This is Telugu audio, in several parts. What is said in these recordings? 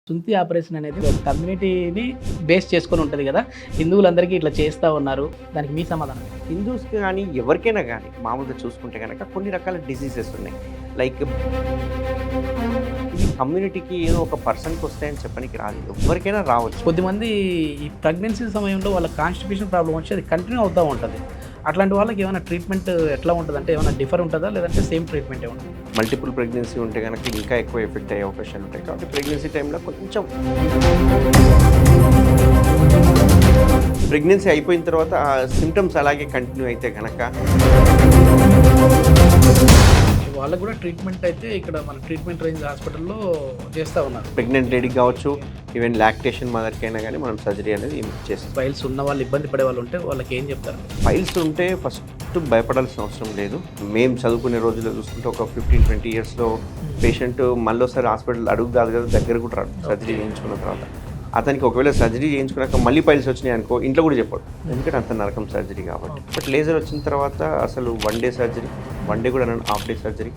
సుంతి ఆపరేషన్ అనేది ఒక కమ్యూనిటీని బేస్ చేసుకొని ఉంటుంది కదా. హిందువులందరికీ ఇట్లా చేస్తూ ఉన్నారు, దానికి మీ సమాధానం? హిందూస్కి కానీ ఎవరికైనా కానీ మామూలుగా చూసుకుంటే కనుక కొన్ని రకాల డిసీజెస్ ఉన్నాయి. లైక్ ఇది కమ్యూనిటీకి ఏదో ఒక పర్సన్కి వస్తాయని చెప్పడానికి రాదు, ఎవరికైనా రావచ్చు. కొద్దిమంది ఈ ప్రెగ్నెన్సీ సమయంలో వాళ్ళ కాన్స్టిపేషన్ ప్రాబ్లం వచ్చి అది కంటిన్యూ అవుతూ ఉంటుంది. అట్లాంటి వాళ్ళకి ఏమైనా ట్రీట్మెంట్ ఎట్లా ఉంటుంది, అంటే ఏమైనా డిఫర్ ఉంటుందా లేదంటే సేమ్ ట్రీట్మెంట్ ఏమైనా? మల్టిపుల్ ప్రెగ్నెన్సీ ఉంటే కనుక ఇంకా ఎక్కువ ఎఫెక్ట్ అయ్యే అవకాశాలు ఉంటాయి. కాబట్టి ప్రెగ్నెన్సీ టైంలో కొంచెం ప్రెగ్నెన్సీ అయిపోయిన తర్వాత ఆ సిమ్టమ్స్ అలాగే కంటిన్యూ అయితే కనుక వాళ్ళకు కూడా ట్రీట్మెంట్ అయితే ఇక్కడ మన ట్రీట్మెంట్ రేంజ్ హాస్పిటల్లో చేస్తూ ఉన్నారు. ప్రెగ్నెంట్ లేడీకి కావచ్చు, ఈవెన్ లాక్టేషన్ మదర్కైనా కానీ మనం సర్జరీ అనేది చేస్తాం. ఫైల్స్ ఉన్న వాళ్ళు, ఇబ్బంది పడే వాళ్ళు ఉంటే వాళ్ళకి ఏం చెప్తారు? ఫైల్స్ ఉంటే ఫస్ట్ భయపడాల్సిన అవసరం లేదు. మేము చదువుకునే రోజుల్లో చూసుకుంటే ఒక 15-20 ఇయర్స్లో పేషెంట్ మళ్ళీసారి హాస్పిటల్ అడుగు కాదు కదా, దగ్గర కూడా రాడు. సర్జరీ చేయించుకున్న తర్వాత అతనికి ఒకవేళ సర్జరీ చేయించుకున్నాక మళ్ళీ ఫైల్స్ వచ్చినాయి అనుకో, ఇంట్లో కూడా చెప్పాడు, ఎందుకంటే అంత నరకం సర్జరీ కాబట్టి. బట్ లేజర్ వచ్చిన తర్వాత అసలు 1 డే సర్జరీ, 1 డే కూడా హాఫ్ డే సర్జరీ,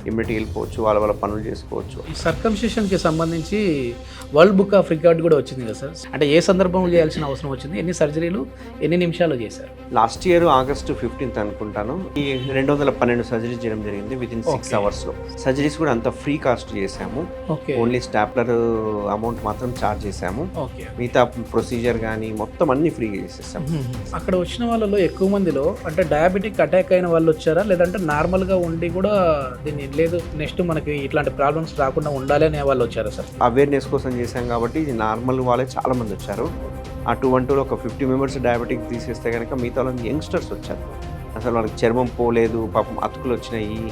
ఇమ్మీడియట్గా వెళ్ళిపోవచ్చు, వాళ్ళ పనులు చేసుకోవచ్చు. ఈ సర్కంసిషన్కి సంబంధించి వరల్డ్ బుక్ ఆఫ్ రికార్డ్ కూడా వచ్చింది కదా సార్, అంటే ఏ సందర్భంలో చేయాల్సిన అవసరం వచ్చింది, ఎన్ని సర్జరీలు ఎన్ని నిమిషాలు చేశారు? లాస్ట్ ఇయర్ August 15th అనుకుంటాను ఈ 212 సర్జరీస్ చేయడం జరిగింది వితిన్ 6 అవర్స్లో. సర్జరీస్ కూడా అంత ఫ్రీ కాస్ట్ చేసాము. ఓన్లీ స్టాప్లర్ అమౌంట్ మాత్రం ఛార్జ్ చేసాము. మిగతా ప్రొసీజర్ కానీ మొత్తం అన్ని ఫ్రీగా చేసేసాము. అక్కడ వచ్చిన వాళ్ళలో ఎక్కువ మందిలో అంటే డయాబెటిక్ అటాక్ అయిన వాళ్ళు వచ్చారా, లేదంటే నార్మల్గా ఉండి కూడా దీన్ని లేదు నెక్స్ట్ మనకి ఇట్లాంటి ప్రాబ్లమ్స్ రాకుండా ఉండాలి అనే వాళ్ళు వచ్చారా సార్? అవేర్నెస్ కోసం చేశాం కాబట్టి ఇది నార్మల్ వాళ్ళే చాలా మంది వచ్చారు. ఆ 212లో ఒక 50 మెంబర్స్ డయాబెటిక్ తీసేస్తే కనుక మిగతా వాళ్ళకి యంగ్స్టర్స్ వచ్చారు. అసలు వాళ్ళకి చర్మం పోలేదు, పాపం అతుకులు వచ్చినాయి,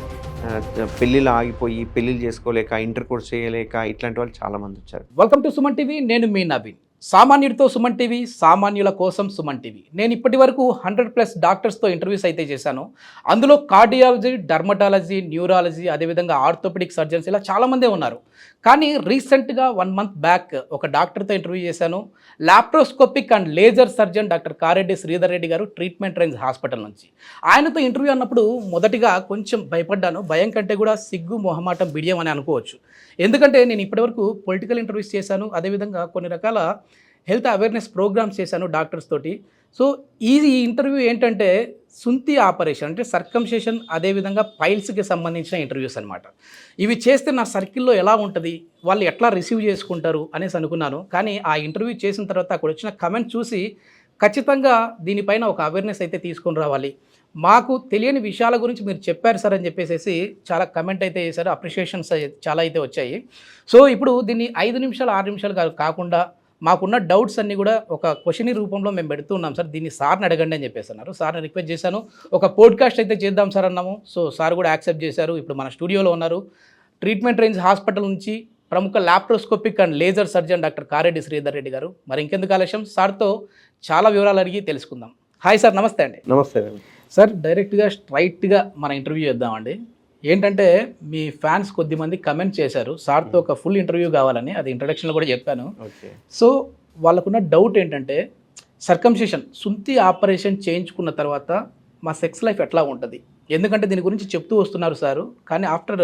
పెళ్ళిళ్ళు ఆగిపోయి పెళ్ళిళ్ళు చేసుకోలేక, ఇంటర్ కోర్స్ చేయలేక, ఇట్లాంటి వాళ్ళు చాలామంది వచ్చారు. వెల్కమ్ టు సుమన్ టీవీ, నేను మీ నవీన్. సామాన్యుడితో సుమన్ టీవీ, సామాన్యుల కోసం సుమన్ టీవీ. నేను ఇప్పటి వరకు 100+ డాక్టర్స్తో ఇంటర్వ్యూస్ అయితే చేశాను. అందులో కార్డియాలజీ, డర్మటాలజీ, న్యూరాలజీ, అదేవిధంగా ఆర్థోపెడిక్ సర్జన్స్ ఇలా చాలామందే ఉన్నారు. కానీ రీసెంట్గా 1 month బ్యాక్ ఒక డాక్టర్తో ఇంటర్వ్యూ చేశాను. Laparoscopic and laser surgeon doctor Kareddy Sridhar Reddy garu, Treatment range hospital నుంచి. ఆయనతో ఇంటర్వ్యూ అన్నప్పుడు మొదటిగా కొంచెం భయపడ్డాను. భయం కంటే కూడా సిగ్గు, మొహమాటం, బిడియం అని అనుకోవచ్చు. ఎందుకంటే నేను ఇప్పటివరకు పొలిటికల్ ఇంటర్వ్యూస్ చేశాను, అదేవిధంగా కొన్ని రకాల హెల్త్ అవేర్నెస్ ప్రోగ్రామ్స్ చేశాను డాక్టర్స్ తోటి. సో ఈ ఇంటర్వ్యూ ఏంటంటే సుంతి ఆపరేషన్ అంటే సర్కంసేషన్, అదేవిధంగా పైల్స్కి సంబంధించిన ఇంటర్వ్యూస్ అనమాట. ఇవి చేస్తే నా సర్కిల్లో ఎలా ఉంటుంది, వాళ్ళు ఎట్లా రిసీవ్ చేసుకుంటారు అనేసి అనుకున్నాను. కానీ ఆ ఇంటర్వ్యూ చేసిన తర్వాత అక్కడ వచ్చిన కమెంట్ చూసి ఖచ్చితంగా దీనిపైన ఒక అవేర్నెస్ అయితే తీసుకొని రావాలి, మాకు తెలియని విషయాల గురించి మీరు చెప్పారు సార్ అని చెప్పేసి చాలా కమెంట్ అయితే చేశారు. అప్రిషియేషన్స్ చాలా అయితే వచ్చాయి. సో ఇప్పుడు దీన్ని 5 నిమిషాలు 6 నిమిషాలు కాకుండా మాకున్న డౌట్స్ అన్నీ కూడా ఒక క్వశ్చన్ రూపంలో మేము పెడుతున్నాం సార్, దీన్ని సార్ని అడగండి అని చెప్పేసి అన్నారు. సార్ని రిక్వెస్ట్ చేశాను, ఒక పోడ్కాస్ట్ అయితే చేద్దాం సార్ అన్నాము. సో సార్ కూడా యాక్సెప్ట్ చేశారు. ఇప్పుడు మన స్టూడియోలో ఉన్నారు. ట్రీట్మెంట్ రేంజ్ హాస్పిటల్ నుంచి ప్రముఖ laparoscopic and laser surgeon doctor Kareddy Sridhar Reddy garu. మరి ఇంకెందుకు ఆలస్యం, సార్తో చాలా వివరాలు అడిగి తెలుసుకుందాం. హాయ్ సార్, నమస్తే అండి. నమస్తే సార్, డైరెక్ట్గా స్ట్రైట్గా మన ఇంటర్వ్యూ చేద్దామండి. ఏంటంటే మీ ఫ్యాన్స్ కొద్దిమంది కమెంట్ చేశారు సార్తో ఒక ఫుల్ ఇంటర్వ్యూ కావాలని, అది ఇంట్రడక్షన్లో కూడా చెప్పాను. సో వాళ్ళకున్న డౌట్ ఏంటంటే సర్కంసిషన్, సుంతి ఆపరేషన్ చేయించుకున్న తర్వాత మా సెక్స్ లైఫ్ ఎట్లా ఉంటుంది, ఎందుకంటే దీని గురించి చెప్తూ వస్తున్నారు సారు, కానీ ఆఫ్టర్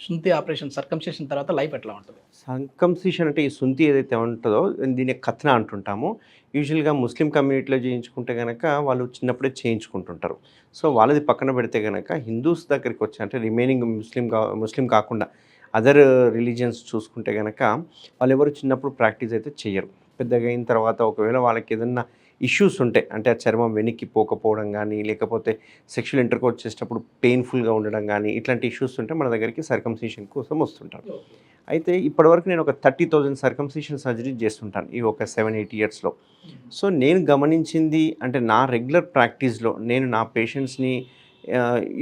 సుంతి ఆపరేషన్ సర్కంసిషన్ తర్వాత లైఫ్ ఎట్లా ఉంటుంది? సర్కంసిషన్ అంటే ఈ సుంతి ఏదైతే ఉంటుందో దీన్ని ఖత్నా అంటుంటాము. యూజువల్గా ముస్లిం కమ్యూనిటీలో చేయించుకుంటే కనుక వాళ్ళు చిన్నప్పుడే చేయించుకుంటుంటారు. సో వాళ్ళది పక్కన పెడితే కనుక హిందూస్ దగ్గరికి వచ్చి, అంటే రిమైనింగ్ ముస్లిం కాకుండా అదర్ రిలీజియన్స్ చూసుకుంటే కనుక వాళ్ళు ఎవరు చిన్నప్పుడు ప్రాక్టీస్ అయితే చేయరు. పెద్దగా అయిన తర్వాత ఒకవేళ వాళ్ళకి ఏదన్నా ఇష్యూస్ ఉంటాయి, అంటే ఆ చర్మం వెనక్కి పోకపోవడం కానీ, లేకపోతే సెక్షువల్ ఇంటర్కోర్స్ చేసేటప్పుడు పెయిన్ఫుల్గా ఉండడం కానీ, ఇట్లాంటి ఇష్యూస్ ఉంటే మన దగ్గరికి సర్కంసిషన్ కోసం వస్తుంటారు. అయితే ఇప్పటివరకు నేను ఒక 30,000 సర్కంసిషన్ సర్జరీ చేస్తుంటాను ఈ ఒక 7-8 ఇయర్స్లో. సో నేను గమనించింది అంటే నా రెగ్యులర్ ప్రాక్టీస్లో నేను నా పేషెంట్స్ని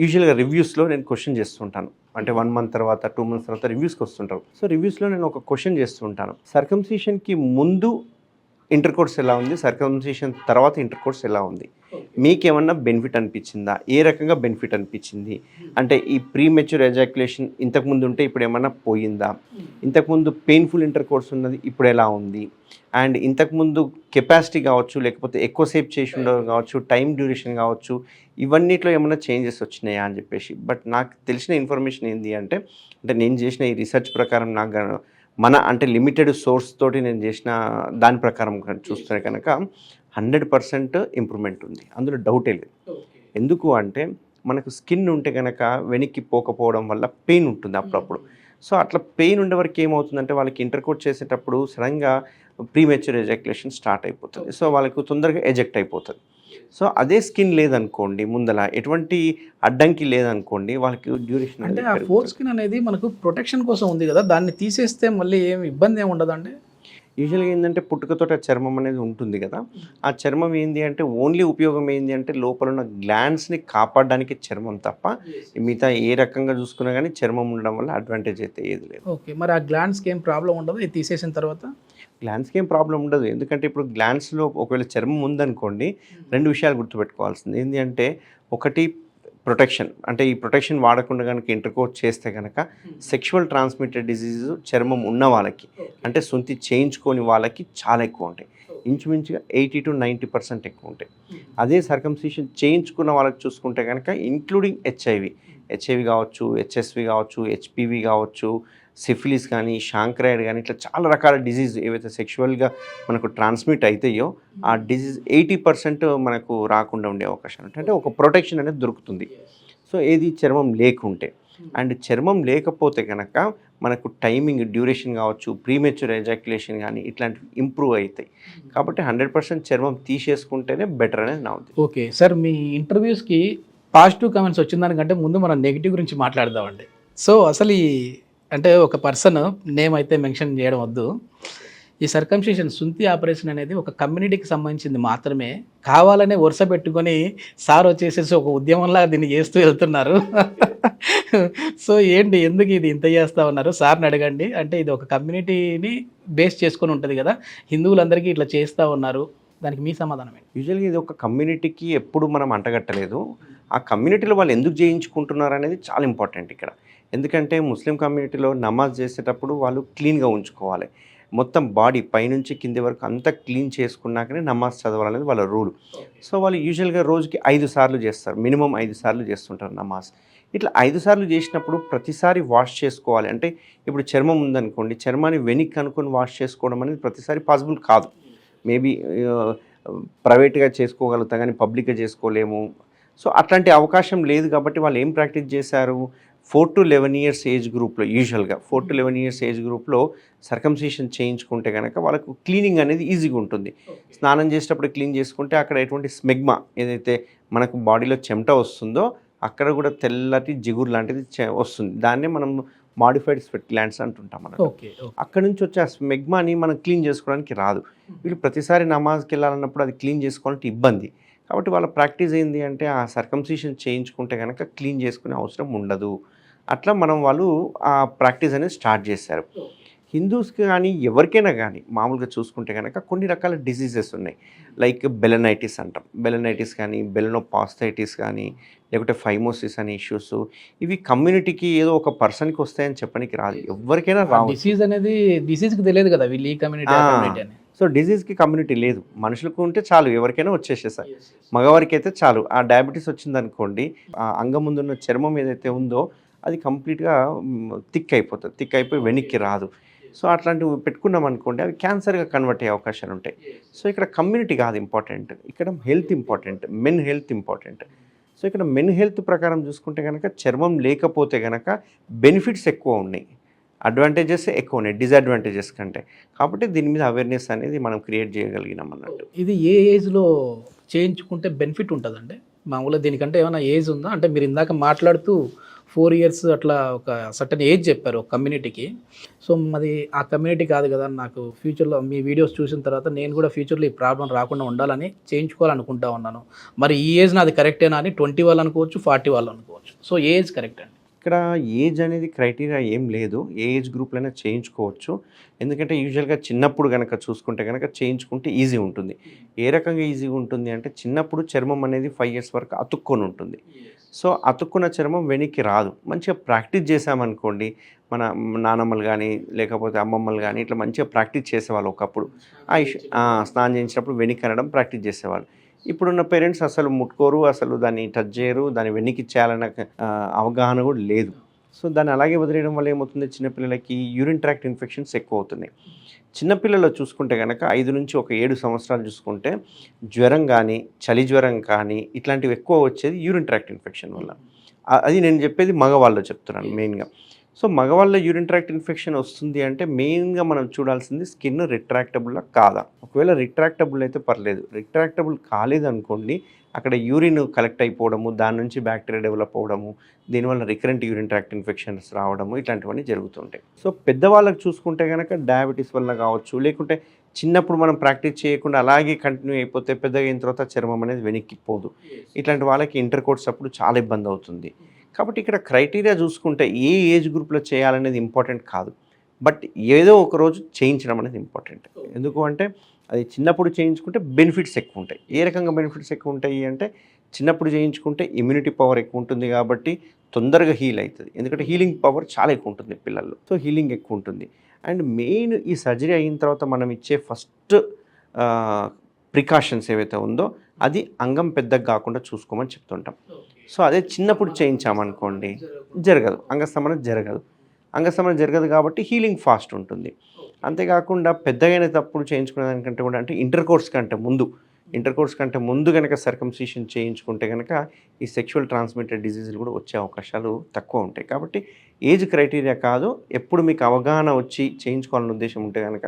యూజువల్గా రివ్యూస్లో నేను క్వశ్చన్ చేస్తుంటాను. అంటే 1 month తర్వాత 2 months తర్వాత రివ్యూస్కి వస్తుంటారు. సో రివ్యూస్లో నేను ఒక క్వశ్చన్ చేస్తుంటాను, సర్కంసిషన్కి ముందు ఇంటర్కోర్స్ ఎలా ఉంది, సర్కంసిషన్ తర్వాత ఇంటర్కోర్స్ ఎలా ఉంది, మీకేమన్నా బెనిఫిట్ అనిపించిందా, ఏ రకంగా బెనిఫిట్ అనిపించింది, అంటే ఈ ప్రీమెచ్యూర్ ఎజాక్యులేషన్ ఇంతకుముందు ఉంటే ఇప్పుడు ఏమన్నా పోయిందా, ఇంతకుముందు పెయిన్ఫుల్ ఇంటర్కోర్స్ ఉన్నది ఇప్పుడు ఎలా ఉంది, అండ్ ఇంతకుముందు కెపాసిటీ కావచ్చు, లేకపోతే ఎక్కువసేపు చేసి ఉండడం కావచ్చు, టైం డ్యూరేషన్ కావచ్చు, ఇవన్నిట్లో ఏమైనా చేంజెస్ వచ్చినాయా అని చెప్పేసి. బట్ నాకు తెలిసిన ఇన్ఫర్మేషన్ ఏంటి అంటే నేను చేసిన ఈ రీసెర్చ్ ప్రకారం నాకు మన అంటే లిమిటెడ్ సోర్స్ తోటి నేను చేసిన దాని ప్రకారం చూస్తే కనుక 100% ఇంప్రూవ్మెంట్ ఉంది, అందులో డౌటే లేదు. ఎందుకు అంటే మనకు స్కిన్ ఉంటే కనుక వెనక్కి పోకపోవడం వల్ల పెయిన్ ఉంటుంది అప్పుడప్పుడు. సో అట్లా పెయిన్ ఉండే వరకు ఏమవుతుందంటే వాళ్ళకి ఇంటర్కోట్ చేసేటప్పుడు సడన్గా ప్రీమెచ్యూర్ ఎజాక్యులేషన్ స్టార్ట్ అయిపోతుంది. సో వాళ్ళకు తొందరగా ఎజెక్ట్ అయిపోతుంది. సో అదే స్కిన్ లేదనుకోండి, ముందల ఎటువంటి అడ్డంకి లేదనుకోండి, వాళ్ళకి డ్యూరేషన్ అంటే ఆ ఫోర్ స్కిన్ అనేది మనకు ప్రొటెక్షన్ కోసం ఉంది కదా, దాన్ని తీసేస్తే మళ్ళీ ఏం ఇబ్బంది ఏమి ఉండదండి? యూజువల్గా ఏంటంటే పుట్టుకతోట చర్మం అనేది ఉంటుంది కదా, ఆ చర్మం ఏంది అంటే ఓన్లీ ఉపయోగం ఏంది అంటే లోపల ఉన్న గ్లాండ్స్ని కాపాడడానికి చర్మం తప్ప మిగతా ఏ రకంగా చూసుకున్నా కానీ చర్మం ఉండడం వల్ల అడ్వాంటేజ్ అయితే ఏది లేదు. ఓకే, మరి ఆ గ్లాండ్స్కి ఏం ప్రాబ్లం ఉండదు ఇది తీసేసిన తర్వాత? గ్లాండ్స్కి ఏం ప్రాబ్లం ఉండదు, ఎందుకంటే ఇప్పుడు గ్లాండ్స్లో ఒకవేళ చర్మం ఉందనుకోండి, రెండు విషయాలు గుర్తుపెట్టుకోవాల్సింది ఏంటి అంటే, ఒకటి ప్రొటెక్షన్, అంటే ఈ ప్రొటెక్షన్ వాడకుండా కనుక ఇంటర్కోర్స్ చేస్తే కనుక సెక్షువల్ ట్రాన్స్మిటెడ్ డిసీజ్ చర్మం ఉన్న వాళ్ళకి అంటే సొంతి చేయించుకొని వాళ్ళకి చాలా ఎక్కువ ఉంటాయి, ఇంచుమించుగా 80 to 90% ఎక్కువ ఉంటాయి. అదే సర్కంసిషన్ చేయించుకున్న వాళ్ళకి చూసుకుంటే కనుక ఇంక్లూడింగ్ హెచ్ఐవి కావచ్చు, హెచ్ఎస్వి కావచ్చు, హెచ్పివి కావచ్చు, సిఫిలిస్ కానీ, షాంక్రాయిడ్ కానీ, ఇట్లా చాలా రకాల డిజీజ్ ఏవైతే సెక్షువల్గా మనకు ట్రాన్స్మిట్ అవుతాయో ఆ డిజీజ్ 80% మనకు రాకుండా ఉండే అవకాశం ఉంటుంది. అంటే ఒక ప్రొటెక్షన్ అనేది దొరుకుతుంది. సో ఏది చర్మం లేకుంటే, అండ్ చర్మం లేకపోతే కనుక మనకు టైమింగ్, డ్యూరేషన్ కావచ్చు, ప్రీమెచ్యూర్ ఎజాక్యులేషన్ కానీ ఇట్లాంటివి ఇంప్రూవ్ అవుతాయి. కాబట్టి 100% చర్మం తీసేసుకుంటేనే బెటర్ అనేది నా ఉద్దేశం. ఓకే సార్, మీ ఇంటర్వ్యూస్కి పాజిటివ్ కామెంట్స్ వచ్చిన దానికంటే ముందు మనం నెగిటివ్ గురించి మాట్లాడదామండి. సో అసలు ఈ అంటే ఒక పర్సన్ నేమ్ అయితే మెన్షన్ చేయడం వద్దు, ఈ సర్కంసిషన్ సుంతి ఆపరేషన్ అనేది ఒక కమ్యూనిటీకి సంబంధించింది మాత్రమే, కావాలనే వరుస పెట్టుకొని సార్ వచ్చేసేసి ఒక ఉద్యమంలా దీన్ని చేస్తూ వెళ్తున్నారు. సో ఏంటి, ఎందుకు ఇది ఇంత చేస్తూ ఉన్నారు సార్ని అడగండి. అంటే ఇది ఒక కమ్యూనిటీని బేస్ చేసుకొని ఉంటుంది కదా, హిందువులందరికీ ఇట్లా చేస్తూ ఉన్నారు, దానికి మీ సమాధానం ఏంటి? యూజువల్గా ఇది ఒక కమ్యూనిటీకి ఎప్పుడు మనం అంటగట్టలేదు, ఆ కమ్యూనిటీలో వాళ్ళు ఎందుకు చేయించుకుంటున్నారు అనేది చాలా ఇంపార్టెంట్ ఇక్కడ. ఎందుకంటే ముస్లిం కమ్యూనిటీలో నమాజ్ చేసేటప్పుడు వాళ్ళు క్లీన్గా ఉంచుకోవాలి, మొత్తం బాడీ పైనుంచి కింది వరకు అంతా క్లీన్ చేసుకున్నాకనే నమాజ్ చదవాలనేది వాళ్ళ రూల్. సో వాళ్ళు యూజువల్గా రోజుకి 5 సార్లు చేస్తారు, మినిమం 5 సార్లు చేస్తుంటారు నమాజ్. ఇట్లా 5 సార్లు చేసినప్పుడు ప్రతిసారి వాష్ చేసుకోవాలి. అంటే ఇప్పుడు చర్మం ఉందనుకోండి, చర్మాన్ని వెనక్కి అనుకొని వాష్ చేసుకోవడం అనేది ప్రతిసారి పాసిబుల్ కాదు. మేబీ ప్రైవేట్గా చేసుకోగలుగుతాం కానీ పబ్లిక్గా చేసుకోలేము. సో అట్లాంటి అవకాశం లేదు కాబట్టి వాళ్ళు ఏం ప్రాక్టీస్ చేశారు, 4 to 11 years ఏజ్ గ్రూప్లో, యూజువల్గా 4 to 11 years ఏజ్ గ్రూప్లో సర్కంసిషన్ చేయించుకుంటే కనుక వాళ్ళకు క్లీనింగ్ అనేది ఈజీగా ఉంటుంది. స్నానం చేసేటప్పుడు క్లీన్ చేసుకుంటే అక్కడ ఎటువంటి స్మెగ్మా ఏదైతే మనకు బాడీలో చెమట వస్తుందో అక్కడ కూడా తెల్లటి జిగురు లాంటిది వస్తుంది, దాన్నే మనం మాడిఫైడ్ స్వెట్ గ్లాండ్స్ అంటుంటాం మనం. అక్కడ నుంచి వచ్చే ఆ స్మెగ్మాని మనం క్లీన్ చేసుకోవడానికి రాదు. వీళ్ళు ప్రతిసారి నమాజ్కి వెళ్ళాలన్నప్పుడు అది క్లీన్ చేసుకోవాలంటే ఇబ్బంది. కాబట్టి వాళ్ళ ప్రాక్టీస్ ఏంటి అంటే ఆ సర్కంసిషన్ చేయించుకుంటే కనుక క్లీన్ చేసుకునే అవసరం ఉండదు. అట్లా వాళ్ళు ఆ ప్రాక్టీస్ అనేది స్టార్ట్ చేశారు. హిందూస్కి కానీ ఎవరికైనా కానీ మామూలుగా చూసుకుంటే కనుక కొన్ని రకాల డిసీజెస్ ఉన్నాయి, లైక్ బెలనైటిస్ అంటాం, బెలనైటిస్ కానీ, బెలనోపాస్థైటిస్ కానీ, లేకుంటే ఫైమోసిస్ అనే ఇష్యూస్, ఇవి కమ్యూనిటీకి ఏదో ఒక పర్సన్కి వస్తాయని చెప్పడానికి రాదు, ఎవరికైనా రాదు. డిసీజ్ అనేది డిసీజ్కి తెలియదు కదా వీళ్ళు ఈ కమ్యూనిటీ అని. సో డిసీజ్కి కమ్యూనిటీ లేదు, మనుషులకు ఉంటే చాలు ఎవరికైనా వచ్చేసేసాయి. మగవారికి అయితే చాలు, ఆ డయాబెటీస్ వచ్చిందనుకోండి, ఆ అంగం ముందున్న చర్మం ఏదైతే ఉందో అది కంప్లీట్గా థిక్ అయిపోతుంది, థిక్ అయిపోయి వెనక్కి రాదు. సో అట్లాంటివి పెట్టుకున్నాం అనుకోండి అవి క్యాన్సర్గా కన్వర్ట్ అయ్యే అవకాశాలు ఉంటాయి. సో ఇక్కడ కమ్యూనిటీ కాదు ఇంపార్టెంట్, ఇక్కడ health important, men health important. So ఇక్కడ మెన్ హెల్త్ ప్రకారం చూసుకుంటే కనుక చర్మం లేకపోతే కనుక బెనిఫిట్స్ ఎక్కువ ఉన్నాయి, అడ్వాంటేజెస్ ఎక్కువ ఉన్నాయి డిసడ్వాంటేజెస్ కంటే. కాబట్టి దీని మీద అవేర్నెస్ అనేది మనం క్రియేట్ చేయగలిగినాం అన్నట్టు. ఇది ఏ ఏజ్లో చేయించుకుంటే బెనిఫిట్ ఉంటుందంటే మామూలుగా దీనికంటే ఏమైనా ఏజ్ ఉందా? అంటే మీరు ఇందాక మాట్లాడుతూ 4 years అట్లా ఒక సర్టన్ ఏజ్ చెప్పారు ఒక కమ్యూనిటీకి. సో మరి ఆ కమ్యూనిటీ కాదు కదా, నాకు ఫ్యూచర్లో మీ వీడియోస్ చూసిన తర్వాత నేను కూడా ఫ్యూచర్లో ఈ ప్రాబ్లం రాకుండా ఉండాలని చేయించుకోవాలనుకుంటా ఉన్నాను. మరి ఈ ఏజ్ నాది కరెక్టేనా అని 20 వాళ్ళు అనుకోవచ్చు, 40 వాళ్ళు అనుకోవచ్చు. సో ఏజ్ కరెక్ట్ అండి? ఇక్కడ ఏజ్ అనేది క్రైటీరియా ఏం లేదు, ఏ ఏజ్ గ్రూప్లైనా చేయించుకోవచ్చు. ఎందుకంటే యూజువల్గా చిన్నప్పుడు కనుక చూసుకుంటే కనుక చేయించుకుంటే ఈజీ ఉంటుంది. ఏ రకంగా ఈజీగా ఉంటుంది అంటే చిన్నప్పుడు చర్మం అనేది 5 years వరకు అతుక్కొని ఉంటుంది. సో అతుక్కున్న చర్మం వెనక్కి రాదు. మంచిగా ప్రాక్టీస్ చేసామనుకోండి, మన నానమ్మలు కానీ లేకపోతే అమ్మమ్మలు కానీ ఇట్లా మంచిగా ప్రాక్టీస్ చేసేవాళ్ళు ఒకప్పుడు. స్నానం చేయించినప్పుడు వెనక్కి అనడం ప్రాక్టీస్ చేసేవాళ్ళు. ఇప్పుడున్న పేరెంట్స్ అసలు ముట్టుకోరు, అసలు దాన్ని టచ్ చేయరు, దాన్ని వెనక్కి చేయాలన్న అవగాహన కూడా లేదు. సో దాన్ని అలాగే వదిలేయడం వల్ల ఏమవుతుంది, చిన్నపిల్లలకి యూరిన్ ట్రాక్ట్ ఇన్ఫెక్షన్స్ ఎక్కువ అవుతున్నాయి. చిన్నపిల్లలు చూసుకుంటే కనుక 5 నుంచి ఒక 7 సంవత్సరాలు చూసుకుంటే జ్వరం కానీ, చలి జ్వరం కానీ ఇట్లాంటివి ఎక్కువ వచ్చేది యూరిన్ ట్రాక్ట్ ఇన్ఫెక్షన్ వల్ల. అది నేను చెప్పేది మగవాళ్ళు చెప్తున్నాను మెయిన్గా. సో మగవాళ్ళ యూరిన్ ట్రాక్ట్ ఇన్ఫెక్షన్ వస్తుంది అంటే మెయిన్గా మనం చూడాల్సింది స్కిన్ రిట్రాక్టబుల్లా కాదా. ఒకవేళ రిట్రాక్టబుల్ అయితే పర్లేదు, రిట్రాక్టబుల్ కాలేదనుకోండి, అక్కడ యూరిన్ కలెక్ట్ అయిపోవడము, దాని నుంచి బ్యాక్టీరియా డెవలప్ అవ్వడము, దీనివల్ల రికరెంట్ యూరిన్ ట్రాక్ట్ ఇన్ఫెక్షన్స్ రావడము, ఇట్లాంటివన్నీ జరుగుతుంటాయి. సో పెద్దవాళ్ళకి చూసుకుంటే కనుక డయాబెటీస్ వల్ల కావచ్చు, లేకుంటే చిన్నప్పుడు మనం ప్రాక్టీస్ చేయకుండా అలాగే కంటిన్యూ అయిపోతే పెద్దగా అయిన తర్వాత చర్మం అనేది వెనక్కిపోదు. ఇట్లాంటి వాళ్ళకి ఇంటర్ కోర్స్ అప్పుడు చాలా ఇబ్బంది అవుతుంది. కాబట్టి ఇక్కడ క్రైటీరియా చూసుకుంటే ఏ ఏజ్ గ్రూప్లో చేయాలనేది ఇంపార్టెంట్ కాదు, బట్ ఏదో ఒక రోజు చేయించడం అనేది ఇంపార్టెంట్. ఎందుకు అంటే అది చిన్నప్పుడు చేయించుకుంటే బెనిఫిట్స్ ఎక్కువ ఉంటాయి. ఏ రకంగా బెనిఫిట్స్ ఎక్కువ ఉంటాయి అంటే, చిన్నప్పుడు చేయించుకుంటే ఇమ్యూనిటీ పవర్ ఎక్కువ ఉంటుంది కాబట్టి తొందరగా హీల్ అవుతుంది. ఎందుకంటే హీలింగ్ పవర్ చాలా ఎక్కువ ఉంటుంది పిల్లల్లో, సో హీలింగ్ ఎక్కువ ఉంటుంది. అండ్ మెయిన్ ఈ సర్జరీ అయిన తర్వాత మనం ఇచ్చే ఫస్ట్ ప్రికాషన్స్ ఏవైతే ఉందో అది అంగం పెద్దగా కాకుండా చూసుకోమని చెప్తుంటాం. సో అదే చిన్నప్పుడు చేయించామనుకోండి జరగదు, అంగస్తంభన జరగదు కాబట్టి హీలింగ్ ఫాస్ట్ ఉంటుంది. అంతేకాకుండా పెద్దగైన తప్పుడు చేయించుకునే దానికంటే కూడా, అంటే ఇంటర్ కోర్స్ కంటే ముందు కనుక సర్కంసిషన్ చేయించుకుంటే కనుక ఈ సెక్షువల్ ట్రాన్స్మిటెడ్ డిజీజులు కూడా వచ్చే అవకాశాలు తక్కువ ఉంటాయి. కాబట్టి ఏజ్ క్రైటీరియా కాదు, ఎప్పుడు మీకు అవగాహన వచ్చి చేయించుకోవాలనే ఉద్దేశం ఉంటే కనుక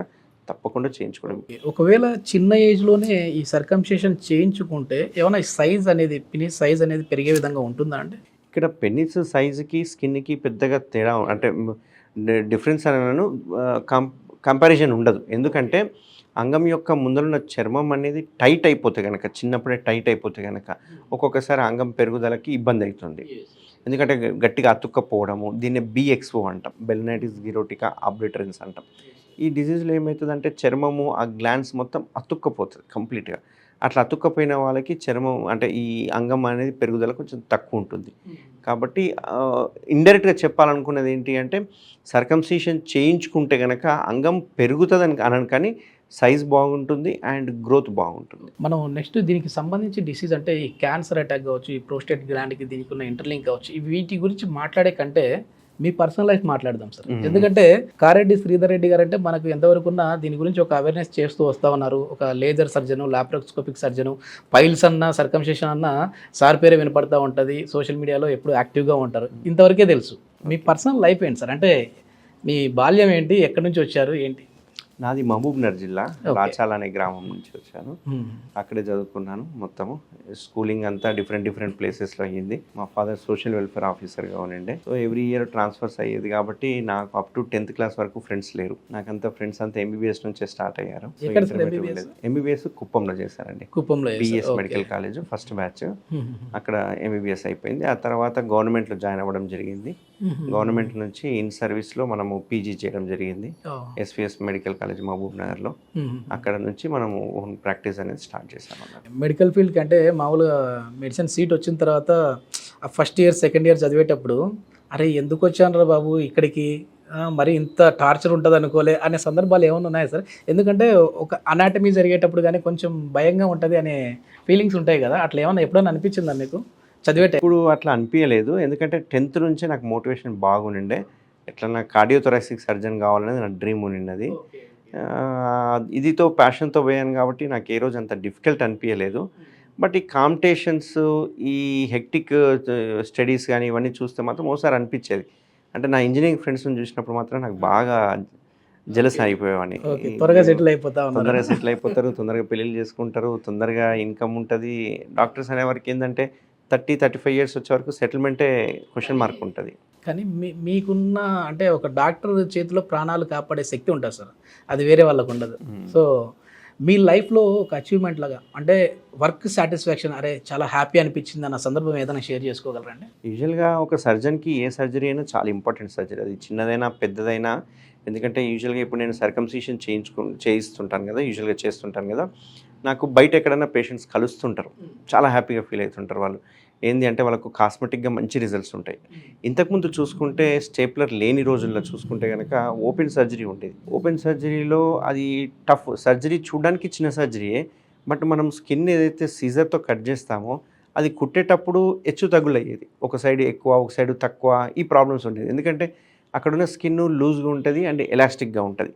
తప్పకుండా చేయించుకోవడం. ఒకవేళ చిన్న ఏజ్లోనే ఈ సర్కంసిషన్ చేయించుకుంటే ఏమైనా సైజ్ అనేది, పినిస్ సైజ్ అనేది పెరిగే విధంగా ఉంటుందా అంటే? ఇక్కడ పెనిస్ సైజుకి స్కిన్కి పెద్దగా తేడా అంటే డిఫరెన్స్ అనను కంపారిజన్ ఉండదు. ఎందుకంటే అంగం యొక్క ముందరున్న చర్మం అనేది టైట్ అయిపోతే కనుక, చిన్నప్పుడే టైట్ అయిపోతే కనుక ఒక్కొక్కసారి అంగం పెరుగుదలకి ఇబ్బంది అవుతుంది. ఎందుకంటే గట్టిగా అతుక్కపోవడము, దీన్ని BXO అంటాం, బెలినైటిస్ గిరోటికా ఆబ్లిటరెన్స్ అంటాం. ఈ డిజీజ్లో ఏమవుతుందంటే చర్మము ఆ గ్లాండ్స్ మొత్తం అతుక్కపోతుంది కంప్లీట్గా. అట్లా అతుక్కపోయిన వాళ్ళకి చర్మం అంటే ఈ అంగం అనేది పెరుగుదల కొంచెం తక్కువ ఉంటుంది. కాబట్టి ఇండైరెక్ట్గా చెప్పాలనుకున్నది ఏంటి అంటే, సర్కంసిషన్ చేయించుకుంటే కనుక అంగం పెరుగుతుందని అనను, కానీ సైజ్ బాగుంటుంది అండ్ గ్రోత్ బాగుంటుంది. మనం నెక్స్ట్ దీనికి సంబంధించి డిసీజ్ అంటే ఈ క్యాన్సర్ అటాక్ కావచ్చు, ఈ ప్రోస్టేట్ గ్లాండ్కి దీనికి ఉన్న ఇంటర్లింక్ కావచ్చు, వీటి గురించి మాట్లాడే కంటే మీ పర్సనల్ లైఫ్ మాట్లాడదాం సార్. ఎందుకంటే కారెడ్డి శ్రీధర్ రెడ్డి గారు అంటే మనకు ఎంతవరకు ఉన్నా దీని గురించి ఒక అవేర్నెస్ చేస్తూ వస్తూ ఉన్నారు. ఒక laser surgeon, laparoscopic surgeon, piles అన్న, సర్కంసిషన్ అన్న సార్ పేరే వినపడతా ఉంటుంది. సోషల్ మీడియాలో ఎప్పుడు యాక్టివ్గా ఉంటారు. ఇంతవరకే తెలుసు. మీ పర్సనల్ లైఫ్ ఏంటి సార్? అంటే మీ బాల్యం ఏంటి, ఎక్కడి నుంచి వచ్చారు ఏంటి? నాది మహబూబ్నగర్ జిల్లా, రాచాల అనే గ్రామం నుంచి వచ్చాను. అక్కడే చదువుకున్నాను. మొత్తము స్కూలింగ్ అంతా డిఫరెంట్ ప్లేసెస్లో అయ్యింది. మా ఫాదర్ సోషల్ వెల్ఫేర్ ఆఫీసర్గా ఉండే. సో ఎవ్రీ ఇయర్ ట్రాన్స్ఫర్స్ అయ్యేది కాబట్టి నాకు అప్ టు 10th క్లాస్ వరకు ఫ్రెండ్స్ లేరు. నాకంతా ఫ్రెండ్స్ అంతా MBBS నుంచే స్టార్ట్ అయ్యారు. MBBS కుప్పంలో చేశారండి. కుప్పంలో BS medical college first batch, అక్కడ MBBS అయిపోయింది. ఆ తర్వాత గవర్నమెంట్లో జాయిన్ అవ్వడం జరిగింది. గవర్నమెంట్ నుంచి ఇన్ సర్వీస్లో మనము PG చేయడం జరిగింది SVS మెడికల్ కాలేజ్ మహబూబ్నగర్లో. అక్కడ నుంచి మనము ప్రాక్టీస్ అనేది స్టార్ట్ చేశాము. మెడికల్ ఫీల్డ్కి అంటే మామూలుగా మెడిసిన్ సీట్ వచ్చిన తర్వాత ఫస్ట్ ఇయర్ సెకండ్ ఇయర్ చదివేటప్పుడు అరే ఎందుకు వచ్చాను బాబు ఇక్కడికి, మరి ఇంత టార్చర్ ఉంటుంది అనుకోలే అనే సందర్భాలు ఏమైనా ఉన్నాయా సార్? ఎందుకంటే ఒక అనాటమీ జరిగేటప్పుడు కానీ కొంచెం భయంగా ఉంటుంది అనే ఫీలింగ్స్ ఉంటాయి కదా, అట్లా ఏమైనా ఎప్పుడైనా అనిపించిందా మీకు చదివేట? ఇప్పుడు అట్లా అనిపించలేదు, ఎందుకంటే 10th నుంచే నాకు మోటివేషన్ బాగుండే. ఎట్లా నాకు కార్డియోథొరాసిక్ సర్జన్ కావాలనేది నా డ్రీమ్ ఉన్నది. ఇదితో ప్యాషన్తో పోయాను కాబట్టి నాకు ఏ రోజు అంత డిఫికల్ట్ అనిపించలేదు. బట్ ఈ కాంపిటీషన్స్, ఈ హెక్టిక్ స్టడీస్ కానీ ఇవన్నీ చూస్తే మాత్రం ఓసారి అనిపించేది. అంటే నా ఇంజనీరింగ్ ఫ్రెండ్స్ని చూసినప్పుడు మాత్రం నాకు బాగా జెలస్ అయిపోయేవాడిని. త్వరగా సెటిల్ అయిపోతారు, తొందరగా పెళ్ళిళ్ళు చేసుకుంటారు, తొందరగా ఇన్కమ్ ఉంటుంది. డాక్టర్స్ అనేవారికి ఏంటంటే 30-35 ఇయర్స్ వచ్చే వరకు సెటిల్మెంటే క్వశ్చన్ మార్క్ ఉంటుంది. కానీ మీకున్న అంటే ఒక డాక్టర్ చేతిలో ప్రాణాలు కాపాడే శక్తి ఉంటుంది సార్, అది వేరే వాళ్ళకు ఉండదు. సో మీ లైఫ్లో ఒక అచీవ్మెంట్ లాగా అంటే వర్క్ సాటిస్ఫాక్షన్, అరే చాలా హ్యాపీ అనిపించింది అన్న సందర్భం ఏదైనా షేర్ చేసుకోగలరండి? యూజువల్గా ఒక సర్జన్కి ఏ సర్జరీ అయినా చాలా ఇంపార్టెంట్ సర్జరీ, అది చిన్నదైనా పెద్దదైనా. ఎందుకంటే యూజువల్గా ఇప్పుడు నేను సర్కంసిషన్ చేస్తుంటాను కదా, నాకు బయట ఎక్కడైనా పేషెంట్స్ కలుస్తుంటారు, చాలా హ్యాపీగా ఫీల్ అవుతుంటారు. వాళ్ళు ఏంది అంటే వాళ్ళకు కాస్మెటిక్గా మంచి రిజల్ట్స్ ఉంటాయి. ఇంతకుముందు చూసుకుంటే స్టేప్లర్ లేని రోజుల్లో చూసుకుంటే కనుక ఓపెన్ సర్జరీ ఉండేది. ఓపెన్ సర్జరీలో అది టఫ్ సర్జరీ, చూడడానికి చిన్న సర్జరీయే, బట్ మనం స్కిన్ ఏదైతే సీజర్తో కట్ చేస్తామో అది కుట్టేటప్పుడు హెచ్చు తగ్గులు అయ్యేది, ఒక సైడ్ ఎక్కువ ఒక సైడ్ తక్కువ, ఈ ప్రాబ్లమ్స్ ఉండేది. ఎందుకంటే అక్కడున్న స్కిన్ లూజ్గా ఉంటుంది అండ్ ఎలాస్టిక్గా ఉంటుంది.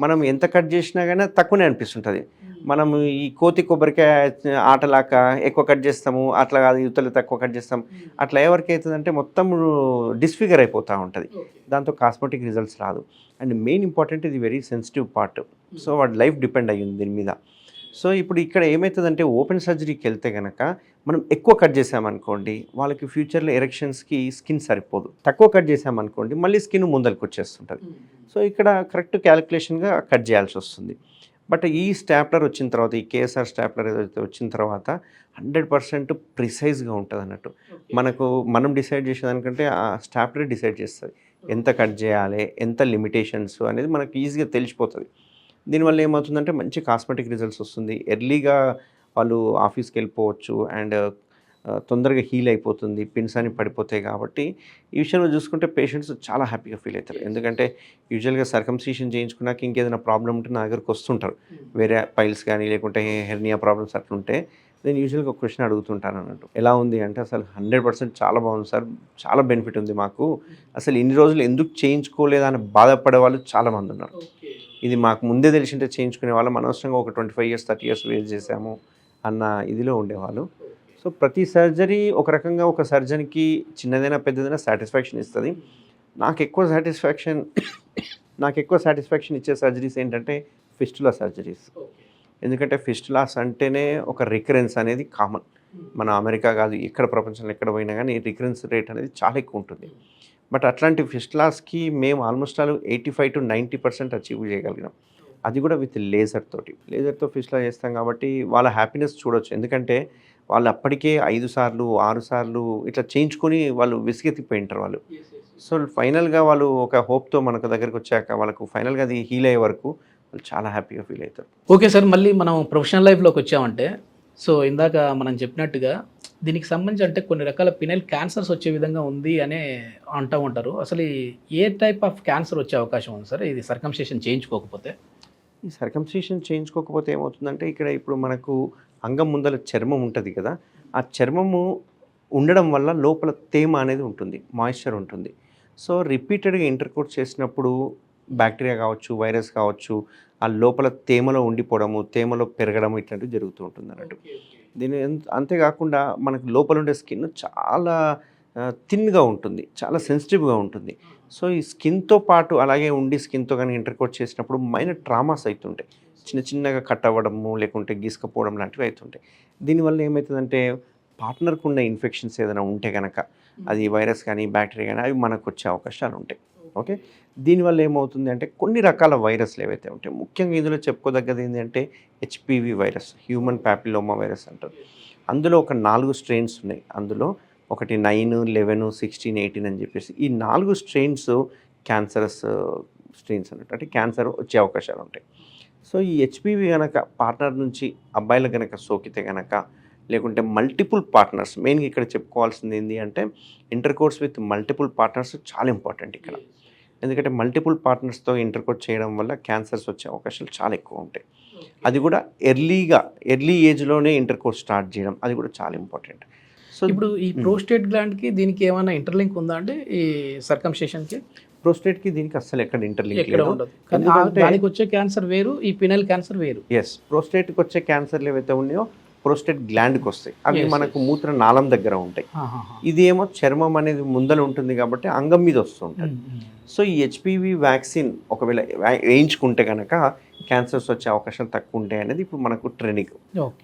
మనం ఎంత కట్ చేసినా కానీ తక్కువనే అనిపిస్తుంటుంది. మనం ఈ కోతి కొబ్బరికాయ ఆటలాగా ఎక్కువ కట్ చేస్తాము, అట్లా కాదు యువతలు తక్కువ కట్ చేస్తాం, అట్లా ఎవరికి అవుతుందంటే మొత్తం డిస్ఫిగర్ అయిపోతూ ఉంటుంది. దాంతో కాస్మెటిక్ రిజల్ట్స్ రాదు. అండ్ మెయిన్ ఇంపార్టెంట్, ఇది వెరీ సెన్సిటివ్ పార్ట్. సో వాడి లైఫ్ డిపెండ్ అయ్యింది దీని మీద. సో ఇప్పుడు ఇక్కడ ఏమవుతుందంటే ఓపెన్ సర్జరీకి వెళ్తే కనుక మనం ఎక్కువ కట్ చేసామనుకోండి, వాళ్ళకి ఫ్యూచర్లో ఎరెక్షన్స్కి స్కిన్ సరిపోదు. తక్కువ కట్ చేసామనుకోండి మళ్ళీ స్కిన్ ముందరికి వచ్చేస్తుంటుంది. సో ఇక్కడ కరెక్ట్ క్యాలిక్యులేషన్గా కట్ చేయాల్సి వస్తుంది. బట్ ఈ స్టాప్లర్ వచ్చిన తర్వాత, ఈ కేఎస్ఆర్ స్టాప్లర్ ఏదైతే వచ్చిన తర్వాత 100% ప్రిసైజ్గా ఉంటుంది అన్నట్టు. మనం డిసైడ్ చేసేదానికంటే ఆ స్టాప్లర్ డిసైడ్ చేస్తుంది ఎంత కట్ చేయాలి, ఎంత లిమిటేషన్స్ అనేది మనకు ఈజీగా తెలిసిపోతుంది. దీనివల్ల ఏమవుతుందంటే మంచి కాస్మెటిక్ రిజల్ట్స్ వస్తుంది. ఎర్లీగా వాళ్ళు ఆఫీస్కి వెళ్ళిపోవచ్చు అండ్ తొందరగా హీల్ అయిపోతుంది, పిన్స్ అని పడిపోతాయి. కాబట్టి ఈ విషయంలో చూసుకుంటే పేషెంట్స్ చాలా హ్యాపీగా ఫీల్ అవుతారు. ఎందుకంటే యూజువల్గా సర్కంసిషన్ చేయించుకున్నాక ఇంకేదైనా ప్రాబ్లం ఉంటే నా దగ్గరకు వస్తుంటారు, వేరే పైల్స్ కానీ లేకుంటే హెర్నియా ప్రాబ్లమ్స్ అట్లుంటే. నేను యూజువల్గా ఒక క్వశ్చన్ అడుగుతుంటాను అన్నట్టు, ఎలా ఉంది అంటే అసలు 100% చాలా బాగుంది సార్, చాలా బెనిఫిట్ ఉంది మాకు, అసలు ఇన్ని రోజులు ఎందుకు చేయించుకోలేదా అని బాధపడే వాళ్ళు చాలామంది ఉన్నారు. ఇది మాకు ముందే తెలిసింటే చేయించుకునే వాళ్ళం, అనవసరంగా ఒక 25 years 30 years వేస్ట్ చేసాము అన్న ఇదిలో ఉండేవాళ్ళు. సో ప్రతి సర్జరీ ఒక రకంగా ఒక సర్జన్కి చిన్నదైనా పెద్దదైనా సాటిస్ఫాక్షన్ ఇస్తుంది. నాకు ఎక్కువ సాటిస్ఫాక్షన్ ఇచ్చే సర్జరీస్ ఏంటంటే ఫిస్టులా సర్జరీస్. ఎందుకంటే ఫిస్టులాస్ అంటేనే ఒక రికరెన్స్ అనేది కామన్. మన అమెరికా కాదు, ఎక్కడ ప్రపంచంలో ఎక్కడ పోయినా కానీ రికరెన్స్ రేట్ అనేది చాలా ఎక్కువ ఉంటుంది. బట్ అట్లాంటి ఫిస్టులాస్కి మేము ఆల్మోస్ట్ 85 to 90% అచీవ్ చేయగలిగినాం. అది కూడా విత్ లేజర్తో ఫిస్టులా చేస్తాం కాబట్టి వాళ్ళ హ్యాపీనెస్ చూడొచ్చు. ఎందుకంటే వాళ్ళు అప్పటికే 5 సార్లు 6 సార్లు ఇట్లా చేయించుకొని వాళ్ళు విసిగెత్తిపోయి ఉంటారు వాళ్ళు. సో ఫైనల్గా వాళ్ళు ఒక హోప్తో మనకు దగ్గరికి వచ్చాక వాళ్ళకు ఫైనల్గా అది హీల్ అయ్యే వరకు వాళ్ళు చాలా హ్యాపీగా ఫీల్ అవుతారు. ఓకే సార్, మళ్ళీ మనం ప్రొఫెషనల్ లైఫ్లోకి వచ్చామంటే, సో ఇందాక మనం చెప్పినట్టుగా దీనికి సంబంధించి అంటే కొన్ని రకాల పినైల్ క్యాన్సర్స్ వచ్చే విధంగా ఉంది అనే అంటూ ఉంటారు. అసలు ఏ టైప్ ఆఫ్ క్యాన్సర్ వచ్చే అవకాశం ఉంది సార్ ఇది సర్కంసిషన్ చేయించుకోకపోతే? ఈ సర్కంసిషన్ చేయించుకోకపోతే ఏమవుతుందంటే, ఇక్కడ ఇప్పుడు మనకు అంగం ముందల చర్మం ఉంటుంది కదా, ఆ చర్మము ఉండడం వల్ల లోపల తేమ అనేది ఉంటుంది, మాయిశ్చర్ ఉంటుంది. సో రిపీటెడ్గా ఇంటర్కోర్స్ చేసినప్పుడు బ్యాక్టీరియా కావచ్చు, వైరస్ కావచ్చు, ఆ లోపల తేమలో ఉండిపోవడము, తేమలో పెరగడము ఇట్లాంటివి జరుగుతూ ఉంటుంది అన్నట్టు. అంతేకాకుండా మనకు లోపల ఉండే స్కిన్ చాలా థిన్గా ఉంటుంది, చాలా సెన్సిటివ్గా ఉంటుంది. సో ఈ స్కిన్తో పాటు అలాగే ఉండి స్కిన్తో కానీ ఇంటర్కోట్ చేసినప్పుడు మైనర్ ట్రామాస్ అవుతుంటాయి, చిన్నగా కట్ అవ్వడము లేకుంటే గీసుకపోవడం లాంటివి అవుతుంటాయి. దీనివల్ల ఏమవుతుందంటే పార్ట్నర్కు ఉన్న ఇన్ఫెక్షన్స్ ఏదైనా ఉంటే కనుక, అది వైరస్ కానీ బ్యాక్టీరియా కానీ అవి మనకు వచ్చే అవకాశాలు ఉంటాయి. ఓకే, దీనివల్ల ఏమవుతుంది అంటే కొన్ని రకాల వైరస్లు ఏవైతే ఉంటాయి, ముఖ్యంగా ఇందులో చెప్పుకోదగ్గది ఏంటంటే HPV virus, human papilloma virus అంటారు. అందులో ఒక 4 స్ట్రెయిన్స్ ఉన్నాయి. అందులో ఒకటి 9, 11, 16, 18 అని చెప్పేసి ఈ 4 స్ట్రెయిన్స్ క్యాన్సరస్ స్ట్రెయిన్స్ అన్నట్టు, అంటే క్యాన్సర్ వచ్చే అవకాశాలు ఉంటాయి. సో ఈ హెచ్పివి కనుక పార్ట్నర్ నుంచి అబ్బాయిలు కనుక సోకితే కనుక, లేకుంటే మల్టిపుల్ పార్ట్నర్స్, మెయిన్గా ఇక్కడ చెప్పుకోవాల్సింది ఏంటి అంటే ఇంటర్కోర్స్ విత్ మల్టిపుల్ పార్ట్నర్స్ చాలా ఇంపార్టెంట్ ఇక్కడ. ఎందుకంటే మల్టిపుల్ పార్ట్నర్స్తో ఇంటర్కోర్స్ చేయడం వల్ల క్యాన్సర్స్ వచ్చే అవకాశాలు చాలా ఎక్కువ ఉంటాయి. అది కూడా ఎర్లీ ఏజ్లోనే ఇంటర్కోర్స్ స్టార్ట్ చేయడం, అది కూడా చాలా ఇంపార్టెంట్. సో ఇప్పుడు ఈ ప్రోస్టేట్ గ్లాండ్కి దీనికి ఏమైనా ఇంటర్లింక్ ఉందా అంటే ఈ సర్కంసిషన్కి? ప్రోస్టేట్కి దీనికి అస్సలు ఎక్కడ ఇంటర్లింక్ ఎక్కడ ఉండదు. కానీ దానికి వచ్చే క్యాన్సర్ వేరు, ఈ పినైల్ క్యాన్సర్ వేరు. ఎస్, ప్రోస్టేట్కి వచ్చే క్యాన్సర్లు ఏవైతే ఉన్నాయో ప్రోస్టేట్ గ్లాండ్కి వస్తాయి, అవి మనకు మూత్ర నాళం దగ్గర ఉంటాయి. ఇది ఏమో చర్మం అనేది ముందర ఉంటుంది కాబట్టి అంగం మీద వస్తుంటుంది. సో ఈ హెచ్పివి వ్యాక్సిన్ ఒకవేళ వేయించుకుంటే కనుక క్యాన్సర్స్ వచ్చే అవకాశాలు తక్కువ ఉంటాయి అనేది ఇప్పుడు మనకు ట్రెండింగ్.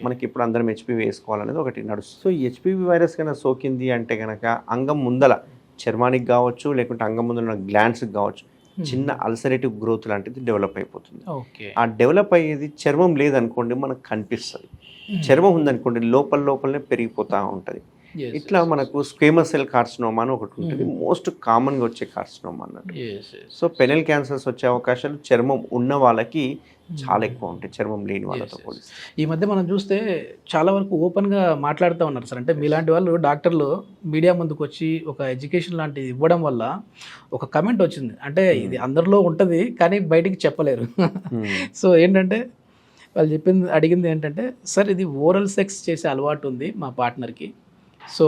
మనకి ఇప్పుడు అందరం హెచ్పివి వేసుకోవాలనేది ఒకటి నడుస్తుంది. సో ఈ హెచ్పివి వైరస్ కనుక సోకింది అంటే కనుక అంగం ముందల చర్మానికి కావచ్చు, లేకుంటే అంగం ముందర ఉన్న గ్లాండ్స్కి కావచ్చు, చిన్న అల్సరేటివ్ గ్రోత్ లాంటిది డెవలప్ అయిపోతుంది. ఆ డెవలప్ అయ్యేది చర్మం లేదనుకోండి మనకు కనిపిస్తుంది, చర్మం ఉందనుకోండి లోపలనే పెరిగిపోతూ ఉంటుంది. ఇట్లా మనకు స్క్వేమస్ సెల్ కార్సినోమా అని ఒకటి ఉంటుంది, మోస్ట్ కామన్గా వచ్చే కార్సినోమా అన్నట్టు. సో పెనైల్ క్యాన్సర్స్ వచ్చే అవకాశాలు చర్మం ఉన్న వాళ్ళకి చాలా ఎక్కువ ఉంటాయి, చర్మం లేని వాళ్ళతో పోలిస్తే. ఈ మధ్య మనం చూస్తే చాలా వరకు ఓపెన్గా మాట్లాడుతూ ఉన్నారు సార్. అంటే మీలాంటి వాళ్ళు డాక్టర్లు మీడియా ముందుకు వచ్చి ఒక ఎడ్యుకేషన్ లాంటిది ఇవ్వడం వల్ల ఒక కమెంట్ వచ్చింది, అంటే ఇది అందరిలో ఉంటుంది కానీ బయటికి చెప్పలేరు. సో ఏంటంటే వాళ్ళు అడిగింది ఏంటంటే, సార్ ఇది ఓరల్ సెక్స్ చేసే అలవాటు ఉంది మా పార్ట్నర్కి, సో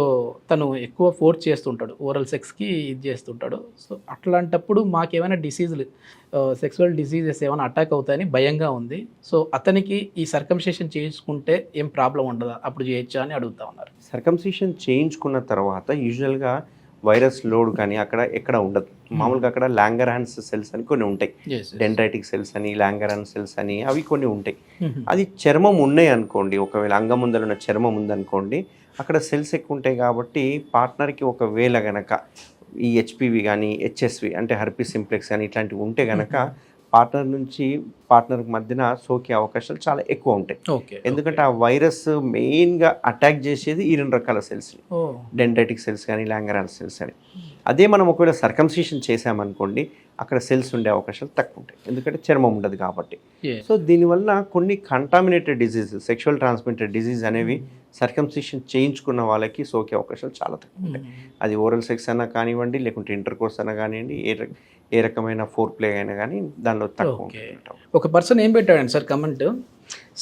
తను ఎక్కువ ఫోర్స్ చేస్తుంటాడు, ఓరల్ సెక్స్కి ఇది చేస్తుంటాడు. సో అట్లాంటప్పుడు మాకేమైనా డిసీజులు, సెక్సువల్ డిసీజెస్ ఏమైనా అటాక్ అవుతాయని భయంగా ఉంది. సో అతనికి ఈ సర్కంసేషన్ చేయించుకుంటే ఏం ప్రాబ్లం ఉండదా, అప్పుడు చేయొచ్చా అని అడుగుతా ఉన్నారు. సర్కంసిషన్ చేయించుకున్న తర్వాత యూజువల్గా వైరస్ లోడ్ కానీ అక్కడ ఎక్కడ ఉండదు. మామూలుగా అక్కడ లాంగర్హాన్స్ సెల్స్ అని కొన్ని ఉంటాయి, డెండ్రైటిక్ సెల్స్ అని, లాంగర్హాన్స్ సెల్స్ అని, అవి కొన్ని ఉంటాయి. అది చర్మం ఉన్నాయి అనుకోండి, ఒకవేళ అంగం ముందర ఉన్న చర్మం ఉందనుకోండి, అక్కడ సెల్స్ ఎక్కువ ఉంటాయి. కాబట్టి పార్ట్నర్కి ఒకవేళ గనక ఈ హెచ్పివి కానీ హెచ్ఎస్వి అంటే హర్పిస్ సింప్లెక్స్ కానీ ఇట్లాంటివి ఉంటే గనక పార్ట్నర్ నుంచి పార్ట్నర్ మధ్యన సోకే అవకాశాలు చాలా ఎక్కువ ఉంటాయి. ఎందుకంటే ఆ వైరస్ మెయిన్గా అటాక్ చేసేది ఈ 2 రకాల సెల్స్ని, డెండ్రైటిక్ సెల్స్ కానీ లాంగర్హాన్స్ సెల్స్ అని. అదే మనం ఒకవేళ సర్కంసిషన్ చేసామనుకోండి, అక్కడ సెల్స్ ఉండే అవకాశాలు తక్కువ ఉంటాయి, ఎందుకంటే చర్మం ఉండదు కాబట్టి. సో దీనివల్ల కొన్ని contaminated disease, sexual transmitted disease అనేవి సర్కంసిషన్ చేయించుకున్న వాళ్ళకి సోకే అవకాశాలు చాలా తక్కువ ఉంటాయి. అది ఓరల్ సెక్స్ అయినా కానివ్వండి, లేకుంటే ఇంటర్ కోర్స్ అయినా కానివ్వండి, ఏ రకమైన ఫోర్ ప్లే అయినా కానీ దానిలో తక్కువ ఉంటుంది. ఒక పర్సన్ ఏం పెట్టాడండి సార్ కమెంట్,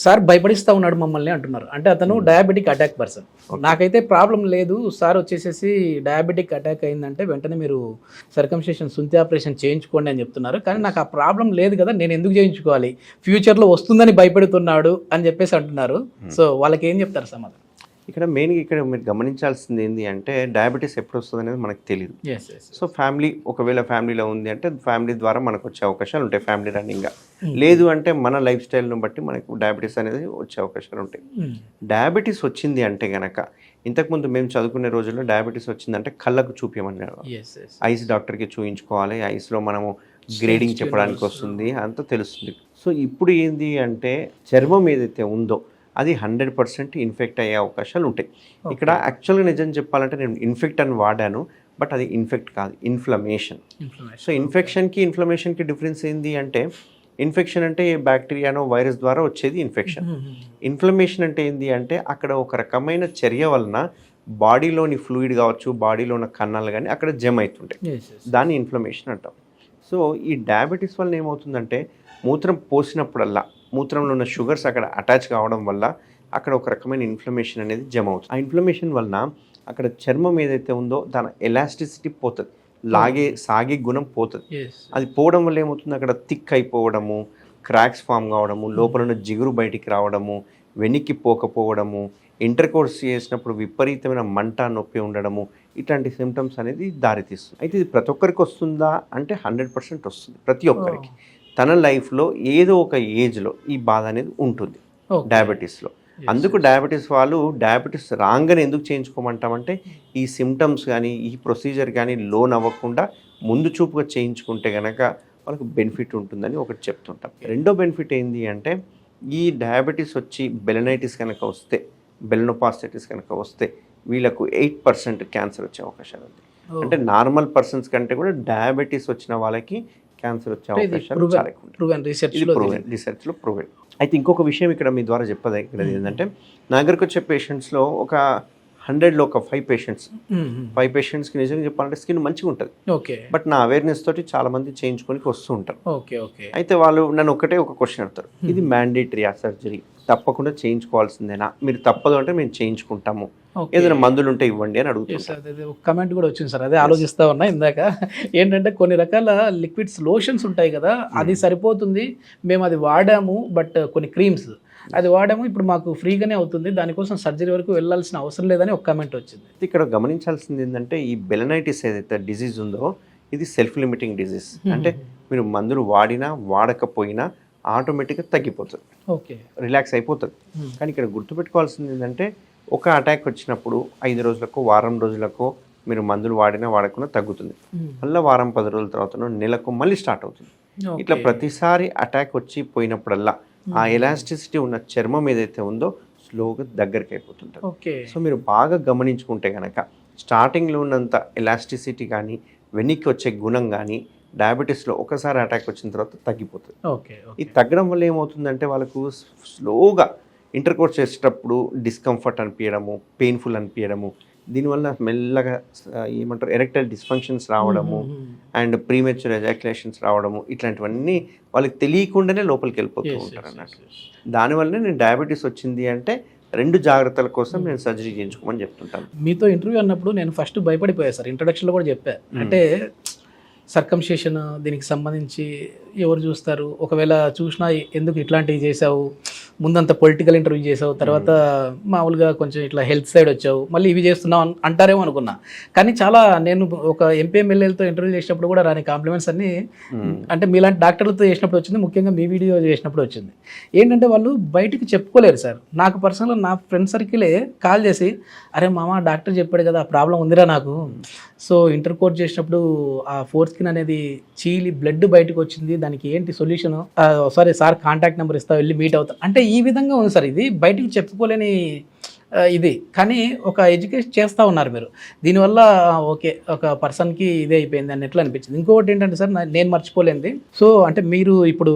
సార్ భయపడిస్తూ ఉన్నాడు మమ్మల్ని అంటున్నారు. అంటే అతను డయాబెటిక్ అటాక్ పర్సన్. నాకైతే ప్రాబ్లం లేదు సార్, వచ్చేసేసి డయాబెటిక్ అటాక్ అయిందంటే వెంటనే మీరు సర్కంసేషన్ సుంతి ఆపరేషన్ చేయించుకోండి అని చెప్తున్నారు. కానీ నాకు ఆ ప్రాబ్లం లేదు కదా, నేను ఎందుకు చేయించుకోవాలి, ఫ్యూచర్లో వస్తుందని భయపెడుతున్నాడు అని చెప్పేసి అంటున్నారు. సో వాళ్ళకి ఏం చెప్తారు సమాధానం? ఇక్కడ మెయిన్గా ఇక్కడ మీరు గమనించాల్సింది ఏంటి అంటే, డయాబెటీస్ ఎప్పుడు వస్తుంది అనేది మనకు తెలియదు. సో ఫ్యామిలీ, ఒకవేళ ఫ్యామిలీలో ఉంది అంటే ఫ్యామిలీ ద్వారా మనకు వచ్చే అవకాశాలు ఉంటాయి, ఫ్యామిలీ రన్నింగ్గా. లేదు అంటే మన లైఫ్ స్టైల్ను బట్టి మనకు డయాబెటీస్ అనేది వచ్చే అవకాశాలు ఉంటాయి. డయాబెటీస్ వచ్చింది అంటే గనక, ఇంతకుముందు మేము చదువుకునే రోజుల్లో డయాబెటీస్ వచ్చిందంటే కళ్ళకు చూపించమన్నారు, ఐస్ డాక్టర్కి చూయించుకోవాలి, ఐస్లో మనము గ్రేడింగ్ చెప్పడానికి వస్తుంది, అంతా తెలుస్తుంది. సో ఇప్పుడు ఏంది అంటే చర్మం ఏదైతే ఉందో అది 100% ఇన్ఫెక్ట్ అయ్యే అవకాశాలు ఉంటాయి. ఇక్కడ యాక్చువల్గా నిజం చెప్పాలంటే నేను ఇన్ఫెక్ట్ అని వాడాను, బట్ అది ఇన్ఫెక్ట్ కాదు, ఇన్ఫ్లమేషన్. సో ఇన్ఫెక్షన్కి ఇన్ఫ్లమేషన్కి డిఫరెన్స్ ఏంది అంటే, ఇన్ఫెక్షన్ అంటే బ్యాక్టీరియానో వైరస్ ద్వారా వచ్చేది ఇన్ఫెక్షన్. ఇన్ఫ్లమేషన్ అంటే ఏంది అంటే అక్కడ ఒక రకమైన చర్య వలన బాడీలోని ఫ్లూయిడ్ కావచ్చు, బాడీలో ఉన్న కన్నాలు కానీ అక్కడ జమ అవుతుంటాయి, దాన్ని ఇన్ఫ్లమేషన్ అంటాం. సో ఈ డయాబెటీస్ వలన ఏమవుతుందంటే, మూత్రం పోసినప్పుడల్లా మూత్రంలో ఉన్న షుగర్స్ అక్కడ అటాచ్ కావడం వల్ల అక్కడ ఒక రకమైన ఇన్ఫ్లమేషన్ అనేది జమ అవుతుంది. ఆ ఇన్ఫ్లమేషన్ వలన అక్కడ చర్మం ఏదైతే ఉందో దాని ఎలాస్టిసిటీ పోతుంది, సాగే గుణం పోతుంది. అది పోవడం వల్ల ఏమవుతుంది, అక్కడ థిక్ అయిపోవడము, క్రాక్స్ ఫామ్ కావడము, లోపల ఉన్న జిగురు బయటికి రావడము, వెనక్కి పోకపోవడము, ఇంటర్ కోర్స్ చేసినప్పుడు విపరీతమైన మంట, నొప్పి ఉండడము, ఇట్లాంటి సిమ్టమ్స్ అనేది దారితీస్తుంది. అయితే ఇది ప్రతి ఒక్కరికి వస్తుందా అంటే 100% వస్తుంది. ప్రతి ఒక్కరికి తన లైఫ్లో ఏదో ఒక ఏజ్లో ఈ బాధ అనేది ఉంటుంది డయాబెటీస్లో. అందుకు డయాబెటీస్ వాళ్ళు డయాబెటీస్ రాగానే ఎందుకు చేయించుకోమంటామంటే, ఈ సిమ్టమ్స్ కానీ ఈ ప్రొసీజర్ కానీ లోన్ అవ్వకుండా ముందు చూపుగా చేయించుకుంటే కనుక వాళ్ళకు బెనిఫిట్ ఉంటుందని ఒకటి చెప్తుంటాం. రెండో బెనిఫిట్ ఏంటి అంటే, ఈ డయాబెటీస్ వచ్చి బెలనైటిస్ కనుక వస్తే, బెలనోపాస్టైటిస్ కనుక వస్తే వీళ్ళకు 8% క్యాన్సర్ వచ్చే అవకాశాలు ఉంది. అంటే నార్మల్ పర్సన్స్ కంటే కూడా డయాబెటీస్ వచ్చిన వాళ్ళకి క్యాన్సర్ వచ్చే అవకాశాలు చాలా ఎక్కువ. రీసెర్చ్లో ప్రూవెన్. అయితే ఇంకొక విషయం ఇక్కడ మీ ద్వారా చెప్పేది ఇక్కడ ఏంటంటే, నా దగ్గరకు వచ్చే పేషెంట్స్లో ఒక 100లో ఒక 5 పేషెంట్స్కి నిజంగా చెప్పాలంటే స్కిన్ మంచిగా ఉంటుంది. బట్ నా అవేర్నెస్ తోటి చాలా మంది చేయించుకోనికి వస్తూ ఉంటారు. అయితే వాళ్ళు నన్ను ఒక క్వశ్చన్ అడుగుతారు, ఇది మ్యాండేటరీ సర్జరీ, తప్పకుండా చేయించుకోవాల్సిందేనా, మీరు తప్పదు అంటే మేము చేయించుకుంటాము, ఏదైనా మందులు ఉంటే ఇవ్వండి అని అడుగుతారు. కమెంట్ కూడా వచ్చింది సార్, అదే ఆలోచిస్తా ఉన్నా ఇందాక. ఏంటంటే కొన్ని రకాల లిక్విడ్స్, లోషన్స్ ఉంటాయి కదా, అది సరిపోతుంది, మేము అది వాడాము, బట్ కొన్ని క్రీమ్స్ అది వాడాము, ఇప్పుడు మాకు ఫ్రీగానే అవుతుంది, దానికోసం సర్జరీ వరకు వెళ్ళాల్సిన అవసరం లేదని ఒక కమెంట్ వచ్చింది. ఇక్కడ గమనించాల్సింది ఏంటంటే, ఈ బెలనైటిస్ ఏదైతే డిజీజ్ ఉందో ఇది సెల్ఫ్ లిమిటింగ్ డిజీజ్. అంటే మీరు మందులు వాడినా వాడకపోయినా ఆటోమేటిక్గా తగ్గిపోతుంది, రిలాక్స్ అయిపోతుంది. కానీ ఇక్కడ గుర్తుపెట్టుకోవాల్సింది ఏంటంటే, ఒక అటాక్ వచ్చినప్పుడు 5 రోజులకు, వారం రోజులకు మీరు మందులు వాడినా వాడకుండా తగ్గుతుంది, మళ్ళీ వారం 10 రోజుల తర్వాత నెలకు మళ్ళీ స్టార్ట్ అవుతుంది. ఇట్లా ప్రతిసారి అటాక్ వచ్చి పోయినప్పుడల్లా ఆ ఎలాస్టిసిటీ ఉన్న చర్మం ఏదైతే ఉందో స్లోగా దగ్గరికి అయిపోతుంటుంది. సో మీరు బాగా గమనించుకుంటే కనుక స్టార్టింగ్లో ఉన్నంత ఎలాస్టిసిటీ కానీ వెనక్కి వచ్చే గుణం కానీ డయాబెటీస్లో ఒకసారి అటాక్ వచ్చిన తర్వాత తగ్గిపోతుంది. ఇది తగ్గడం వల్ల ఏమవుతుందంటే, వాళ్ళకు స్లోగా ఇంటర్ కోర్స్ చేసేటప్పుడు డిస్కంఫర్ట్ అనిపించడము, పెయిన్ఫుల్ అనిపించడము, దీనివల్ల మెల్లగా ఏమంటారు ఎరెక్టైల్ డిస్ఫంక్షన్స్ రావడము అండ్ ప్రీమెచ్యూర్ ఎజాక్యులేషన్స్ రావడము, ఇట్లాంటివన్నీ వాళ్ళకి తెలియకుండానే లోపలికి వెళ్ళిపోతూ ఉంటారు అన్నట్టు. దానివల్లనే నేను డయాబెటీస్ వచ్చింది అంటే 2 జాగ్రత్తల కోసం నేను సర్జరీ చేయించుకోమని చెప్తుంటాను. మీతో ఇంటర్వ్యూ అన్నప్పుడు నేను ఫస్ట్ భయపడిపోయాను సార్, ఇంట్రడక్షన్లో కూడా చెప్పా. అంటే సర్కంషేషన్ దీనికి సంబంధించి ఎవరు చూస్తారు, ఒకవేళ చూసినా ఎందుకు ఇట్లాంటివి చేసావు, ముందంత పొలిటికల్ ఇంటర్వ్యూ చేసావు, తర్వాత మామూలుగా కొంచెం ఇట్లా హెల్త్ సైడ్ వచ్చావు, మళ్ళీ ఇవి చేస్తున్నావు అంటారేమో అనుకున్నా. కానీ చాలా నేను ఒక ఎంపీ ఎమ్మెల్యేలతో ఇంటర్వ్యూ చేసినప్పుడు కూడా రాని కాంప్లిమెంట్స్ అన్నీ అంటే మీలాంటి డాక్టర్లతో చేసినప్పుడు వచ్చింది, ముఖ్యంగా మీ వీడియో చేసినప్పుడు వచ్చింది. ఏంటంటే వాళ్ళు బయటికి చెప్పుకోలేరు సార్. నాకు పర్సనల్గా నా ఫ్రెండ్ సర్కిలే కాల్ చేసి, అరే మామ డాక్టర్ చెప్పాడు కదా ప్రాబ్లం ఉందిరా నాకు, సో ఇంటర్ కోర్స్ చేసినప్పుడు ఆ ఫోర్త్ స్కిన్ అనేది చీలి బ్లడ్ బయటకు వచ్చింది, దానికి ఏంటి solution, sorry sir contact number ఇస్తా వెళ్ళి మీట్ అవుతా, అంటే ఈ విధంగా ఉంది సార్. ఇది బయటికి చెప్పుకోలేని ఇది, కానీ ఒక ఎడ్యుకేషన్ చేస్తూ ఉన్నారు మీరు. దీనివల్ల ఓకే ఒక పర్సన్కి ఇదే అయిపోయింది అని ఎట్లా అనిపించింది. ఇంకొకటి ఏంటంటే సార్ నేను మర్చిపోలేంది, సో అంటే మీరు ఇప్పుడు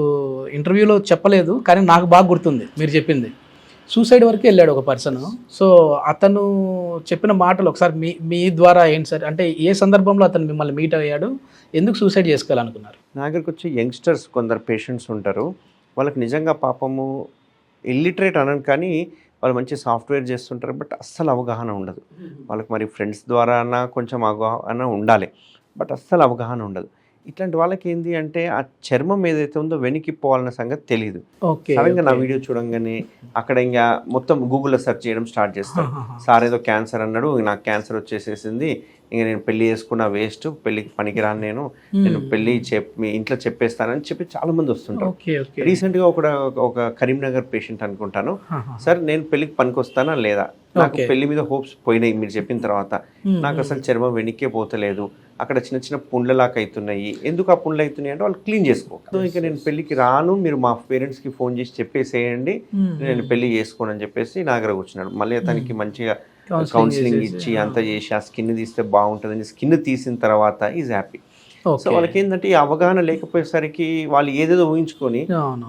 ఇంటర్వ్యూలో చెప్పలేదు కానీ నాకు బాగా గుర్తుంది మీరు చెప్పింది. సూసైడ్ వరకు వెళ్ళాడు ఒక పర్సన్. సో అతను చెప్పిన మాటలు ఒకసారి మీ ద్వారా ఏంటి సార్, అంటే ఏ సందర్భంలో అతను మిమ్మల్ని మీట్ అయ్యాడు, ఎందుకు సూసైడ్ చేసుకోవాలనుకున్నారు? నా దగ్గరికి వచ్చి యంగ్స్టర్స్ కొందరు పేషెంట్స్ ఉంటారు, వాళ్ళకి నిజంగా పాపము ఇల్లిటరేట్ అనను కానీ వాళ్ళు మంచి సాఫ్ట్వేర్ చేస్తుంటారు, బట్ అస్సలు అవగాహన ఉండదు వాళ్ళకి. మరి ఫ్రెండ్స్ ద్వారా అన్నా కొంచెం అవగాహన ఉండాలి, బట్ అస్సలు అవగాహన ఉండదు. ఇట్లాంటి వాళ్ళకి ఏంటి అంటే ఆ చర్మం ఏదైతే ఉందో వెనక్కి పోవాలన్న సంగతి తెలియదు. సడన్గా నా వీడియో చూడంగానే అక్కడ ఇంకా మొత్తం గూగుల్లో సెర్చ్ చేయడం స్టార్ట్ చేస్తాను. సార్ ఏదో క్యాన్సర్ అన్నాడు, నాకు క్యాన్సర్ వచ్చేసేసింది, ఇంకా నేను పెళ్లి చేసుకున్న వేస్ట్, పెళ్లికి పనికిరాను, నేను పెళ్లి మీ ఇంట్లో చెప్పేస్తానని చెప్పి చాలా మంది వస్తుంటారు. రీసెంట్గా ఒక కరీంనగర్ పేషెంట్ అనుకుంటాను, సార్ నేను పెళ్లికి పనికి వస్తానా లేదా, నాకు పెళ్లి మీద హోప్స్ పోయినాయి మీరు చెప్పిన తర్వాత, నాకు అసలు చర్మం వెనక్కే పోతలేదు, అక్కడ చిన్న చిన్న పుండ్లలాగా అవుతున్నాయి, ఎందుకు ఆ పుండ్లు అవుతున్నాయి అంటే వాళ్ళు క్లీన్ చేసుకో, ఇంకా నేను పెళ్లికి రాను, మీరు మా పేరెంట్స్కి ఫోన్ చేసి చెప్పేసేయండి నేను పెళ్లి చేసుకోను అని చెప్పేసి నా దగ్గర కూర్చున్నాడు. మళ్ళీ అతనికి మంచిగా కౌన్సిలింగ్ ఇచ్చి అంతా చేసి ఆ స్కిన్ తీస్తే బాగుంటుందని స్కిన్ తీసిన తర్వాత ఈజ్ హ్యాపీ. సో వాళ్ళకి ఏంటంటే ఈ అవగాహన లేకపోయేసరికి వాళ్ళు ఏదేదో ఊహించుకొని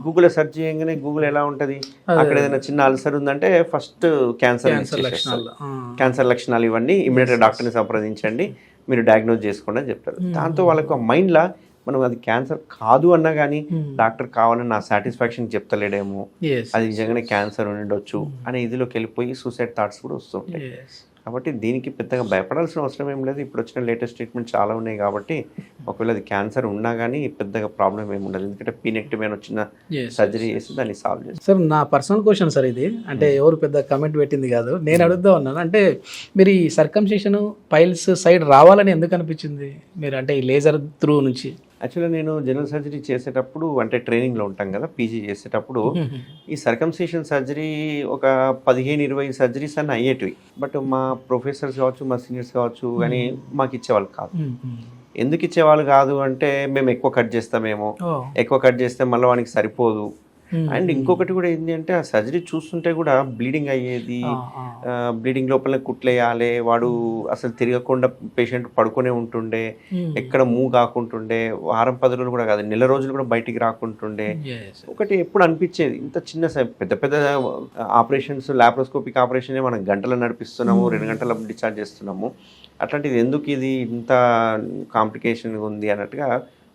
గూగుల్లో సెర్చ్ చేయగానే గూగుల్ ఎలా ఉంటుంది, అక్కడ ఏదైనా చిన్న అల్సర్ ఉందంటే ఫస్ట్ క్యాన్సర్ లక్షణాలు ఇవన్నీ ఇమీడియట్గా డాక్టర్ని సంప్రదించండి, మీరు డయాగ్నోజ్ చేసుకోండి అని చెప్తారు. దాంతో వాళ్ళకు మైండ్లో మనం అది క్యాన్సర్ కాదు అన్నా కానీ డాక్టర్ కావాలని నా సాటిస్ఫాక్షన్ చెప్తలేడేమో, అది నిజంగానే క్యాన్సర్ ఉండొచ్చు అనే ఇదిలోకి వెళ్ళిపోయి సూసైడ్ థాట్స్ కూడా వస్తుంటాయి. కాబట్టి దీనికి పెద్దగా భయపడాల్సిన అవసరం ఏం లేదు. ఇప్పుడు వచ్చిన లేటెస్ట్ ట్రీట్మెంట్ చాలా ఉన్నాయి కాబట్టి ఒకవేళ అది క్యాన్సర్ ఉన్నా కానీ పెద్దగా ప్రాబ్లం ఏమి ఉండదు, ఎందుకంటే పీనెక్టమీ అని వచ్చిన సర్జరీ చేసి దాన్ని సాల్వ్ చేస్తాం. సార్ నా పర్సనల్ క్వశ్చన్ సార్ ఇది, అంటే ఎవరు పెద్ద కమెంట్ పెట్టింది కాదు, నేను అడుగుతా ఉన్నాను. అంటే మీరు ఈ సర్కంసిషన్ పైల్స్ సైడ్ రావాలని ఎందుకు అనిపించింది మీరు, అంటే ఈ లేజర్ త్రూ నుంచి? యాక్చువల్గా నేను జనరల్ సర్జరీ చేసేటప్పుడు అంటే ట్రైనింగ్లో ఉంటాం కదా, పీజీ చేసేటప్పుడు ఈ సర్కంసిషన్ సర్జరీ ఒక 15-20 సర్జరీస్ అన్నీ అయ్యేటివి, బట్ మా ప్రొఫెసర్స్ కావచ్చు మా సీనియర్స్ కావచ్చు కానీ మాకు ఇచ్చేవాళ్ళు కాదు. ఎందుకు ఇచ్చేవాళ్ళు కాదు అంటే మేము ఎక్కువ కట్ చేస్తామేమో, ఎక్కువ కట్ చేస్తే మళ్ళీ వానికి సరిపోదు. అండ్ ఇంకొకటి కూడా ఏంటి అంటే ఆ సర్జరీ చూస్తుంటే కూడా బ్లీడింగ్ అయ్యేది, బ్లీడింగ్ లోపల కుట్లేయాలి, వాడు అసలు తిరగకుండా పేషెంట్ పడుకునే ఉంటుండే, ఎక్కడ మూవ్ కాకుంటుండే, వారం 10 రోజులు కూడా కాదు నెల రోజులు కూడా బయటికి రాకుంటుండే. ఒకటి ఎప్పుడు అనిపించేది ఇంత చిన్న పెద్ద పెద్ద ఆపరేషన్స్, లాప్రోస్కోపిక్ ఆపరేషన్ మనం గంటలు నడిపిస్తున్నాము, 2 గంటల డిశ్చార్జ్ చేస్తున్నాము, అట్లాంటిది ఎందుకు ఇది ఇంత కాంప్లికేషన్ ఉంది అన్నట్టుగా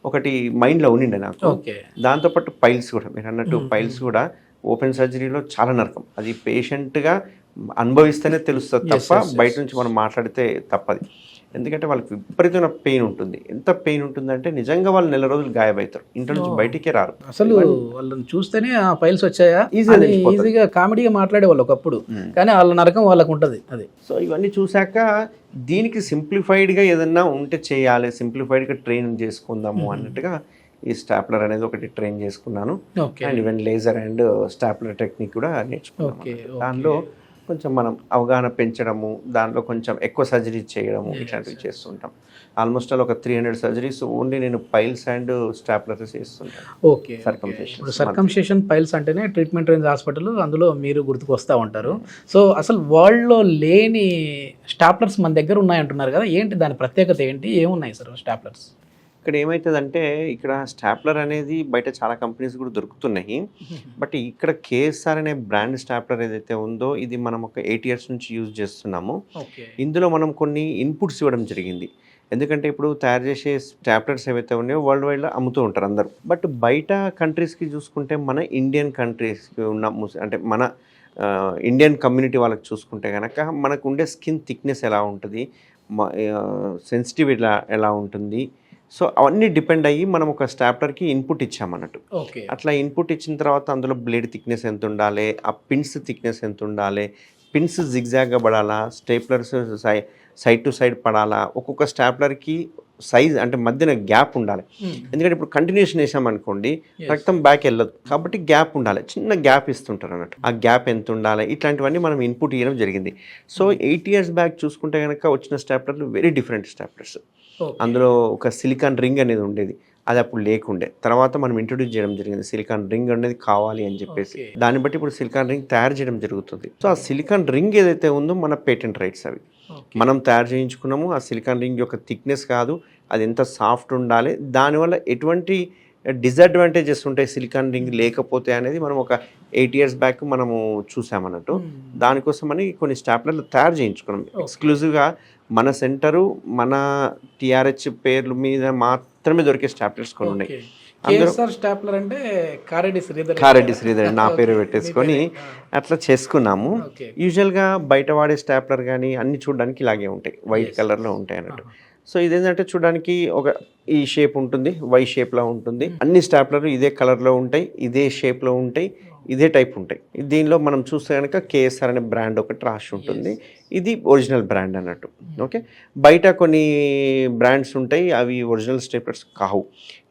ఒకటి మైండ్లో ఉండిండే నాకు. దాంతోపాటు పైల్స్ కూడా మీరు అన్నట్టు పైల్స్ కూడా ఓపెన్ సర్జరీలో చాలా నరకం, అది పేషెంట్గా అనుభవిస్తేనే తెలుస్తుంది తప్ప బయట నుంచి మనం మాట్లాడితే తప్పది. ఎందుకంటే వాళ్ళకి విపరీతమైన పెయిన్ ఉంటుంది. ఎంత పెయిన్ ఉంటుందంటే నిజంగా వాళ్ళు నెల రోజులు గాయపడతారు, ఇంట్లో నుంచి బయటికే రారు. అసలు వాళ్ళని చూస్తేనే ఆ ఫైల్స్ వచ్చాయా ఈజీగా కామెడీగా మాట్లాడే వాళ్ళు ఒకప్పుడు, కానీ వాళ్ళ నరకం వాళ్ళకు ఉంటుంది అది. సో ఇవన్నీ చూశాక దీనికి సింప్లిఫైడ్గా ఏదన్నా ఉంటే చేయాలి, సింప్లిఫైడ్గా ట్రైన్ చేసుకుందాము అన్నట్టుగా ఈ స్టాప్లర్ అనేది ఒకటి ట్రైన్ చేసుకున్నాను. And even laser and stapler technique కూడా నేర్చుకున్నాను. దానిలో కొంచెం మనం అవగాహన పెంచడము, దాంట్లో కొంచెం ఎక్కువ సర్జరీ చేయడము ఇట్లాంటివి చేస్తుంటాం. ఆల్మోస్ట్ ఒక 300 సర్జరీస్ ఓన్లీ నేను పైల్స్ అండ్ స్టాప్లర్స్ చేస్తుంటాను. ఓకే, సర్కంసిషన్ పైల్స్ అంటేనే ట్రీట్మెంట్ రేంజ్ హాస్పిటల్, అందులో మీరు గుర్తుకొస్తూ ఉంటారు. సో అసలు వరల్డ్లో లేని స్టాప్లర్స్ మన దగ్గర ఉన్నాయంటున్నారు కదా, ఏంటి దాని ప్రత్యేకత ఏంటి, ఏమున్నాయి సార్ స్టాప్లర్స్? ఇక్కడ ఏమవుతుందంటే ఇక్కడ స్టాప్లర్ అనేది బయట చాలా కంపెనీస్ కూడా దొరుకుతున్నాయి, బట్ ఇక్కడ కేఎస్ఆర్ అనే బ్రాండ్ స్టాప్లర్ ఏదైతే ఉందో ఇది మనం ఒక 8 years నుంచి యూజ్ చేస్తున్నాము. ఇందులో మనం కొన్ని ఇన్పుట్స్ ఇవ్వడం జరిగింది, ఎందుకంటే ఇప్పుడు తయారు చేసే స్టాప్లర్స్ ఏవైతే ఉన్నాయో వరల్డ్ వైడ్లో అమ్ముతూ ఉంటారు అందరూ, బట్ బయట కంట్రీస్కి చూసుకుంటే మన ఇండియన్ కంట్రీస్కి ఉన్న అంటే మన ఇండియన్ కమ్యూనిటీ వాళ్ళకి చూసుకుంటే కనుక మనకు ఉండే స్కిన్ థిక్నెస్ ఎలా ఉంటుంది, సెన్సిటివ్ ఎలా ఉంటుంది, సో అవన్నీ డిపెండ్ అయ్యి మనం ఒక స్టాప్లర్కి ఇన్పుట్ ఇచ్చామన్నట్టు. ఓకే. అట్లా ఇన్పుట్ ఇచ్చిన తర్వాత అందులో బ్లేడ్ థిక్నెస్ ఎంత ఉండాలి, ఆ పిన్స్ థిక్నెస్ ఎంత ఉండాలి, pins జిగ్జాగ్గా Padala, staplers side to side పడాలా, ఒక్కొక్క స్టాప్లర్కి సైజ్ అంటే మధ్యన గ్యాప్ ఉండాలి. ఎందుకంటే ఇప్పుడు కంటిన్యూషన్ వేసామనుకోండి రక్తం బ్యాక్ వెళ్ళదు, కాబట్టి గ్యాప్ ఉండాలి, చిన్న గ్యాప్ ఇస్తుంటారు అన్నట్టు. ఆ గ్యాప్ ఎంత ఉండాలి, ఇట్లాంటివన్నీ మనం ఇన్పుట్ ఇవ్వడం జరిగింది. సో 8 years బ్యాక్ చూసుకుంటే కనుక వచ్చిన స్టాప్లర్లు వెరీ డిఫరెంట్ స్టాప్లర్స్. అందులో ఒక సిలికాన్ రింగ్ అనేది ఉండేది, అది అప్పుడు లేకుండే. తర్వాత మనం ఇంట్రొడ్యూస్ చేయడం జరిగింది, సిలికాన్ రింగ్ అనేది కావాలి అని చెప్పేసి. దాన్ని బట్టి ఇప్పుడు సిలికాన్ రింగ్ తయారు చేయడం జరుగుతుంది. సో ఆ సిలికాన్ రింగ్ ఏదైతే ఉందో మన పేటెంట్ రైట్స్ అవి మనం తయారు చేయించుకున్నాము. ఆ సిలికాన్ రింగ్ యొక్క థిక్నెస్ కాదు, అది ఎంత సాఫ్ట్ ఉండాలి, దానివల్ల ఎటువంటి డిసడ్వాంటేజెస్ ఉంటాయి సిలికాన్ రింగ్ లేకపోతే అనేది మనం ఒక 8 years బ్యాక్ మనము చూసామన్నట్టు. దానికోసమని కొన్ని స్టాప్లర్లు తయారు చేయించుకున్నాం ఎక్స్క్లూజివ్గా. మన సెంటరు మన టీఆర్హెచ్ పేర్ల మీద మాత్రమే దొరికే స్టాప్లర్స్ కొన్ని ఉన్నాయి. స్టాప్లర్ అంటే కారెడ్డి శ్రీధర్ నా పేరు పెట్టేసుకొని అట్లా చేసుకున్నాము. యూజువల్గా బయట వాడే స్టాప్లర్ కానీ అన్ని చూడడానికి ఇలాగే ఉంటాయి, వైట్ కలర్లో ఉంటాయి అన్నట్టు. సో ఇదేంటంటే చూడడానికి ఒక ఈ షేప్ ఉంటుంది, వై షేప్లో ఉంటుంది. అన్ని స్టాప్లర్లు ఇదే కలర్లో ఉంటాయి, ఇదే షేప్లో ఉంటాయి, ఇదే టైప్ ఉంటాయి. దీనిలో మనం చూస్తే కనుక కేఎస్ఆర్ అనే బ్రాండ్ ఒకటి రాసి ఉంటుంది, ఇది ఒరిజినల్ బ్రాండ్ అన్నట్టు. ఓకే, బయట కొన్ని బ్రాండ్స్ ఉంటాయి, అవి ఒరిజినల్ స్టేప్లర్స్ కావు.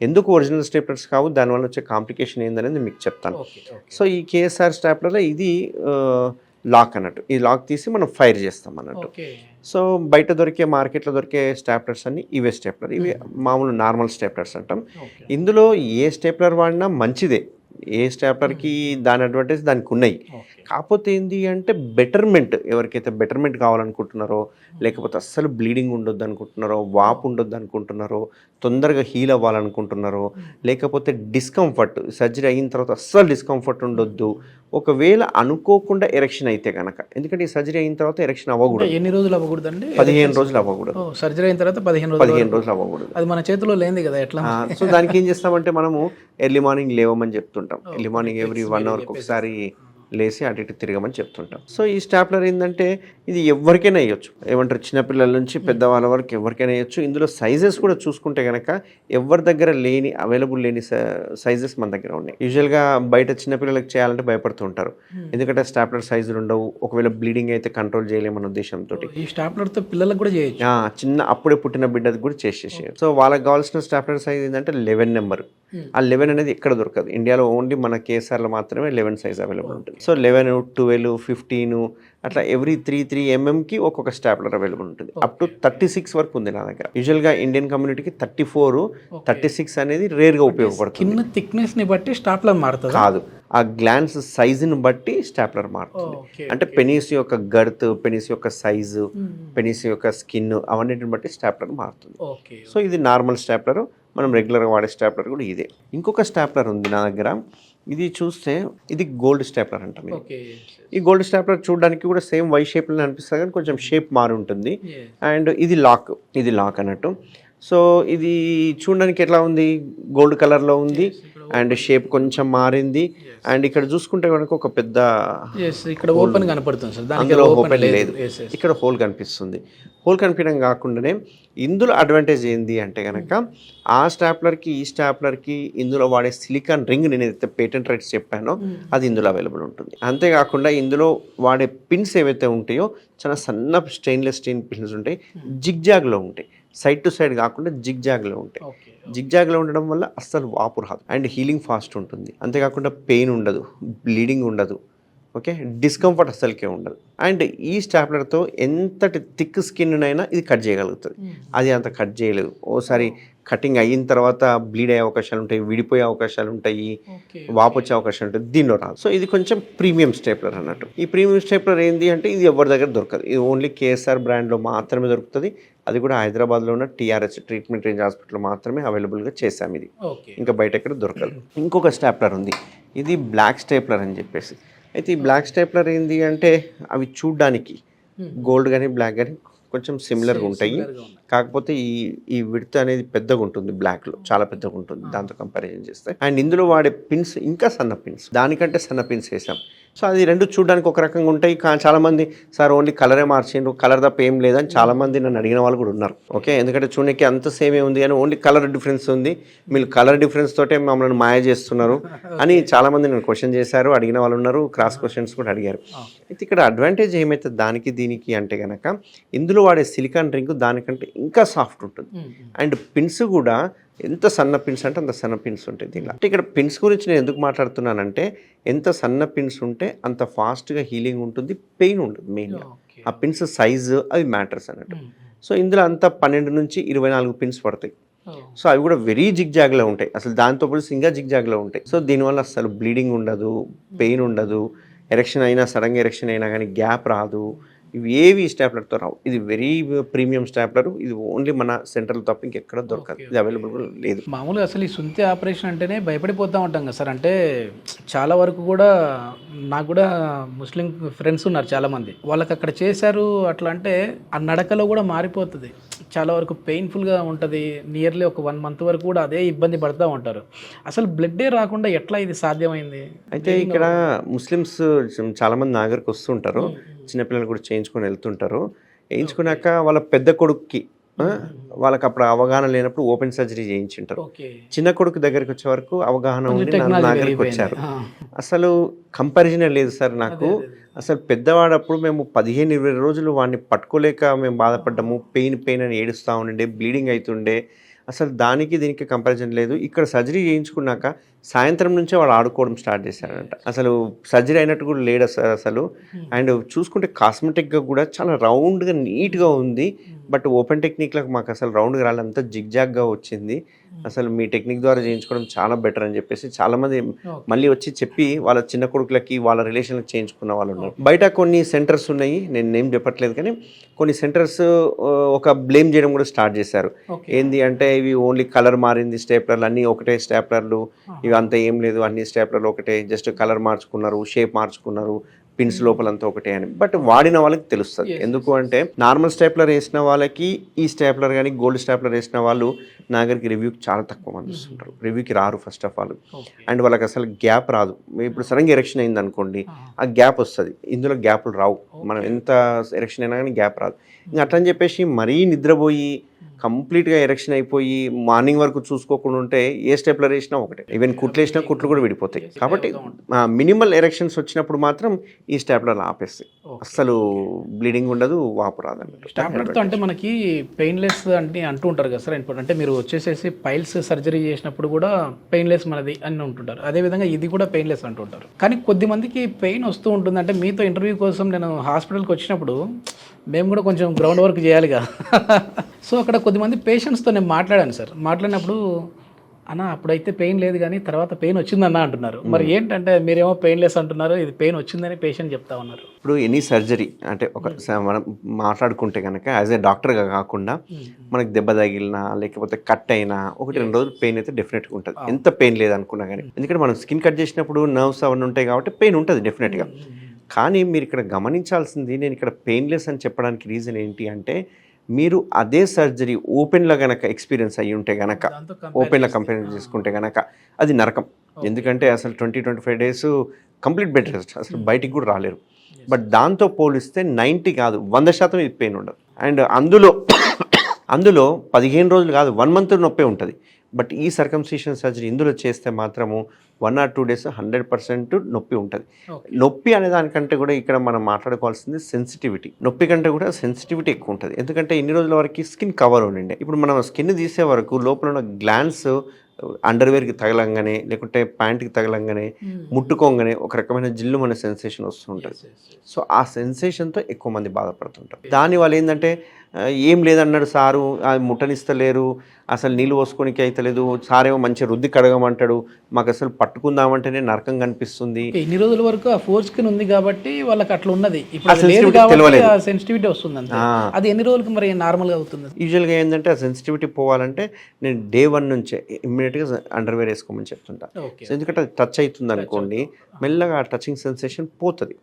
ఎందుకు ఒరిజినల్ స్టేప్లర్స్ కావు, దానివల్ల వచ్చే కాంప్లికేషన్ ఏందనేది మీకు చెప్తాను. సో ఈ కేఎస్ఆర్ స్టాప్లర్లో ఇది లాక్ అన్నట్టు, ఈ లాక్ తీసి మనం ఫైర్ చేస్తాం అన్నట్టు. సో బయట దొరికే మార్కెట్లో దొరికే స్టాప్లర్స్ అన్ని ఇవే స్టేప్లర్, ఇవి మామూలు నార్మల్ స్టేప్లర్స్ అంటాం. ఇందులో ఏ స్టేప్లర్ వాడినా మంచిదే, ఏ స్టాప్లర్కి దాని అడ్వాంటేజ్ దానికి ఉన్నాయి. కాకపోతే ఏంటి అంటే బెటర్మెంట్, ఎవరికైతే బెటర్మెంట్ కావాలనుకుంటున్నారో, లేకపోతే అస్సలు బ్లీడింగ్ ఉండొద్దు అనుకుంటున్నారో, వాపు ఉండొద్దు అనుకుంటున్నారో, తొందరగా హీల్ అవ్వాలనుకుంటున్నారో, లేకపోతే డిస్కంఫర్ట్ సర్జరీ అయిన తర్వాత అస్సలు డిస్కంఫర్ట్ ఉండొద్దు, ఒకవేళ అనుకోకుండా ఎరెక్షన్ అయితే కనుక, ఎందుకంటే ఈ సర్జరీ అయిన తర్వాత ఎరెక్షన్ అవ్వకూడదు. ఎన్ని రోజులు అవ్వకూడదు అండి? 15 రోజులు అవ్వకూడదు. సర్జరీ అయిన తర్వాత 15 రోజులు అవ్వకూడదు. అది మన చేతిలో లేనిది కదా, ఎట్లా? సో దానికి ఏం చేస్తామంటే మనము ఎర్లీ మార్నింగ్ లేవమని చెప్తుంటాం. ఎర్లీ మార్నింగ్ ఎవ్రీ 1 hourకి ఒకసారి లేసి అటు ఇటు తిరగమని చెప్తుంటాం. సో ఈ స్టాప్లర్ ఏంటంటే ఇది ఎవరికైనా వేయచ్చు, ఏమంటారు చిన్నపిల్లల నుంచి పెద్దవాళ్ళ వరకు ఎవరికైనా వేయచ్చు. ఇందులో సైజెస్ కూడా చూసుకుంటే కనుక ఎవరి దగ్గర లేని అవైలబుల్ లేని సైజెస్ మన దగ్గర ఉన్నాయి. యూజువల్గా బయట చిన్నపిల్లలకి చేయాలంటే భయపడుతూ ఉంటారు, ఎందుకంటే స్టాప్లర్ సైజులు ఉండవు, ఒకవేళ బ్లీడింగ్ అయితే కంట్రోల్ చేయలేమన్న ఉద్దేశంతో. ఈ స్టాప్లర్తో పిల్లలకు కూడా చేయొచ్చు, చిన్న అప్పుడే పుట్టిన బిడ్డకి కూడా చేసేసేయచ్చు. సో వాళ్ళకి కావాల్సిన స్టాప్లర్ సైజ్ ఏంటంటే 11 నెంబర్. ఆ 11 అనేది ఎక్కడ దొరకదు, ఇండియాలో ఓన్లీ మన కేఎస్ఆర్లో మాత్రమే 11 సైజ్ అవైలబుల్ ఉంటుంది. సో 11, 12, 15 అట్లా ఎవ్రీ 3 mmకి ఒక్కొక్క స్టాప్లర్ అవైలబుల్ ఉంటుంది. అప్ టు 36 వరకు ఉంది నా దగ్గర. యూజువల్గా ఇండియన్ కమ్యూనిటీకి 34, 36 అనేది రేర్గా ఉపయోగపడుతుంది. థిక్నెస్ని బట్టి స్టాప్లర్ మారుతుంది కాదు, ఆ గ్లాన్స్ సైజుని బట్టి స్టాప్లర్ మారుతుంది. అంటే పెనీస్ యొక్క గర్త్, పెనీస్ యొక్క సైజు, పెనీస్ యొక్క స్కిన్ అవన్నిటిని బట్టి స్టాప్లర్ మారుతుంది. సో ఇది నార్మల్ స్టాప్లర్, మనం రెగ్యులర్గా వాడే స్టాప్లర్ కూడా ఇదే. ఇంకొక స్టాప్లర్ ఉంది నా దగ్గర, ఇది చూస్తే ఇది గోల్డ్ స్టాప్లర్ అంటాం. ఈ గోల్డ్ స్టాప్లర్ చూడడానికి కూడా సేమ్ వై షేప్లో అనిపిస్తుంది కానీ కొంచెం షేప్ మారి ఉంటుంది. అండ్ ఇది లాక్ అన్నట్టు. సో ఇది చూడడానికి ఎట్లా ఉంది, గోల్డ్ కలర్లో ఉంది అండ్ షేప్ కొంచెం మారింది. అండ్ ఇక్కడ చూసుకుంటే కనుక ఒక పెద్ద ఇక్కడ ఓపెన్ కనపడుతుంది సార్, అందులో ఓపెన్ లేదు, ఇక్కడ హోల్ కనిపిస్తుంది. హోల్ కనిపించడం కాకుండానే ఇందులో అడ్వాంటేజ్ ఏంది అంటే కనుక ఆ స్టాప్లర్కి ఈ స్టాప్లర్కి ఇందులో వాడే సిలికాన్ రింగ్ నేను ఏదైతే పేటెంట్ రైట్స్ చెప్పానో అది ఇందులో అవైలబుల్ ఉంటుంది. అంతేకాకుండా ఇందులో వాడే పిన్స్ ఏవైతే ఉంటాయో చాలా సన్న స్టెయిన్లెస్ స్టీల్ పిన్స్ ఉంటాయి, జిగ్జాగ్లో ఉంటాయి, సైడ్ టు సైడ్ కాకుండా జిగ్జాగ్లో ఉంటాయి. జిగ్జాగ్లో ఉండడం వల్ల అస్సలు వాపు రాదు అండ్ హీలింగ్ ఫాస్ట్ ఉంటుంది. అంతేకాకుండా పెయిన్ ఉండదు, బ్లీడింగ్ ఉండదు, ఓకే, డిస్కంఫర్ట్ అస్సలకే ఉండదు. అండ్ ఈ స్టాప్లర్తో ఎంతటి థిక్ స్కిన్ అయినా ఇది కట్ చేయగలుగుతుంది, అది అంత కట్ చేయలేదు. ఓసారి కటింగ్ అయిన తర్వాత బ్లీడ్ అయ్యే అవకాశాలు ఉంటాయి, విడిపోయే అవకాశాలు ఉంటాయి, వాపు వచ్చే అవకాశాలు ఉంటాయి, దీనిలో రాదు. సో ఇది కొంచెం ప్రీమియం స్టేప్లర్ అన్నట్టు. ఈ ప్రీమియం స్టేప్లర్ ఏంటి అంటే ఇది ఎవరి దగ్గర దొరకదు, ఇది ఓన్లీ కేఎస్ఆర్ బ్రాండ్లో మాత్రమే దొరుకుతుంది. అది కూడా హైదరాబాద్లో ఉన్న టీఆర్హెచ్ ట్రీట్మెంట్ రేంజ్ హాస్పిటల్లో మాత్రమే అవైలబుల్గా చేసాం ఇది, ఇంకా బయట ఎక్కడ దొరకదు. ఇంకొక స్టాప్లర్ ఉంది, ఇది బ్లాక్ స్టేప్లర్ అని చెప్పేసి. అయితే ఈ బ్లాక్ స్టేప్లర్ ఏంటి అంటే అవి చూడ్డానికి గోల్డ్ కానీ బ్లాక్ కానీ కొంచెం సిమిలర్గా ఉంటాయి, కాకపోతే ఈ విడ్త్ అనేది పెద్దగా ఉంటుంది, బ్లాక్లో చాలా పెద్దగా ఉంటుంది దాంతో కంపారిజన్ చేస్తే. అండ్ ఇందులో వాడే పిన్స్ ఇంకా సన్న పిన్స్, దానికంటే సన్న పిన్స్ వేసాం. సో అది రెండు చూడడానికి ఒక రకంగా ఉంటాయి. చాలామంది సార్ ఓన్లీ కలరే మార్చిండ్రు, కలర్ తప్ప ఏం లేదని చాలామంది నన్ను అడిగిన వాళ్ళు కూడా ఉన్నారు. ఓకే, ఎందుకంటే చూడడానికి అంత సేమే ఉంది కానీ ఓన్లీ కలర్ డిఫరెన్స్ ఉంది, మీరు కలర్ డిఫరెన్స్ తోటే మమ్మల్ని మాయ చేస్తున్నారు అని చాలామంది నన్ను క్వశ్చన్ చేశారు, అడిగిన వాళ్ళు ఉన్నారు, క్రాస్ క్వశ్చన్స్ కూడా అడిగారు. అయితే ఇక్కడ అడ్వాంటేజ్ ఏమైతే దానికి దీనికి అంటే కనుక ఇందులో వాడే సిలికాన్ రింగ్ దానికంటే ఇంకా సాఫ్ట్ ఉంటుంది. అండ్ పిన్స్ కూడా ఎంత సన్న పిన్స్ అంటే అంత సన్న పిన్స్ ఉంటాయి దీనిలో. అంటే ఇక్కడ పిన్స్ గురించి నేను ఎందుకు మాట్లాడుతున్నానంటే ఎంత సన్న పిన్స్ ఉంటే అంత ఫాస్ట్గా హీలింగ్ ఉంటుంది, పెయిన్ ఉంటుంది మెయిన్గా. ఆ పిన్స్ సైజు అవి మ్యాటర్స్ అన్నట్టు. సో ఇందులో అంతా 12 నుంచి 24 పిన్స్ పడతాయి. సో అవి కూడా వెరీ జిగ్జాగ్లో ఉంటాయి, అసలు దాంతో పోలిసి ఇంకా జిగ్జాగ్లో ఉంటాయి. సో దీనివల్ల అసలు బ్లీడింగ్ ఉండదు, పెయిన్ ఉండదు, ఎరెక్షన్ అయినా సడన్గా ఎరెక్షన్ అయినా కానీ గ్యాప్ రాదు. ఇవి ఏవి ఈ స్టాప్లర్తో రావు. ఇది వెరీ ప్రీమియం స్టాప్లర్. ఇది ఓన్లీ మన సెంటర్లో తప్ప ఇంకెక్కడ దొరకదు, ఇది అవైలబుల్ కూడా లేదు. మామూలుగా అసలు ఈ సుంతి ఆపరేషన్ అంటేనే భయపడిపోతూ ఉంటాం కదా సార్. అంటే చాలా వరకు కూడా నాకు కూడా ముస్లిం ఫ్రెండ్స్ ఉన్నారు చాలామంది, వాళ్ళకి అక్కడ చేశారు అట్లా అంటే ఆ నడకలో కూడా మారిపోతుంది, చాలా వరకు పెయిన్ఫుల్గా ఉంటుంది. నియర్లీ ఒక 1 month వరకు కూడా అదే ఇబ్బంది పడుతూ ఉంటారు. అసలు బ్లడ్డే రాకుండా ఎట్లా ఇది సాధ్యమైంది? అయితే ఇక్కడ ముస్లిమ్స్ చాలామంది నా దగ్గరికి వస్తుంటారు, చిన్నపిల్లలు కూడా చేయించుకొని వెళ్తుంటారు. వేయించుకున్నాక వాళ్ళ పెద్ద కొడుక్కి వాళ్ళకి అప్పుడు అవగాహన లేనప్పుడు ఓపెన్ సర్జరీ చేయించుంటారు. చిన్న కొడుకు దగ్గరికి వచ్చే వరకు అవగాహన ఉండి నా దగ్గరికి వచ్చారు. అసలు కంపారిజనే లేదు సార్ నాకు. అసలు పెద్దవాడప్పుడు మేము 15-20 రోజులు వాడిని పట్టుకోలేక మేము బాధపడ్డాము, పెయిన్ అని ఏడుస్తూ ఉండే, బ్లీడింగ్ అవుతుండే. అసలు దానికి దీనికి కంపారిజన్ లేదు. ఇక్కడ సర్జరీ చేయించుకున్నాక సాయంత్రం నుంచే వాడు ఆడుకోవడం స్టార్ట్ చేశాడంట. అసలు సర్జరీ అయినట్టు కూడా లేడు సార్ అసలు. అండ్ చూసుకుంటే కాస్మెటిక్గా కూడా చాలా రౌండ్గా నీట్గా ఉంది. బట్ ఓపెన్ టెక్నిక్లకు మాకు అసలు రౌండ్గా రాలేదు, అంతా జిగ్జాగ్గా వచ్చింది. అసలు మీ టెక్నిక్ ద్వారా చేయించుకోవడం చాలా బెటర్ అని చెప్పేసి చాలామంది మళ్ళీ వచ్చి చెప్పి వాళ్ళ చిన్న కొడుకులకి వాళ్ళ రిలేషన్కి చేయించుకున్న వాళ్ళు ఉన్నారు. బయట కొన్ని సెంటర్స్ ఉన్నాయి, నేను నేమ్ చెప్పట్లేదు కానీ కొన్ని సెంటర్స్ ఒక బ్లేమ్ చేయడం కూడా స్టార్ట్ చేశారు. ఏంది అంటే ఇవి ఓన్లీ కలర్ మారింది, స్టేప్లర్లు అన్నీ ఒకటే స్టేప్లర్లు, ఇవి అంతా ఏం లేదు, అన్ని స్టేప్లర్లు ఒకటే, జస్ట్ కలర్ మార్చుకున్నారు, షేప్ మార్చుకున్నారు, పిన్స్ లోపలంతా ఒకటే అని. బట్ వాడిన వాళ్ళకి తెలుస్తుంది. ఎందుకు అంటే నార్మల్ స్టేప్లర్ వేసిన వాళ్ళకి ఈ స్టేప్లర్ కానీ గోల్డ్ స్టేప్లర్ వేసిన వాళ్ళు నా దగ్గరికి రివ్యూకి చాలా తక్కువ మంది వస్తుంటారు, రివ్యూకి రారు ఫస్ట్ ఆఫ్ ఆల్. అండ్ వాళ్ళకి అసలు గ్యాప్ రాదు. ఇప్పుడు సడన్గా ఎరెక్షన్ అయింది అనుకోండి, ఆ గ్యాప్ వస్తుంది, ఇందులో గ్యాప్లు రావు. మనం ఎంత ఎరెక్షన్ అయినా కానీ గ్యాప్ రాదు. ఇంకా అట్లా అని చెప్పేసి మరీ నిద్రపోయి కంప్లీట్గా ఎరెక్షన్ అయిపోయి మార్నింగ్ వరకు చూసుకోకుండా ఉంటే ఏ స్టెప్లర్ వేసినా ఒకటే, ఈవెన్ కుట్లు వేసినా కుట్లు కూడా విడిపోతాయి. కాబట్టి మినిమల్ ఎరెక్షన్స్ వచ్చినప్పుడు మాత్రం ఈ స్టాప్లర్ ఆపేస్తాయి, అస్సలు బ్లీడింగ్ ఉండదు, వాపు రాదన్నట్టు. స్టాప్లర్తో అంటే మనకి పెయిన్లెస్ అంటే అంటూ ఉంటారు కదా సార్. అంటే మీరు వచ్చేసేసి పైల్స్ సర్జరీ చేసినప్పుడు కూడా పెయిన్లెస్ మనది అని ఉంటుంటారు, అదేవిధంగా ఇది కూడా పెయిన్లెస్ అంటుంటారు. కానీ కొద్దిమందికి పెయిన్ వస్తూ ఉంటుంది. అంటే మీతో ఇంటర్వ్యూ కోసం నేను హాస్పిటల్కి వచ్చినప్పుడు మేము కూడా కొంచెం గ్రౌండ్ వర్క్ చేయాలిగా. సో అక్కడ కొద్దిమంది పేషెంట్స్తో నేను మాట్లాడాను సార్. మాట్లాడినప్పుడు అన్న అప్పుడైతే పెయిన్ లేదు కానీ తర్వాత పెయిన్ వచ్చిందన్న అంటున్నారు. మరి ఏంటంటే మీరేమో పెయిన్లెస్ అంటున్నారు, ఇది పెయిన్ వచ్చిందని పేషెంట్ చెప్తా ఉన్నారు. ఇప్పుడు ఎనీ సర్జరీ అంటే ఒక మనం మాట్లాడుకుంటే కనుక యాజ్ ఏ డాక్టర్గా కాకుండా మనకి దెబ్బ తగిలినా లేకపోతే కట్ అయినా 1-2 రోజులు పెయిన్ అయితే డెఫినెట్గా ఉంటుంది, ఎంత పెయిన్ లేదనుకున్నా కానీ. ఎందుకంటే మనం స్కిన్ కట్ చేసినప్పుడు నర్వ్స్ అవన్నీ ఉంటాయి కాబట్టి పెయిన్ ఉంటుంది డెఫినెట్గా. కానీ మీరు ఇక్కడ గమనించాల్సింది, నేను ఇక్కడ పెయిన్లెస్ అని చెప్పడానికి రీజన్ ఏంటి అంటే మీరు అదే సర్జరీ ఓపెన్లో కనుక ఎక్స్పీరియన్స్ అయ్యి ఉంటే కనుక, ఓపెన్లో కంపేర్ చేసుకుంటే కనుక అది నరకం. ఎందుకంటే అసలు 20-25 days కంప్లీట్ బెడ్ రెస్ట్, అసలు బయటికి కూడా రాలేరు. బట్ దాంతో పోలిస్తే 90 కాదు 100% ఇది పెయిన్ ఉండదు. అండ్ అందులో 15 రోజులు కాదు 1 month నొప్పే ఉంటుంది. బట్ ఈ సర్కంసిషన్ సర్జరీ ఇందులో చేస్తే మాత్రము 1 or 2 days 100% నొప్పి ఉంటుంది. నొప్పి అనే దానికంటే కూడా ఇక్కడ మనం మాట్లాడుకోవాల్సింది సెన్సిటివిటీ. నొప్పి కంటే కూడా సెన్సిటివిటీ ఎక్కువ ఉంటుంది. ఎందుకంటే ఇన్ని రోజుల వరకు స్కిన్ కవర్ ఉండిండే, ఇప్పుడు మనం స్కిన్ తీసే వరకు లోపల ఉన్న గ్లాండ్స్ అండర్వేర్కి తగలంగానే లేకుంటే ప్యాంట్కి తగలంగానే ముట్టుకోగానే ఒక రకమైన జిల్లు మన సెన్సేషన్ వస్తుంటుంది. సో ఆ సెన్సేషన్తో ఎక్కువ మంది బాధపడుతుంటారు. దానివల్ల ఏంటంటే ఏం లేదన్నాడు సారు, ముట్టనిస్తలేరు, అసలు నీళ్ళు పోసుకోనికి అయితలేదు, సారేమో మంచిగా రుద్ది కడగమంటాడు, మాకు అసలు పట్టుకుందామంటేనే నరకం కనిపిస్తుంది. ఎన్ని రోజుల వరకు ఆ ఫోర్ స్కిన్ ఉంది కాబట్టి వాళ్ళకి అట్లా ఉన్నది, సెన్సిటివిటీ వస్తుంది. అది ఎన్ని రోజులకి మరి నార్మల్గా అవుతుంది? యూజువల్గా ఏంటంటే ఆ సెన్సిటివిటీ పోవాలంటే నేను day 1 నుంచే ఇమ్మీడియట్గా అండర్వేర్ వేసుకోమని చెప్తుంటా. ఎందుకంటే అది టచ్ అవుతుంది అనుకోండి, మెల్లగా ఆ టచింగ్ సెన్సేషన్ పోతుంది.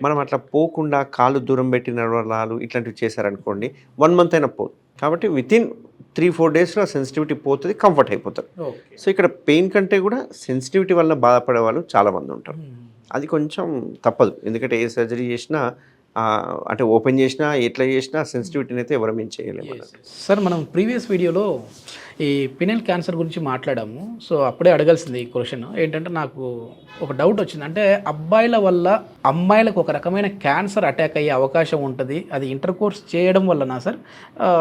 మనం అట్లా పోకుండా కాళ్ళు దూరం పెట్టి నడవడాలు ఇట్లాంటివి చేశారనుకోండి 1 month అయినా పోదు. కాబట్టి వితిన్ 3-4 days సెన్సిటివిటీ పోతుంది, కంఫర్ట్ అయిపోతుంది. సో ఇక్కడ పెయిన్ కంటే కూడా సెన్సిటివిటీ వల్ల బాధపడే వాళ్ళు చాలామంది ఉంటారు. అది కొంచెం తప్పదు. ఎందుకంటే ఏ సర్జరీ చేసినా అంటే ఓపెన్ చేసినా ఎట్లా చేసినా సెన్సిటివిటీని అయితే ఎవరం ఏం చేయలేము. సార్ మనం ప్రీవియస్ వీడియోలో ఈ పినల్ క్యాన్సర్ గురించి మాట్లాడాము. సో అప్పుడే అడగాల్సింది ఈ క్వశ్చన్ ఏంటంటే, నాకు ఒక డౌట్ వచ్చింది. అంటే అబ్బాయిల వల్ల అమ్మాయిలకు ఒక రకమైన క్యాన్సర్ అటాక్ అయ్యే అవకాశం ఉంటుంది, అది ఇంటర్ కోర్స్ చేయడం వల్లనా సార్?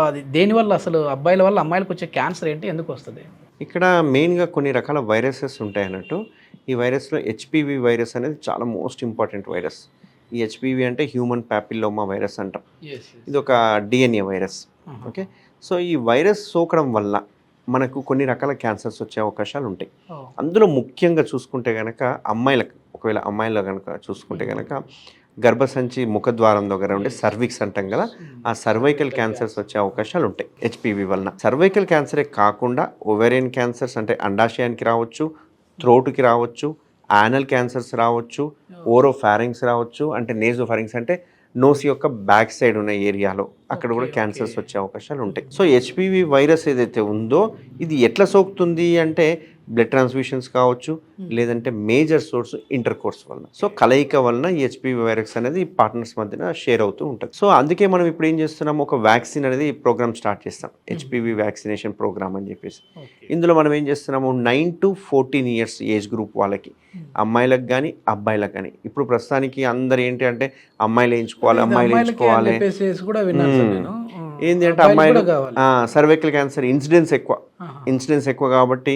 అది దేనివల్ల, అసలు అబ్బాయిల వల్ల అమ్మాయిలకు వచ్చే క్యాన్సర్ ఏంటి, ఎందుకు వస్తుంది? ఇక్కడ మెయిన్గా కొన్ని రకాల వైరసెస్ ఉంటాయి అన్నట్టు. ఈ వైరస్లో హెచ్పివి వైరస్ అనేది చాలా మోస్ట్ ఇంపార్టెంట్ వైరస్. ఈ హెచ్పివి అంటే హ్యూమన్ ప్యాపిల్లోమా వైరస్ అంటాం. ఇది ఒక డిఎన్ఏ వైరస్. ఓకే, సో ఈ వైరస్ సోకడం వల్ల మనకు కొన్ని రకాల క్యాన్సర్స్ వచ్చే అవకాశాలు ఉంటాయి. అందులో ముఖ్యంగా చూసుకుంటే కనుక అమ్మాయిలకు, ఒకవేళ అమ్మాయిలో కనుక చూసుకుంటే కనుక గర్భసంచి ముఖద్వారం దగ్గర ఉండే సర్విక్స్ అంటాం కదా, ఆ సర్వైకల్ క్యాన్సర్స్ వచ్చే అవకాశాలు ఉంటాయి హెచ్పివి వలన. సర్వైకల్ క్యాన్సరే కాకుండా ఓవేరియన్ క్యాన్సర్స్ అంటే అండాశయానికి రావచ్చు, థ్రోట్కి రావచ్చు, యానల్ క్యాన్సర్స్ రావచ్చు, ఓరోఫారింగ్స్ రావచ్చు, అంటే నేజోఫారింగ్స్ అంటే నోస్ యొక్క బ్యాక్ సైడ్ ఉన్న ఏరియాలో అక్కడ కూడా క్యాన్సర్స్ వచ్చే అవకాశాలు ఉంటాయి. సో హెచ్పివి వైరస్ ఏదైతే ఉందో ఇది ఎట్లా సోకుతుంది అంటే బ్లడ్ ట్రాన్స్ఫ్యూషన్స్ కావచ్చు, లేదంటే మేజర్ సోర్స్ ఇంటర్ కోర్స్ వలన. సో కలయిక వలన ఈ హెచ్పివి వైరస్ అనేది పార్ట్నర్స్ మధ్యన షేర్ అవుతూ ఉంటుంది. సో అందుకే మనం ఇప్పుడు ఏం చేస్తున్నాం, ఒక వ్యాక్సిన్ అనేది ప్రోగ్రామ్ స్టార్ట్ చేస్తాం, హెచ్పివి వ్యాక్సినేషన్ ప్రోగ్రామ్ అని చెప్పేసి. ఇందులో మనం ఏం చేస్తున్నాము, 9 to 14 years ఏజ్ గ్రూప్ వాళ్ళకి, అమ్మాయిలకు కానీ అబ్బాయిలకు కానీ. ఇప్పుడు ప్రస్తుతానికి అందరు ఏంటి అంటే అమ్మాయిలు వేయించుకోవాలి, అమ్మాయిలు వేయించుకోవాలి ఏంటి అంటే అమ్మాయిలు సర్వైకల్ క్యాన్సర్ ఇన్సిడెన్స్ ఎక్కువ కాబట్టి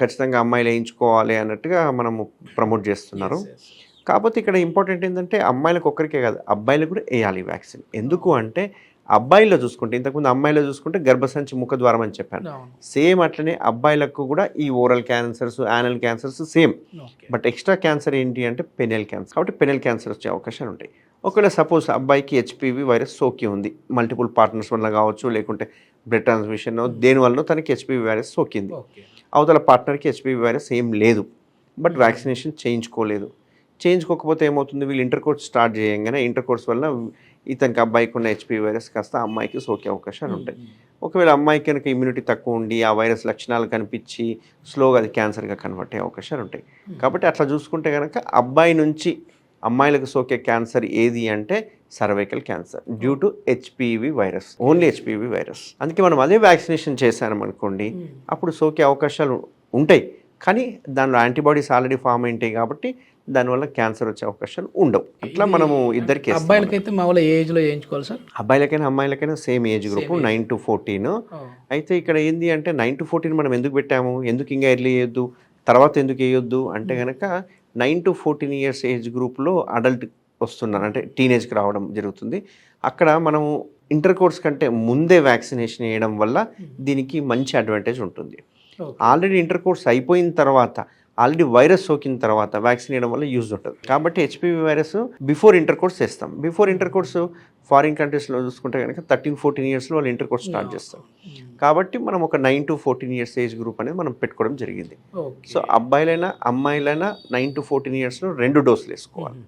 ఖచ్చితంగా అమ్మాయిలు వేయించుకోవాలి అన్నట్టుగా మనము ప్రమోట్ చేస్తున్నారు. కాకపోతే ఇక్కడ ఇంపార్టెంట్ ఏంటంటే అమ్మాయిలకు ఒక్కరికే కాదు, అబ్బాయిలకు కూడా వేయాలి వ్యాక్సిన్. ఎందుకు అంటే అబ్బాయిలో చూసుకుంటే, ఇంతకుముందు అమ్మాయిలో చూసుకుంటే గర్భసంచి ముఖద్వారం అని చెప్పాను, సేమ్ అట్లనే అబ్బాయిలకు కూడా ఈ oral cancers, anal cancers same. But extra cancer ఏంటి అంటే పెనల్ క్యాన్సర్. కాబట్టి పెనల్ క్యాన్సర్ వచ్చే అవకాశాలు ఉంటాయి. ఒకవేళ సపోజ్ అబ్బాయికి హెచ్పివి వైరస్ సోకి ఉంది, మల్టిపుల్ పార్ట్నర్స్ వల్ల కావచ్చు, లేకుంటే బ్లడ్ ట్రాన్స్ఫ్యూషన్ దేనివల్ల తనకి హెచ్పివి వైరస్ సోకింది, అవతల పార్ట్నర్కి హెచ్పివి వైరస్ ఏం లేదు, బట్ వ్యాక్సినేషన్ చేయించుకోకపోతే ఏమవుతుంది, వీళ్ళు ఇంటర్ కోర్స్ స్టార్ట్ చేయగానే ఇంటర్ కోర్స్ వల్ల ఇతనికి అబ్బాయికి ఉన్న హెచ్పివి వైరస్ కాస్త అమ్మాయికి సోకే అవకాశాలు ఉంటాయి. ఒకవేళ అమ్మాయికి కనుక ఇమ్యూనిటీ తక్కువ ఉండి ఆ వైరస్ లక్షణాలు కనిపించి స్లోగా అది క్యాన్సర్గా కన్వర్ట్ అయ్యే అవకాశాలు ఉంటాయి. కాబట్టి అట్లా చూసుకుంటే కనుక అబ్బాయి నుంచి అమ్మాయిలకు సోకే క్యాన్సర్ ఏది అంటే cervical cancer due to HPV virus, only HPV virus. అందుకే మనం అదే వ్యాక్సినేషన్ చేశామనుకోండి, అప్పుడు సోకే అవకాశాలు ఉంటాయి, కానీ దానిలో యాంటీబాడీస్ ఆల్రెడీ ఫామ్ అయింటాయి కాబట్టి దానివల్ల క్యాన్సర్ వచ్చే అవకాశాలు ఉండవు. అట్లా మనము ఇద్దరికి. అబ్బాయిలకైతే మామూలు ఏజ్లో చేయించుకోవాలి సార్? అబ్బాయిలకైనా అమ్మాయిలకైనా సేమ్ ఏజ్ గ్రూప్ 9 to 14. అయితే ఇక్కడ ఏంది అంటే 9 to 14 మనం ఎందుకు పెట్టాము, ఎందుకు ఇంకా ఎర్లీ వేయొద్దు, తర్వాత ఎందుకు వేయొద్దు అంటే కనుక 9 to 14 years ఏజ్ గ్రూప్లో అడల్ట్ వస్తున్నారు, అంటే టీనేజ్కి రావడం జరుగుతుంది. అక్కడ మనము ఇంటర్ కోర్స్ కంటే ముందే వ్యాక్సినేషన్ వేయడం వల్ల దీనికి మంచి అడ్వాంటేజ్ ఉంటుంది. ఆల్రెడీ ఇంటర్ కోర్స్ అయిపోయిన తర్వాత, ఆల్రెడీ వైరస్ సోకిన తర్వాత వ్యాక్సిన్ వేయడం వల్ల యూజ్ ఉంటుంది. కాబట్టి HPV virus before inter course చేస్తాం. బిఫోర్ ఇంటర్ కోర్స్ ఫారిన్ కంట్రీస్లో చూసుకుంటే కనుక 13-14 yearsలో వాళ్ళు ఇంటర్ కోర్స్ స్టార్ట్ చేస్తాం. కాబట్టి మనం ఒక 9 to 14 years ఏజ్ గ్రూప్ అనేది మనం పెట్టుకోవడం జరిగింది. సో అబ్బాయిలైనా అమ్మాయిలైనా 9 to 14 yearsలో 2 డోసులు వేసుకోవాలి.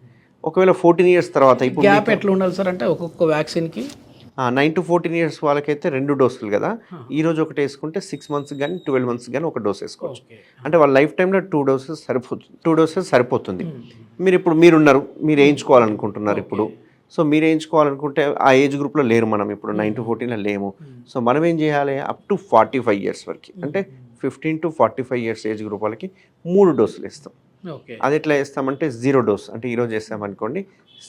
ఒకవేళ 14 years తర్వాత ఇప్పుడు గ్యాప్ ఎట్లా ఉండాలి సార్, అంటే ఒక్కొక్క వ్యాక్సిన్కి 9 to 14 years వాళ్ళకైతే 2 డోసులు కదా, ఈ రోజు ఒకటి వేసుకుంటే 6 months కానీ 12 months కానీ ఒక డోస్ వేసుకోవచ్చు. అంటే వాళ్ళ లైఫ్ టైంలో 2 doses సరిపోతుంది. 2 doses సరిపోతుంది. మీరున్నారు, మీరు వేయించుకోవాలనుకుంటున్నారు ఇప్పుడు. సో మీరు వేయించుకోవాలనుకుంటే ఆ ఏజ్ గ్రూప్లో లేరు, మనం ఇప్పుడు 9 to 14లో లేము. సో మనం ఏం చేయాలి, అప్ టు 45 years వరకు, అంటే 15 to 45 years ఏజ్ గ్రూప్ వాళ్ళకి 3 డోసులు ఇస్తాం. అది ఎట్లా వేస్తామంటే 0 dose, అంటే ఈరోజు వేస్తామనుకోండి,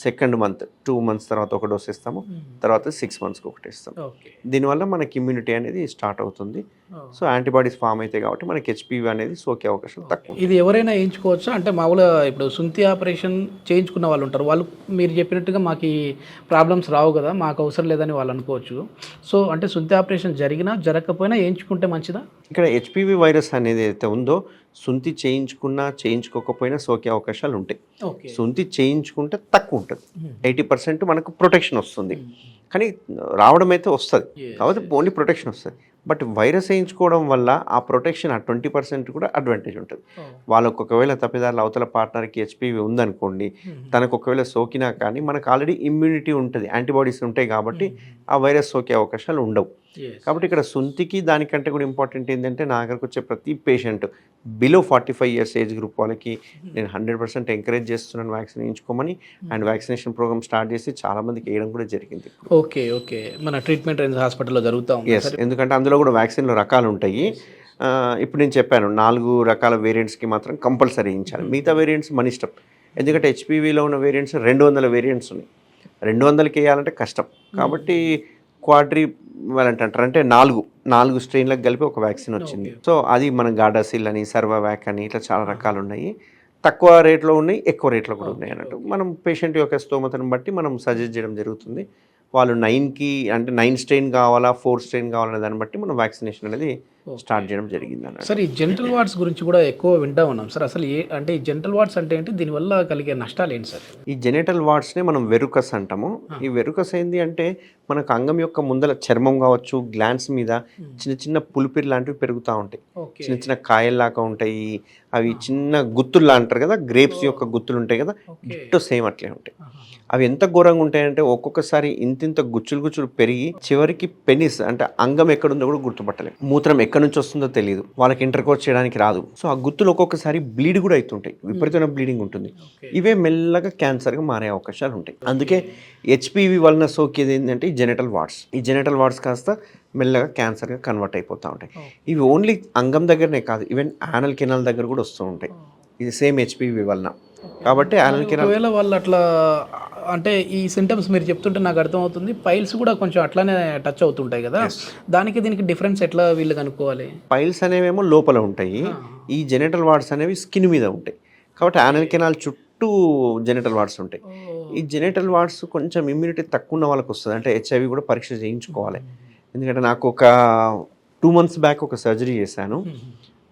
సెకండ్ మంత్ 2 months తర్వాత ఒక డోస్ ఇస్తాము, తర్వాత 6 monthsకి ఒకటి ఇస్తాం. దీనివల్ల మనకి ఇమ్యూనిటీ అనేది స్టార్ట్ అవుతుంది. సో యాంటీబాడీస్ ఫామ్ అవుతాయి కాబట్టి మనకి హెచ్పివి అనేది సోకే అవకాశం తక్కువ. ఇది ఎవరైనా వేయించుకోవచ్చా? అంటే మామూలుగా ఇప్పుడు సుంతి ఆపరేషన్ చేయించుకున్న వాళ్ళు ఉంటారు, వాళ్ళు మీరు చెప్పినట్టుగా మాకు ఈ ప్రాబ్లమ్స్ రావు కదా, మాకు అవసరం లేదని వాళ్ళు అనుకోవచ్చు. సో అంటే సుంతి ఆపరేషన్ జరిగినా జరగకపోయినా వేయించుకుంటే మంచిదా? ఇక్కడ హెచ్పివి వైరస్ అనేది అయితే ఉందో, సుంతి చేయించుకున్నా చేయించుకోకపోయినా సోకే అవకాశాలు ఉంటాయి. సుంతి చేయించుకుంటే తక్కువ ఉంటుంది, 80% మనకు ప్రొటెక్షన్ వస్తుంది, కానీ రావడం అయితే వస్తుంది, కాబట్టి ఓన్లీ ప్రొటెక్షన్ వస్తుంది. బట్ వైరస్ వేయించుకోవడం వల్ల ఆ ప్రొటెక్షన్ ఆ 20% కూడా అడ్వాంటేజ్ ఉంటుంది. వాళ్ళకు ఒకవేళ తప్పిదారులు అవతల పార్ట్నర్కి హెచ్పివి ఉందనుకోండి, తనకు ఒకవేళ సోకినా కానీ మనకు ఆల్రెడీ ఇమ్యూనిటీ ఉంటుంది, యాంటీబాడీస్ ఉంటాయి కాబట్టి ఆ వైరస్ సోకే అవకాశాలు ఉండవు. కాబట్టి ఇక్కడ సుంతికి దానికంటే కూడా ఇంపార్టెంట్ ఏంటంటే నా దగ్గరకు వచ్చే ప్రతి patient below 45 years age group వాళ్ళకి నేను 100% ఎంకరేజ్ చేస్తున్నాను వ్యాక్సిన్ వేయించుకోమని. అండ్ వ్యాక్సినేషన్ ప్రోగ్రామ్ స్టార్ట్ చేసి చాలా మందికి వేయడం కూడా జరిగింది. ఓకే ఓకే, మన ట్రీట్మెంట్ రేంజ్ హాస్పిటల్లో జరుగుతూ ఉంది. ఎస్, ఎందుకంటే అందులో కూడా వ్యాక్సిన్లో రకాలు ఉంటాయి. ఇప్పుడు నేను చెప్పాను 4 రకాల వేరియంట్స్కి మాత్రం కంపల్సరీ వేయించాలి. మిగతా వేరియంట్స్ మన ఇష్టం. ఎందుకంటే హెచ్పివిలో ఉన్న వేరియంట్స్ 200 వేరియంట్స్ ఉన్నాయి. 200కి వేయాలంటే కష్టం. కాబట్టి క్వాడ్రీ వాలెంట్ అంటారు, అంటే 4 స్ట్రెయిన్లకు కలిపి ఒక వ్యాక్సిన్ వచ్చింది. సో అది మన గాడాసిల్ అని, సర్వావ్యాక్ అని ఇట్లా చాలా రకాలు ఉన్నాయి. తక్కువ రేట్లో ఉన్నాయి, ఎక్కువ రేట్లో కూడా ఉన్నాయి అన్నట్టు. మనం పేషెంట్ యొక్క స్తోమతను బట్టి మనం సజెస్ట్ చేయడం జరుగుతుంది. వాళ్ళు 9కి అంటే 9 స్ట్రెయిన్ కావాలా 4 స్ట్రెయిన్ కావాలనే దాన్ని బట్టి మనం వ్యాక్సినేషన్ అనేది స్టార్ట్ చేయడం జరిగింది అన్నట్టు. సార్, ఈ జెంటల్ వార్డ్స్ గురించి కూడా ఎక్కువ వింటా ఉన్నాం సార్. అసలు అంటే ఈ జెంటల్ వార్డ్స్ అంటే ఏంటి, దీనివల్ల కలిగే నష్టాలు ఏంటి సార్? ఈ జెనిటల్ వార్డ్స్నే మనం వెరుకస్ అంటాము. ఈ వెరుకస్ ఏంది అంటే మనకు అంగం యొక్క ముందల చర్మం కావచ్చు, గ్లాండ్స్ మీద చిన్న చిన్న పులిపిరి లాంటివి పెరుగుతూ ఉంటాయి. చిన్న చిన్న కాయల్లాగా ఉంటాయి. అవి చిన్న గుత్తుల్లా అంటారు కదా, గ్రేప్స్ యొక్క గుత్తులు ఉంటాయి కదా, ఇట్టు సేమ్ అట్లే ఉంటాయి. అవి ఎంత ఘోరంగా ఉంటాయంటే ఒక్కొక్కసారి ఇంతింత గుచ్చులు పెరిగి చివరికి పెనిస్ అంటే అంగం ఎక్కడుందో కూడా గుర్తుపట్టలేము. మూత్రం ఎక్కడి నుంచి వస్తుందో తెలియదు, వాళ్ళకి ఇంటర్కోర్స్ చేయడానికి రాదు. సో ఆ గుత్తులు ఒక్కొక్కసారి బ్లీడ్ కూడా అవుతుంటాయి, విపరీతమైన బ్లీడింగ్ ఉంటుంది. ఇవే మెల్లగా క్యాన్సర్గా మారే అవకాశాలు ఉంటాయి. అందుకే హెచ్పివి వలన సోకేది ఏంటంటే ఈ జెనిటల్ వార్డ్స్. ఈ జెనిటల్ వార్డ్స్ కాస్త మెల్లగా క్యాన్సర్గా కన్వర్ట్ అయిపోతూ ఉంటాయి. ఇవి ఓన్లీ అంగం దగ్గరనే కాదు, ఈవెన్ యానల్ కెనాల్ దగ్గర కూడా వస్తూ ఉంటాయి. ఇది సేమ్ హెచ్పివి వలన. కాబట్టి యానల్ కెనాల్ ఒకవేళ వాళ్ళు అట్లా అంటే ఈ సింటమ్స్ మీరు చెప్తుంటే నాకు అర్థమవుతుంది, పైల్స్ కూడా కొంచెం అట్లానే టచ్ అవుతుంటాయి కదా, దానికి దీనికి డిఫరెన్స్ ఎట్లా వీళ్ళు కనుక్కోవాలి? పైల్స్ అనేవేమో లోపల ఉంటాయి, ఈ జెనిటల్ వార్డ్స్ అనేవి స్కిన్ మీద ఉంటాయి. కాబట్టి యానల్ కెనాల్ చుట్టూ జెనిటల్ వార్డ్స్ ఉంటాయి. ఈ జెనిటల్ వార్డ్స్ కొంచెం ఇమ్యూనిటీ తక్కువ ఉన్న వాళ్ళకి వస్తుంది. అంటే హెచ్ఐవి కూడా పరీక్ష చేయించుకోవాలి. ఎందుకంటే నాకు ఒక 2 months బ్యాక్ ఒక సర్జరీ చేశాను.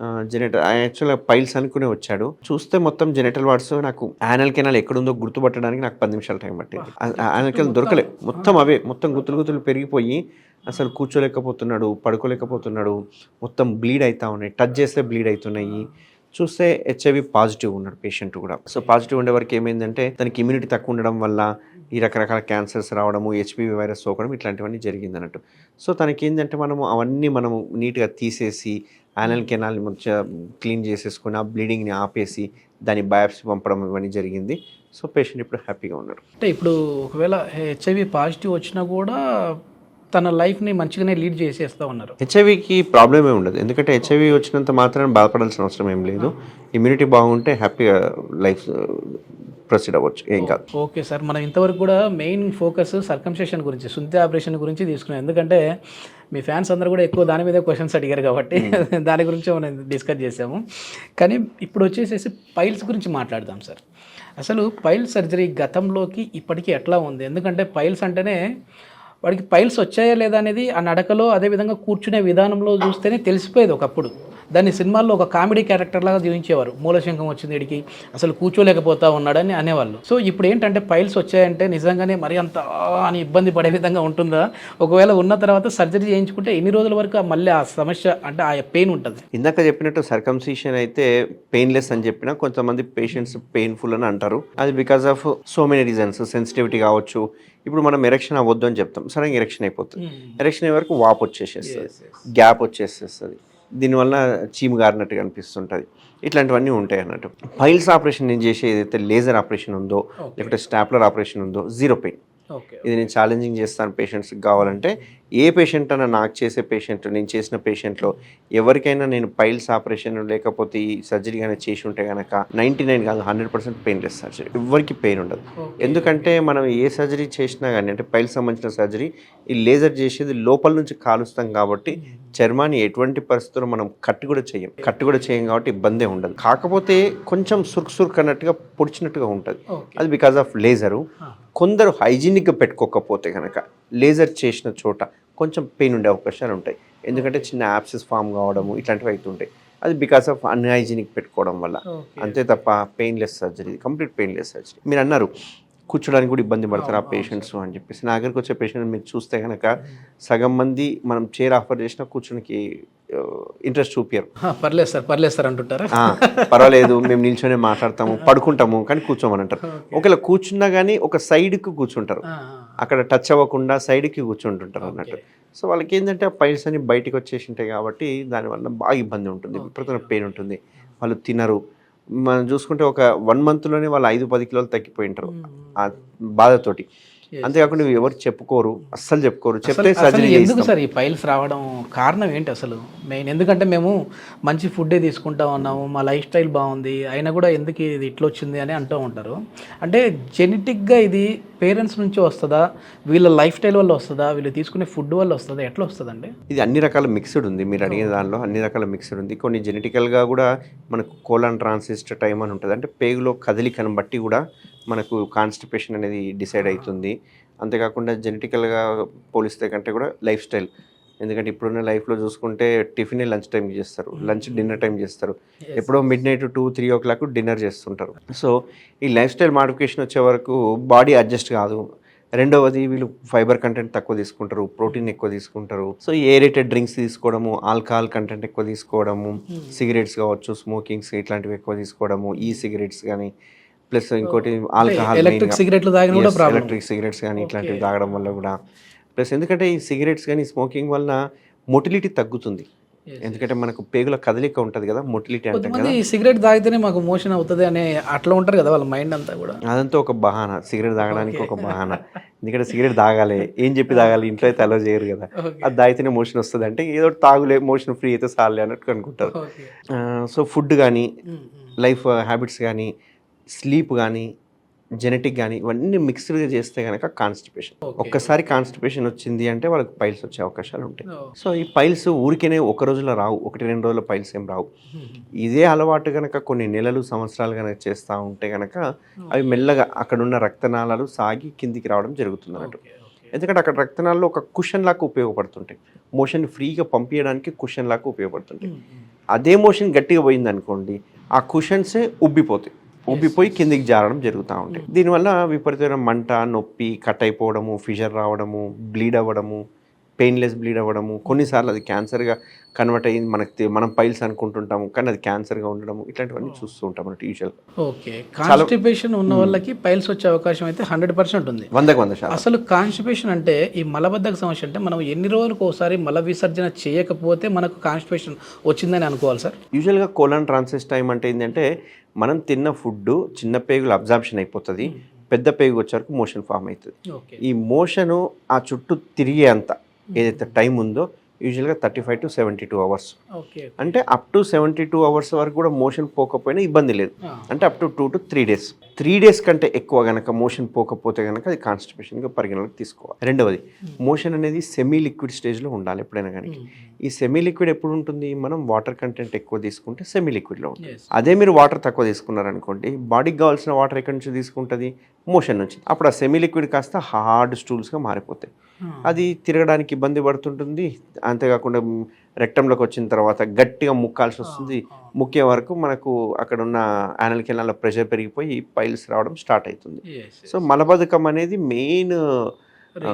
యాక్చువల్గా పైల్స్ అనుకునే వచ్చాడు. చూస్తే మొత్తం జెనిటల్ వార్డ్స్. నాకు యానల్ కెనాల్ ఎక్కడుందో గుర్తుపట్టడానికి నాకు 10 నిమిషాలు టైం పట్టింది. యానల్ కెనాల్ దొరకలే, మొత్తం అవే మొత్తం గుత్తులు పెరిగిపోయి అసలు కూర్చోలేకపోతున్నాడు, పడుకోలేకపోతున్నాడు, మొత్తం బ్లీడ్ అవుతా ఉన్నాయి, టచ్ చేస్తే బ్లీడ్ అవుతున్నాయి. చూస్తే హెచ్ఐవి పాజిటివ్ ఉన్నాడు పేషెంట్ కూడా. సో పాజిటివ్ ఉండే వరకు ఏమైందంటే దానికి ఇమ్యూనిటీ తక్కువ ఉండడం వల్ల ఈ రకరకాల క్యాన్సర్స్ రావడము, హెచ్పివి వైరస్ సోకడం ఇట్లాంటివన్నీ జరిగింది అన్నట్టు. సో తనకి ఏంటంటే అవన్నీ మనము నీట్గా తీసేసి యానల్ కెనాల్ని మంచిగా క్లీన్ చేసేసుకుని ఆ బ్లీడింగ్ని ఆపేసి దాన్ని బయాప్సీ పంపడం ఇవన్నీ జరిగింది. సో పేషెంట్ ఇప్పుడు హ్యాపీగా ఉన్నాడు. అంటే ఇప్పుడు ఒకవేళ హెచ్ఐవి పాజిటివ్ వచ్చినా కూడా తన లైఫ్ని మంచిగానే లీడ్ చేసేస్తూ ఉన్నారు. హెచ్ఐవికి ప్రాబ్లమే ఉండదు, ఎందుకంటే హెచ్ఐవి వచ్చినంత మాత్రం బాధపడాల్సిన అవసరం ఏం లేదు. ఇమ్యూనిటీ బాగుంటే హ్యాపీగా లైఫ్ ప్రొసీడ్ అవ్వచ్చు, ఏం కాదు. ఓకే సార్, మనం ఇంతవరకు కూడా మెయిన్ ఫోకస్ సర్కంసెషన్ గురించి, సుంతి ఆపరేషన్ గురించి తీసుకున్నాం. ఎందుకంటే మీ ఫ్యాన్స్ అందరూ కూడా ఎక్కువ దాని మీద క్వశ్చన్స్ అడిగారు కాబట్టి దాని గురించి మనం డిస్కస్ చేసాము. కానీ ఇప్పుడు వచ్చేసేసి పైల్స్ గురించి మాట్లాడదాం సార్. అసలు పైల్ సర్జరీ గతంలోకి ఇప్పటికీ ఎట్లా ఉంది? ఎందుకంటే పైల్స్ అంటేనే వాడికి పైల్స్ వచ్చాయా లేదా అనేది ఆ నడకలో, అదేవిధంగా కూర్చునే విధానంలో చూస్తేనే తెలిసిపోయేది ఒకప్పుడు. దాన్ని సినిమాల్లో ఒక కామెడీ క్యారెక్టర్ లాగా జీవించేవారు. మూలశంఖం వచ్చింది వీడికి, అసలు కూర్చోలేకపోతా ఉన్నాడని అనేవాళ్ళు. సో ఇప్పుడు ఏంటంటే పైల్స్ వచ్చాయంటే నిజంగానే మరి అంత అని ఇబ్బంది పడే విధంగా ఉంటుందా? ఒకవేళ ఉన్న తర్వాత సర్జరీ చేయించుకుంటే ఎన్ని రోజుల వరకు మళ్ళీ ఆ సమస్య అంటే ఆ పెయిన్ ఉంటుంది? ఇందాక చెప్పినట్టు సర్కంసిషన్ అయితే పెయిన్లెస్ అని చెప్పినా కొంతమంది పేషెంట్స్ పెయిన్ఫుల్ అని అంటారు. అది because of so many reasons. Sensitivity కావచ్చు. ఇప్పుడు మనం ఎరెక్షన్ అవ్వద్దు అని చెప్తాం, సడన్గా ఎరెక్షన్ అయిపోతుంది. ఎరెక్షన్ అయ్యే వరకు వాపు వచ్చేసేస్తుంది, గ్యాప్ వచ్చేసేస్తుంది, దీనివల్ల చీము గారినట్టుగా అనిపిస్తుంటుంది. ఇట్లాంటివన్నీ ఉంటాయి అన్నట్టు. పైల్స్ ఆపరేషన్ నేను చేసే ఏదైతే లేజర్ ఆపరేషన్ ఉందో, లేకపోతే స్టాప్లర్ ఆపరేషన్ ఉందో, 0 పెయిన్. ఇది నేను ఛాలెంజింగ్ చేస్తాను పేషెంట్స్కి. కావాలంటే ఏ పేషెంట్ అన్నా నాకు చేసే పేషెంట్, నేను చేసిన పేషెంట్లో ఎవరికైనా నేను పైల్స్ ఆపరేషన్ లేకపోతే ఈ సర్జరీ కానీ చేసి ఉంటే కనుక 99 కాదు 100% పెయిన్లెస్ సర్జరీ. ఎవరికి పెయిన్ ఉండదు. ఎందుకంటే మనం ఏ సర్జరీ చేసినా కానీ, అంటే పైల్స్ సంబంధించిన సర్జరీ, ఈ లేజర్ చేసేది లోపల నుంచి కాలుస్తాం కాబట్టి చర్మాన్ని ఎటువంటి పరిస్థితుల్లో మనం కట్టు కూడా చేయం కాబట్టి ఇబ్బందే ఉండదు. కాకపోతే కొంచెం సుర్క్ అన్నట్టుగా పొడిచినట్టుగా ఉంటుంది. అది బికాజ్ ఆఫ్ లేజరు. కొందరు హైజీనిక్గా పెట్టుకోకపోతే కనుక లేజర్ చేసిన చోట కొంచెం పెయిన్ ఉండే అవకాశాలు ఉంటాయి. ఎందుకంటే చిన్న యాప్సెస్ ఫామ్ కావడము ఇట్లాంటివి అవుతుంటాయి. అది బికాస్ ఆఫ్ అన్హైజీనిక్ పెట్టుకోవడం వల్ల. అంతే తప్ప painless surgery, complete painless surgery. మీరు అన్నారు కూర్చోడానికి కూడా ఇబ్బంది పడతారు ఆ పేషెంట్స్ అని చెప్పేసి. నా దగ్గరికి వచ్చే పేషెంట్ మీరు చూస్తే కనుక సగం మంది మనం చైర్ ఆఫర్ చేసినా కూర్చోడానికి ఇంట్రెస్ట్ చూపారు. పర్లేదు సార్ అంటుంటారా? పర్వాలేదు, మేము నిల్చొనే మాట్లాడతాము, పడుకుంటాము, కానీ కూర్చోమని అంటారు. ఒకవేళ కూర్చున్నా కానీ ఒక సైడ్కి కూర్చుంటారు, అక్కడ టచ్ అవ్వకుండా సైడ్కి కూర్చుంటుంటారు అన్నట్టు. సో వాళ్ళకి ఏంటంటే ఆ పైల్స్ అని బయటికి వచ్చేసి ఉంటాయి కాబట్టి దానివల్ల బాగా ఇబ్బంది ఉంటుంది, విపరీతమైన పెయిన్ ఉంటుంది. వాళ్ళు తినరు. మనం చూసుకుంటే ఒక 1 monthలోనే వాళ్ళు 5-10 కిలోలు తగ్గిపోయి ఉంటారు ఆ బాధతోటి. అంతేకాకుండా ఎవరు చెప్పుకోరు, అస్సలు చెప్పుకోరు. చెప్తే సర్జరీ ఎందుకు సార్ ఈ పైల్స్ రావడం కారణం ఏంటి అసలు మెయిన్? ఎందుకంటే మేము మంచి ఫుడ్డే తీసుకుంటా ఉన్నాము, మా లైఫ్ స్టైల్ బాగుంది, అయినా కూడా ఎందుకు ఇది ఇట్లా వచ్చింది అని అంటూ ఉంటారు. అంటే జెనెటిక్గా ఇది పేరెంట్స్ నుంచి వస్తుందా, వీళ్ళ లైఫ్ స్టైల్ వల్ల వస్తుందా, వీళ్ళు తీసుకునే ఫుడ్ వల్ల వస్తుందా, ఎట్లా వస్తుందండి? ఇది అన్ని రకాల మిక్స్డ్ ఉంది. మీరు అడిగిన దానిలో అన్ని రకాల మిక్స్డ్ ఉంది. కొన్ని జెనెటికల్గా కూడా మనకు కోలాన్ ట్రాన్సిస్ట్ టైం అని ఉంటుంది, అంటే పేగులో కదలికను బట్టి కూడా మనకు కాన్స్టిపేషన్ అనేది డిసైడ్ అవుతుంది. అంతేకాకుండా జెనెటికల్గా పోలిస్తే కంటే కూడా లైఫ్ స్టైల్, ఎందుకంటే ఇప్పుడున్న లైఫ్లో చూసుకుంటే టిఫిన్ లంచ్ టైంకి చేస్తారు, లంచ్ డిన్నర్ టైం చేస్తారు, ఎప్పుడో midnight 2-3 o'clock డిన్నర్ చేస్తుంటారు. సో ఈ లైఫ్ స్టైల్ మాడిఫికేషన్ వచ్చే వరకు బాడీ అడ్జస్ట్ కాదు. రెండవది వీళ్ళు ఫైబర్ కంటెంట్ తక్కువ తీసుకుంటారు, ప్రోటీన్ ఎక్కువ తీసుకుంటారు. సో ఏరేటెడ్ డ్రింక్స్ తీసుకోవడము, ఆల్కహాల్ కంటెంట్ ఎక్కువ తీసుకోవడము, సిగరెట్స్ కావచ్చు, స్మోకింగ్స్ ఇట్లాంటివి ఎక్కువ తీసుకోవడము, ఈ సిగరెట్స్ కానీ ప్లస్ ఇంకోటి ఆల్కహాల్, ఎలక్ట్రిక్ సిగరెట్లు తాగిన కూడా ప్రాబ్లం, ఎలక్ట్రిక్ సిగరెట్స్ కానీ ఇట్లాంటివి తాగడం వల్ల కూడా. ప్లస్ ఎందుకంటే ఈ సిగరెట్స్ కానీ స్మోకింగ్ వల్ల మొటిలిటీ తగ్గుతుంది, ఎందుకంటే మనకు పేగుల కదలిక ఉంటుంది కదా, మొటిలిటీ అంటే కదా. సిగరెట్ తాగితేనే మాకు మోషన్ అవుతుంది అనే అట్లా ఉంటారు కదా వాళ్ళ మైండ్ అంతా కూడా. అదంతా ఒక బహానా, సిగరెట్ తాగడానికి ఒక బహానా. ఎందుకంటే సిగరెట్ తాగాలి, ఏం చెప్పి తాగాలి, ఇంట్లో అయితే అలో చేయరు కదా. అది తాగితేనే మోషన్ వస్తుంది అంటే ఏదో తాగులే, మోషన్ ఫ్రీ అయితే చాలే అన్నట్టు అనుకుంటారు. సో ఫుడ్ కానీ, లైఫ్ హ్యాబిట్స్ కానీ, స్లీప్ కానీ, జెనెటిక్ కానీ ఇవన్నీ మిక్స్డ్గా చేస్తే కనుక కాన్స్టిపేషన్. ఒక్కసారి కాన్స్టిపేషన్ వచ్చింది అంటే వాళ్ళకి పైల్స్ వచ్చే అవకాశాలు ఉంటాయి. సో ఈ పైల్స్ ఊరికేనే ఒక రోజులో రావు, 1-2 రోజుల పైల్స్ ఏం రావు. ఇదే అలవాటు కనుక కొన్ని నెలలు, సంవత్సరాలు కనుక చేస్తూ ఉంటే కనుక అవి మెల్లగా అక్కడున్న రక్తనాళాలు సాగి కిందికి రావడం జరుగుతుంది అన్నట్టు. ఎందుకంటే అక్కడ రక్తనాళాలు ఒక కుషన్ లాగా ఉపయోగపడుతుంటాయి, మోషన్ ఫ్రీగా పంపించడానికి కుషన్ లాగా ఉపయోగపడుతుంటాయి. అదే మోషన్ గట్టిగా పోయింది అనుకోండి, ఆ కుషన్సే ఉబ్బిపోయి కిందికి జారడం జరుగుతూ ఉంటాయి. దీనివల్ల విపరీతమైన మంట, నొప్పి, కట్ అయిపోవడము, ఫిషర్ రావడము, బ్లీడ్ అవ్వడము, పెయిన్లెస్ బ్లీడ్ అవ్వడము, కొన్నిసార్లు అది క్యాన్సర్గా కన్వర్ట్ అయ్యింది. మనం పైల్స్ అనుకుంటుంటాము కానీ అది క్యాన్సర్గా ఉండడము, ఇట్లాంటివన్నీ చూస్తూ ఉంటాం అన్నట్టు యూజువల్. ఓకే, కాన్స్టిపేషన్ ఉన్న వాళ్ళకి పైల్స్ వచ్చే అవకాశం అయితే 100% ఉంది, 100%. అసలు కాన్స్టిపేషన్ అంటే ఈ మలబద్ధక సమస్య అంటే మనం ఎన్ని రోజులకు ఒకసారి మల విసర్జన చేయకపోతే మనకు కాన్స్టిపేషన్ వచ్చిందని అనుకోవాలి సార్? యూజువల్గా కోలాన్ ట్రాన్సిస్ట్ టైం అంటే ఏంటంటే మనం తిన్న ఫుడ్ చిన్న పేగులు అబ్జార్ప్షన్ అయిపోతుంది, పెద్ద పేగు వచ్చే వరకు మోషన్ ఫామ్ అవుతుంది. ఈ మోషను ఆ చుట్టూ తిరిగే అంత ఏదైతే టైం ఉందో యూజువల్గా 35 to 72 hours. అంటే అప్ టు 72 hours వరకు కూడా మోషన్ పోకపోయినా ఇబ్బంది లేదు, అంటే up to 2 to 3 days. 3 days కంటే ఎక్కువ కనుక మోషన్ పోకపోతే కనుక అది కాన్స్టిపేషన్గా పరిగణలోకి తీసుకోవాలి. రెండవది, మోషన్ అనేది సెమీ లిక్విడ్ స్టేజ్లో ఉండాలి ఎప్పుడైనా కానీ. ఈ సెమీ లిక్విడ్ ఎప్పుడు ఉంటుంది, మనం వాటర్ కంటెంట్ ఎక్కువ తీసుకుంటే సెమీ లిక్విడ్లో ఉంటుంది. అదే మీరు వాటర్ తక్కువ తీసుకున్నారనుకోండి, బాడీకి కావాల్సిన వాటర్ ఎక్కడి నుంచి తీసుకుంటుంది, మోషన్ నుంచి. అప్పుడు ఆ సెమీ లిక్విడ్ కాస్త హార్డ్ స్టూల్స్గా మారిపోతాయి, అది తిరగడానికి ఇబ్బంది పడుతుంటుంది. అంతేకాకుండా రెక్టంలోకి వచ్చిన తర్వాత గట్టిగా ముక్కాల్సి వస్తుంది, ముఖ్య వరకు మనకు అక్కడ ఉన్న యానల్ కెనాల్ ప్రెషర్ పెరిగిపోయి పైల్స్ రావడం స్టార్ట్ అవుతుంది. సో మలబద్ధకం అనేది మెయిన్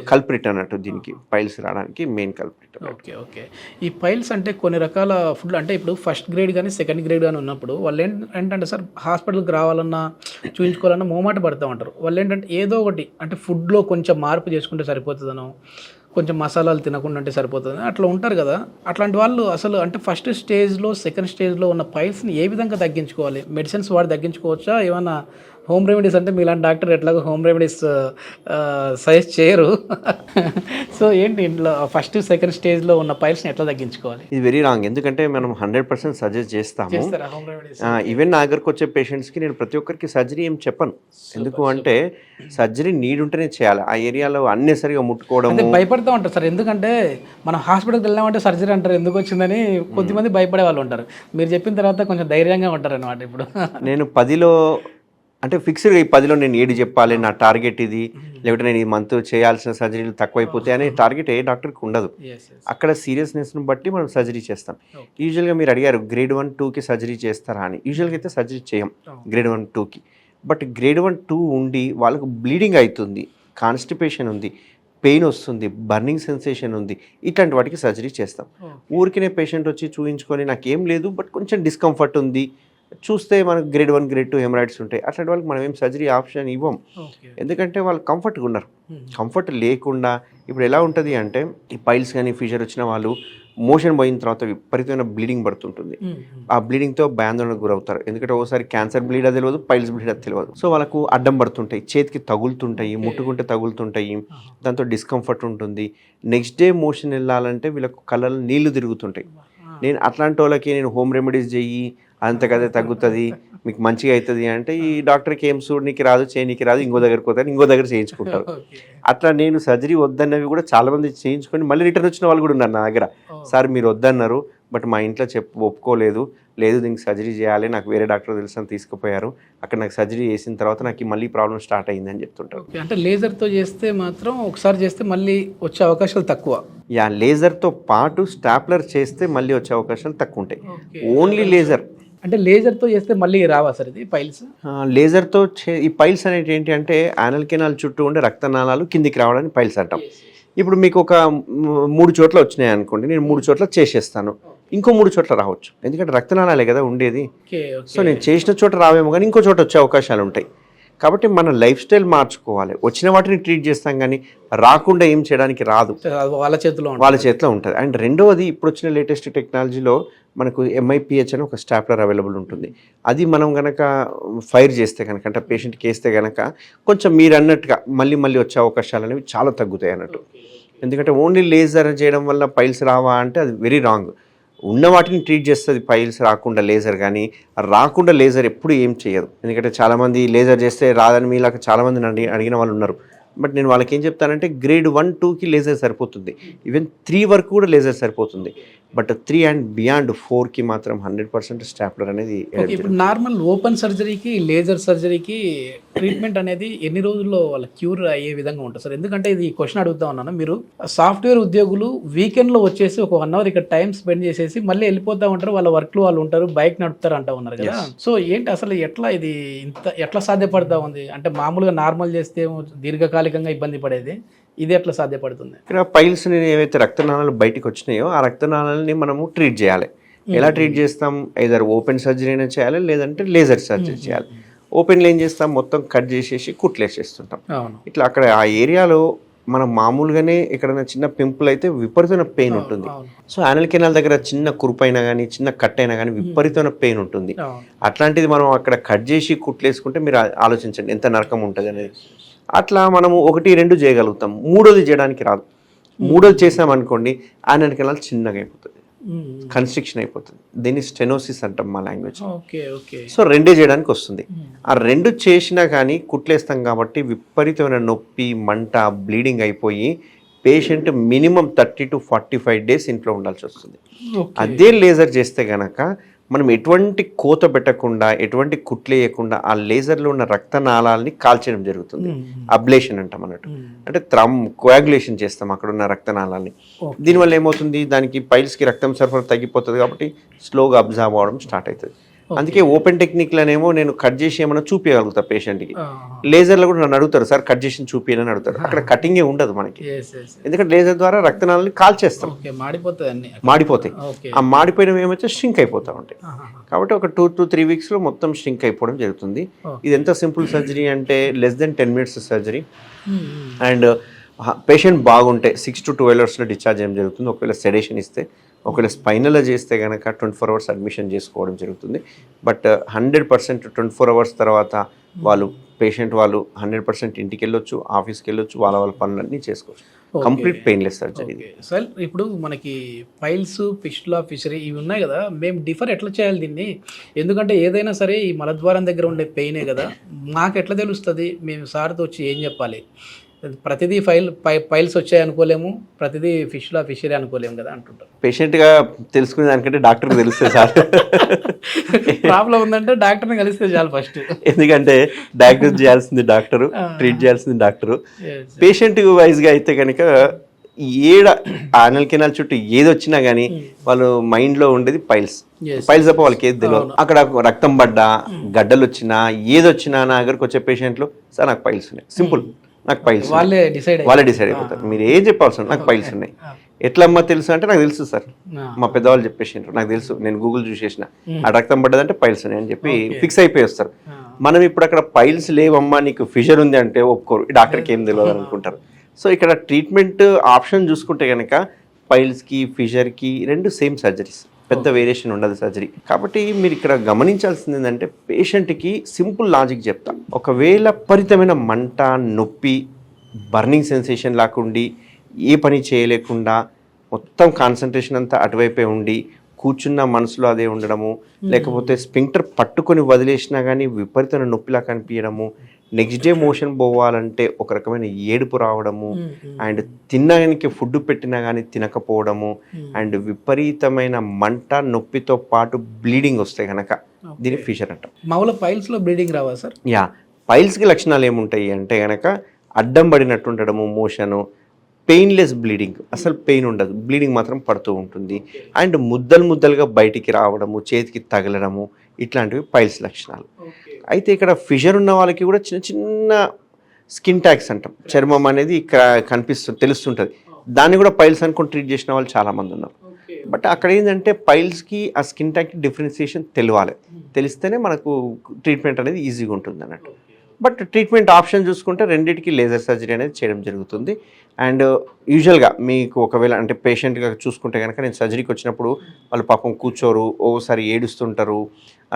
కల్ప్రిట్ అన్నట్టు, దీనికి పైల్స్ రావడానికి మెయిన్ కల్ప్రిట్. ఓకే, ఈ పైల్స్ అంటే కొన్ని రకాల ఫుడ్, అంటే ఇప్పుడు ఫస్ట్ గ్రేడ్ కానీ సెకండ్ గ్రేడ్ కానీ ఉన్నప్పుడు వాళ్ళు ఏంటంటే సార్ హాస్పిటల్కి రావాలన్నా చూపించుకోవాలన్నా మోమాట పడుతూ ఉంటారు. వాళ్ళు ఏంటంటే ఏదో ఒకటి అంటే ఫుడ్లో కొంచెం మార్పు చేసుకుంటే సరిపోతుందనో, కొంచెం మసాలాలు తినకుండా అంటే సరిపోతుంది అట్లా ఉంటారు కదా. అట్లాంటి వాళ్ళు అసలు అంటే ఫస్ట్ స్టేజ్లో, సెకండ్ స్టేజ్లో ఉన్న పైల్స్ని ఏ విధంగా తగ్గించుకోవాలి? మెడిసిన్స్ వాడి తగ్గించుకోవచ్చా? ఏమన్నా హోమ్ రెమెడీస్, అంటే మీలాంటి డాక్టర్ ఎట్లాగో హోమ్ రెమెడీస్ సజెస్ట్ చేయరు. సో ఏంటి ఇంట్లో ఫస్ట్ సెకండ్ స్టేజ్లో ఉన్న పైల్స్ని ఎట్లా తగ్గించుకోవాలి? ఇది వెరీ రాంగ్, ఎందుకంటే మనం 100% సజెస్ట్ చేస్తాము. ఈవెన్ నా దగ్గరకు వచ్చే పేషెంట్స్కి నేను ప్రతి ఒక్కరికి సర్జరీ ఏం చెప్పను, ఎందుకు అంటే సర్జరీ నీడ్ ఉంటేనే చేయాలి. ఆ ఏరియాలో అన్నెసరిగా ముట్టుకోవడం భయపడుతూ ఉంటారు సార్, ఎందుకంటే మనం హాస్పిటల్కి వెళ్ళామంటే సర్జరీ అంటారు, ఎందుకు వచ్చిందని కొద్దిమంది భయపడే వాళ్ళు ఉంటారు. మీరు చెప్పిన తర్వాత కొంచెం ధైర్యంగా ఉంటారు అనమాట. ఇప్పుడు నేను 10లో అంటే ఫిక్స్డ్గా ఈ 10లో నేను 7 చెప్పాలి, నా టార్గెట్ ఇది, లేకపోతే నేను ఈ మంత్ చేయాల్సిన సర్జరీలు తక్కువైపోతాయి అనే టార్గెట్ ఏ డాక్టర్కి ఉండదు. అక్కడ సీరియస్నెస్ని బట్టి మనం సర్జరీ చేస్తాం. యూజువల్గా మీరు అడిగారు గ్రేడ్ 1, 2కి సర్జరీ చేస్తారా అని. యూజువల్గా అయితే సర్జరీ చేయం గ్రేడ్ 1, 2కి. బట్ గ్రేడ్ 1, 2 ఉండి వాళ్ళకు బ్లీడింగ్ అవుతుంది, కాన్స్టిపేషన్ ఉంది, పెయిన్ వస్తుంది, బర్నింగ్ సెన్సేషన్ ఉంది, ఇట్లాంటి వాటికి సర్జరీ చేస్తాం. ఊరికినే పేషెంట్ వచ్చి చూయించుకొని నాకేం లేదు బట్ కొంచెం డిస్కంఫర్ట్ ఉంది, చూస్తే మనకు గ్రేడ్ 1 గ్రేడ్ 2 హెమరాయిడ్స్ ఉంటాయి, అట్లాంటి వాళ్ళకి మనం ఏం సర్జరీ ఆప్షన్ ఇవ్వం. ఎందుకంటే వాళ్ళు కంఫర్ట్గా ఉన్నారు. కంఫర్ట్ లేకుండా ఇప్పుడు ఎలా ఉంటుంది అంటే ఈ పైల్స్ కానీ ఫీజర్ వచ్చిన వాళ్ళు మోషన్ పోయిన తర్వాత విపరీతమైన బ్లీడింగ్ పడుతుంటుంది. ఆ బ్లీడింగ్తో భయాందోళనకు గురవుతారు. ఎందుకంటే ఒకసారి క్యాన్సర్ బ్లీడ్ అది తెలియదు, పైల్స్ బ్లీడ్ అది తెలియదు. సో వాళ్ళకు అడ్డం పడుతుంటాయి, చేతికి తగులుతుంటాయి, ముట్టుకుంటే తగులుతుంటాయి, దాంతో డిస్కంఫర్ట్ ఉంటుంది. నెక్స్ట్ డే మోషన్ వెళ్ళాలంటే వీళ్ళకు కళ్ళలో నీళ్లు తిరుగుతుంటాయి. నేను అట్లాంటి వాళ్ళకి నేను హోమ్ రెమెడీస్ చెయ్యి అంతకదే తగ్గుతుంది, మీకు మంచిగా అవుతుంది అంటే ఈ డాక్టర్కి ఏం చూడనీకి రాదు, చేయనీకి రాదు, ఇంకో దగ్గరికి పోతారు, ఇంకో దగ్గర చేయించుకుంటారు. అట్లా నేను సర్జరీ వద్దన్నవి కూడా చాలామంది చేయించుకొని మళ్ళీ రిటర్న్ వచ్చిన వాళ్ళు కూడా ఉన్నారు నా దగ్గర. సార్ మీరు వద్దన్నారు బట్ మా ఇంట్లో ఒప్పుకోలేదు, లేదు దీనికి సర్జరీ చేయాలి, నాకు వేరే డాక్టర్ తెలుసు అని తీసుకుపోయారు, అక్కడ నాకు సర్జరీ చేసిన తర్వాత నాకు మళ్ళీ ప్రాబ్లం స్టార్ట్ అయ్యిందని చెప్తుంటారు. అంటే లేజర్తో చేస్తే మాత్రం ఒకసారి చేస్తే మళ్ళీ వచ్చే అవకాశాలు తక్కువ. లేజర్తో పాటు స్టాప్లర్ చేస్తే మళ్ళీ వచ్చే అవకాశాలు తక్కువ ఉంటాయి. ఓన్లీ లేజర్ అంటే లేజర్తో చేస్తే మళ్ళీ రావా సార్ ఇది పైల్స్? లేజర్తో ఈ పైల్స్ అనేవి ఏంటి అంటే యానల్ కెనాల్ చుట్టూ ఉండే రక్తనాళాలు కిందికి రావడానికి పైల్స్ అంటాం. ఇప్పుడు మీకు ఒక 3 చోట్ల వచ్చినాయి అనుకోండి, నేను 3 చోట్ల చేసేస్తాను, ఇంకో 3 చోట్ల రావచ్చు, ఎందుకంటే రక్తనాళాలే కదా ఉండేది. సో నేను చేసిన చోట రావేమో కానీ ఇంకో చోట వచ్చే అవకాశాలు ఉంటాయి. కాబట్టి మన లైఫ్ స్టైల్ మార్చుకోవాలి. వచ్చిన వాటిని ట్రీట్ చేస్తాం కానీ రాకుండా ఏం చేయడానికి రాదు, వాళ్ళ చేతిలో ఉంటుంది. అండ్ రెండవది ఇప్పుడు వచ్చిన లేటెస్ట్ టెక్నాలజీలో మనకు MIPH అని ఒక స్టాప్లర్ అవైలబుల్ ఉంటుంది. అది మనం కనుక ఫైర్ చేస్తే కనుక అంటే పేషెంట్కి వేస్తే కనుక కొంచెం మీరు అన్నట్టుగా మళ్ళీ వచ్చే అవకాశాలు అనేవి చాలా తగ్గుతాయి అన్నట్టు. ఎందుకంటే ఓన్లీ లేజర్ చేయడం వల్ల పైల్స్ రావా అంటే అది వెరీ రాంగ్. ఉన్న వాటిని ట్రీట్ చేస్తుంది పైల్స్ రాకుండా లేజర్, కానీ రాకుండా లేజర్ ఎప్పుడు ఏం చేయదు. ఎందుకంటే చాలామంది లేజర్ చేస్తే రాదని మీలాగా చాలామంది అడిగిన వాళ్ళు ఉన్నారు. బట్ నేను వాళ్ళకి ఏం చెప్తానంటే గ్రేడ్ 1, 2కి లేజర్ సరిపోతుంది, ఈవెన్ 3 వరకు కూడా లేజర్ సరిపోతుంది. బట్ 3 అండ్ బియాండ్ 4కి మాత్రం 100% స్టాప్లర్ అనేది. ఇప్పుడు నార్మల్ ఓపెన్ సర్జరీకి లేజర్ సర్జరీకి ట్రీట్మెంట్ అనేది ఎన్ని రోజుల్లో వాళ్ళ క్యూర్ అయ్యే విధంగా ఉంటుంది సార్? ఎందుకంటే ఇది క్వశ్చన్ అడుగుతా ఉన్నాను. మీరు సాఫ్ట్వేర్ ఉద్యోగులు వీకెండ్లో వచ్చేసి ఒక 1 అవర్ ఇక్కడ టైం స్పెండ్ చేసేసి మళ్ళీ వెళ్ళిపోతూ ఉంటారు, వాళ్ళ వర్క్లో వాళ్ళు ఉంటారు, బైక్ నడుపుతారు అంటూ ఉన్నారు కదా. సో ఏంటి అసలు ఇది ఎట్లా సాధ్యపడతా ఉంది? అంటే మామూలుగా నార్మల్ చేస్తే దీర్ఘకాలికంగా ఇబ్బంది పడేది, ఇది ఎట్లా సాధ్యపడుతుంది? ఇక్కడ పైల్స్ ఏవైతే రక్తనాళాలు బయటికి వచ్చినాయో ఆ రక్తనాళాలని మనము ట్రీట్ చేయాలి. ఎలా ట్రీట్ చేస్తాం? ఐదర్ ఓపెన్ సర్జరీ అయినా చేయాలి, లేదంటే లేజర్ సర్జరీ చేయాలి. ఓపెన్లో ఏం చేస్తాం, మొత్తం కట్ చేసేసి కుట్లేసేస్తుంటాం. ఇట్లా అక్కడ ఆ ఏరియాలో మనం మామూలుగానే ఎక్కడైనా చిన్న పింపుల్ అయితే విపరీతమైన పెయిన్ ఉంటుంది. సో యానల్ కెనాల్ దగ్గర చిన్న కురుపు అయినా కానీ చిన్న కట్ అయినా కానీ విపరీతమైన పెయిన్ ఉంటుంది. అట్లాంటిది మనం అక్కడ కట్ చేసి కుట్లేసుకుంటే మీరు ఆలోచించండి ఎంత నరకం ఉంటుంది అనేది. అట్లా మనము 1, 2 చేయగలుగుతాం, 3వది చేయడానికి రాదు. 3వది చేసామనుకోండి యానల్ కెనాల్ చిన్నగా అయిపోతుంది, కన్స్ట్రిక్షన్ అయిపోతుంది. దీన్ని స్టెనోసిస్ అంటాం మా లాంగ్వేజ్. సో 2 చేయడానికి వస్తుంది. ఆ 2 చేసినా కానీ కుట్లేస్తాం కాబట్టి విపరీతమైన నొప్పి, మంట, బ్లీడింగ్ అయిపోయి పేషెంట్ మినిమం 30 to 45 days ఇంట్లో ఉండాల్సి వస్తుంది. అదే లేజర్ చేస్తే గనక మనం ఎటువంటి కోత పెట్టకుండా ఎటువంటి కుట్లేయకుండా ఆ లేజర్లో ఉన్న రక్తనాళాలని కాల్చడం జరుగుతుంది. అబ్లేషన్ అంటాం అన్నట్టు. అంటే కోయాగులేషన్ చేస్తాం అక్కడ ఉన్న రక్తనాళాలని. దీనివల్ల ఏమవుతుంది, దానికి పైల్స్కి రక్తం సరఫరా తగ్గిపోతుంది కాబట్టి స్లోగా అబ్జర్వ్ అవ్వడం స్టార్ట్ అవుతుంది. అందుకే ఓపెన్ టెక్నిక్లనేమో నేను కట్ చేసి ఏమైనా చూపించగలుగుతా పేషెంట్కి. లేజర్లో కూడా నన్ను అడుగుతారు, సార్ కట్ చేసి చూపించని అడుగుతారు. అక్కడ కటింగే ఉండదు మనకి, ఎందుకంటే లేజర్ ద్వారా రక్తనాళాలని కాల్చేస్తాం, మాడిపోతాయి. ఆ మాడిపోయినవి ఏమైతే షింక్ అయిపోతూ ఉంటాయి. కాబట్టి ఒక 2 to 3 weeksలో మొత్తం షింక్ అయిపోవడం జరుగుతుంది. ఇది ఎంత సింపుల్ సర్జరీ అంటే less than 10 minutes surgery. And patient బాగుంటే 6 to 12 hours డిశ్చార్జ్ చేయడం జరుగుతుంది. ఒకవేళ సెడేషన్ ఇస్తే, ఒకవేళ స్పైనల్లో చేస్తే కనుక 24 hours అడ్మిషన్ చేసుకోవడం జరుగుతుంది. బట్ 100% 24 hours తర్వాత పేషెంట్ వాళ్ళు 100% ఇంటికి వెళ్ళొచ్చు, ఆఫీస్కి వెళ్ళొచ్చు, వాళ్ళ పనులన్నీ చేసుకోవచ్చు. Complete painless surgery. సార్ ఇప్పుడు మనకి పైల్స్, ఫిస్టులా, ఫిషరీ ఇవి ఉన్నాయి కదా, మేము డిఫర్ ఎట్లా చేయాలి దీన్ని? ఎందుకంటే ఏదైనా సరే ఈ మలద్వారం దగ్గర ఉండే పెయినే కదా, మాకు ఎట్లా తెలుస్తుంది? మేము సార్తో వచ్చి ఏం చెప్పాలి? ప్రతిదీ పైల్స్ వచ్చాయి అనుకోలేము, ప్రతిదీ ఫిషరీ అనుకోలేము కదా అంటుంటారు. పేషెంట్గా తెలుసుకునే దానికంటే డాక్టర్కి తెలిస్తే చాలు. ప్రాబ్లం ఉందంటే డాక్టర్ని కలిస్తే చాలు ఫస్ట్. ఎందుకంటే డయాగ్నోస్ చేయాల్సింది డాక్టరు, ట్రీట్ చేయాల్సింది డాక్టరు. పేషెంట్ వైజ్గా అయితే కనుక యానల్ కెనాల్ చుట్టూ ఏది వచ్చినా కానీ వాళ్ళు మైండ్లో ఉండేది పైల్స్ తప్ప వాళ్ళకి ఏది తెలియదు. అక్కడ రక్తం పడ్డా, గడ్డలు వచ్చినా, ఏది వచ్చినా నా దగ్గరకు వచ్చే పేషెంట్లు, సార్ నాకు పైల్స్ ఉన్నాయి, సింపుల్. నాకు పైల్స్ వాళ్ళే డిసైడ్ వాళ్ళే డిసైడ్ అయిపోతారు. మీరు ఏం చెప్పాల్సి నాకు పైల్స్ ఉన్నాయి. ఎట్లా అమ్మా తెలుసు అంటే నాకు తెలుసు సార్, మా పెద్దవాళ్ళు చెప్పేసిండ్రు, నాకు తెలుసు, నేను గూగుల్ చూసేసిన, ఆ రక్తం పడ్డదంటే పైల్స్ ఉన్నాయి అని చెప్పి ఫిక్స్ అయిపోయి వస్తారు. మనం ఇప్పుడు అక్కడ పైల్స్ లేవమ్మా నీకు ఫిషర్ ఉంది అంటే ఒప్పుకోరు, డాక్టర్కి ఏం తెలియదు అనుకుంటారు. సో ఇక్కడ ట్రీట్మెంట్ ఆప్షన్ చూసుకుంటే కనుక పైల్స్కి ఫిషర్కి రెండు సేమ్ సర్జరీస్, పెద్ద వేరియేషన్ ఉండదు సర్జరీ. కాబట్టి మీరు ఇక్కడ గమనించాల్సింది ఏంటంటే పేషెంట్కి సింపుల్ లాజిక్ చెప్తా. ఒకవేళ విపరీతమైన మంట, నొప్పి, బర్నింగ్ సెన్సేషన్ లేకుండి, ఏ పని చేయలేకుండా మొత్తం కాన్సన్ట్రేషన్ అంతా అటువైపే ఉండి కూర్చున్న మనసులో అదే ఉండడము, లేకపోతే స్పింక్టర్ పట్టుకొని వదిలేసినా కానీ విపరీతమైన నొప్పిలా కనిపించడము, నెక్స్ట్ డే మోషన్ పోవాలంటే ఒక రకమైన ఏడుపు రావడము, అండ్ తినడానికి ఫుడ్ పెట్టినా కానీ తినకపోవడము, అండ్ విపరీతమైన మంట, నొప్పితో పాటు బ్లీడింగ్ వస్తే కనుక దీన్ని ఫిషర్ అంటాం. మామూలు పైల్స్లో బ్లీడింగ్ రావా సార్? యా, పైల్స్కి లక్షణాలు ఏముంటాయి అంటే కనుక అడ్డం పడినట్టు ఉండడము, మోషను, పెయిన్లెస్ బ్లీడింగ్, అసలు పెయిన్ ఉండదు, బ్లీడింగ్ మాత్రం పడుతూ ఉంటుంది, అండ్ ముద్దలుగా బయటికి రావడము, చేతికి తగలడము, ఇట్లాంటివి పైల్స్ లక్షణాలు. అయితే ఇక్కడ ఫిషర్ ఉన్న వాళ్ళకి కూడా చిన్న చిన్న స్కిన్ ట్యాక్స్ అంటాం, చర్మం అనేది ఇక్కడ తెలుస్తుంటుంది, దాన్ని కూడా పైల్స్ అనుకుని ట్రీట్ చేసిన వాళ్ళు చాలామంది ఉన్నారు. బట్ అక్కడ ఏంటంటే పైల్స్కి ఆ స్కిన్ ట్యాక్కి డిఫరెన్సియేషన్ తెలిస్తేనే మనకు ట్రీట్మెంట్ అనేది ఈజీగా ఉంటుంది అన్నట్టు. బట్ ట్రీట్మెంట్ ఆప్షన్ చూసుకుంటే రెండింటికి లేజర్ సర్జరీ అనేది చేయడం జరుగుతుంది. అండ్ యూజువల్గా మీకు ఒకవేళ అంటే పేషెంట్గా చూసుకుంటే కనుక నేను సర్జరీకి వచ్చినప్పుడు వాళ్ళు పాపం కూర్చోరు, ఓసారి ఏడుస్తుంటారు,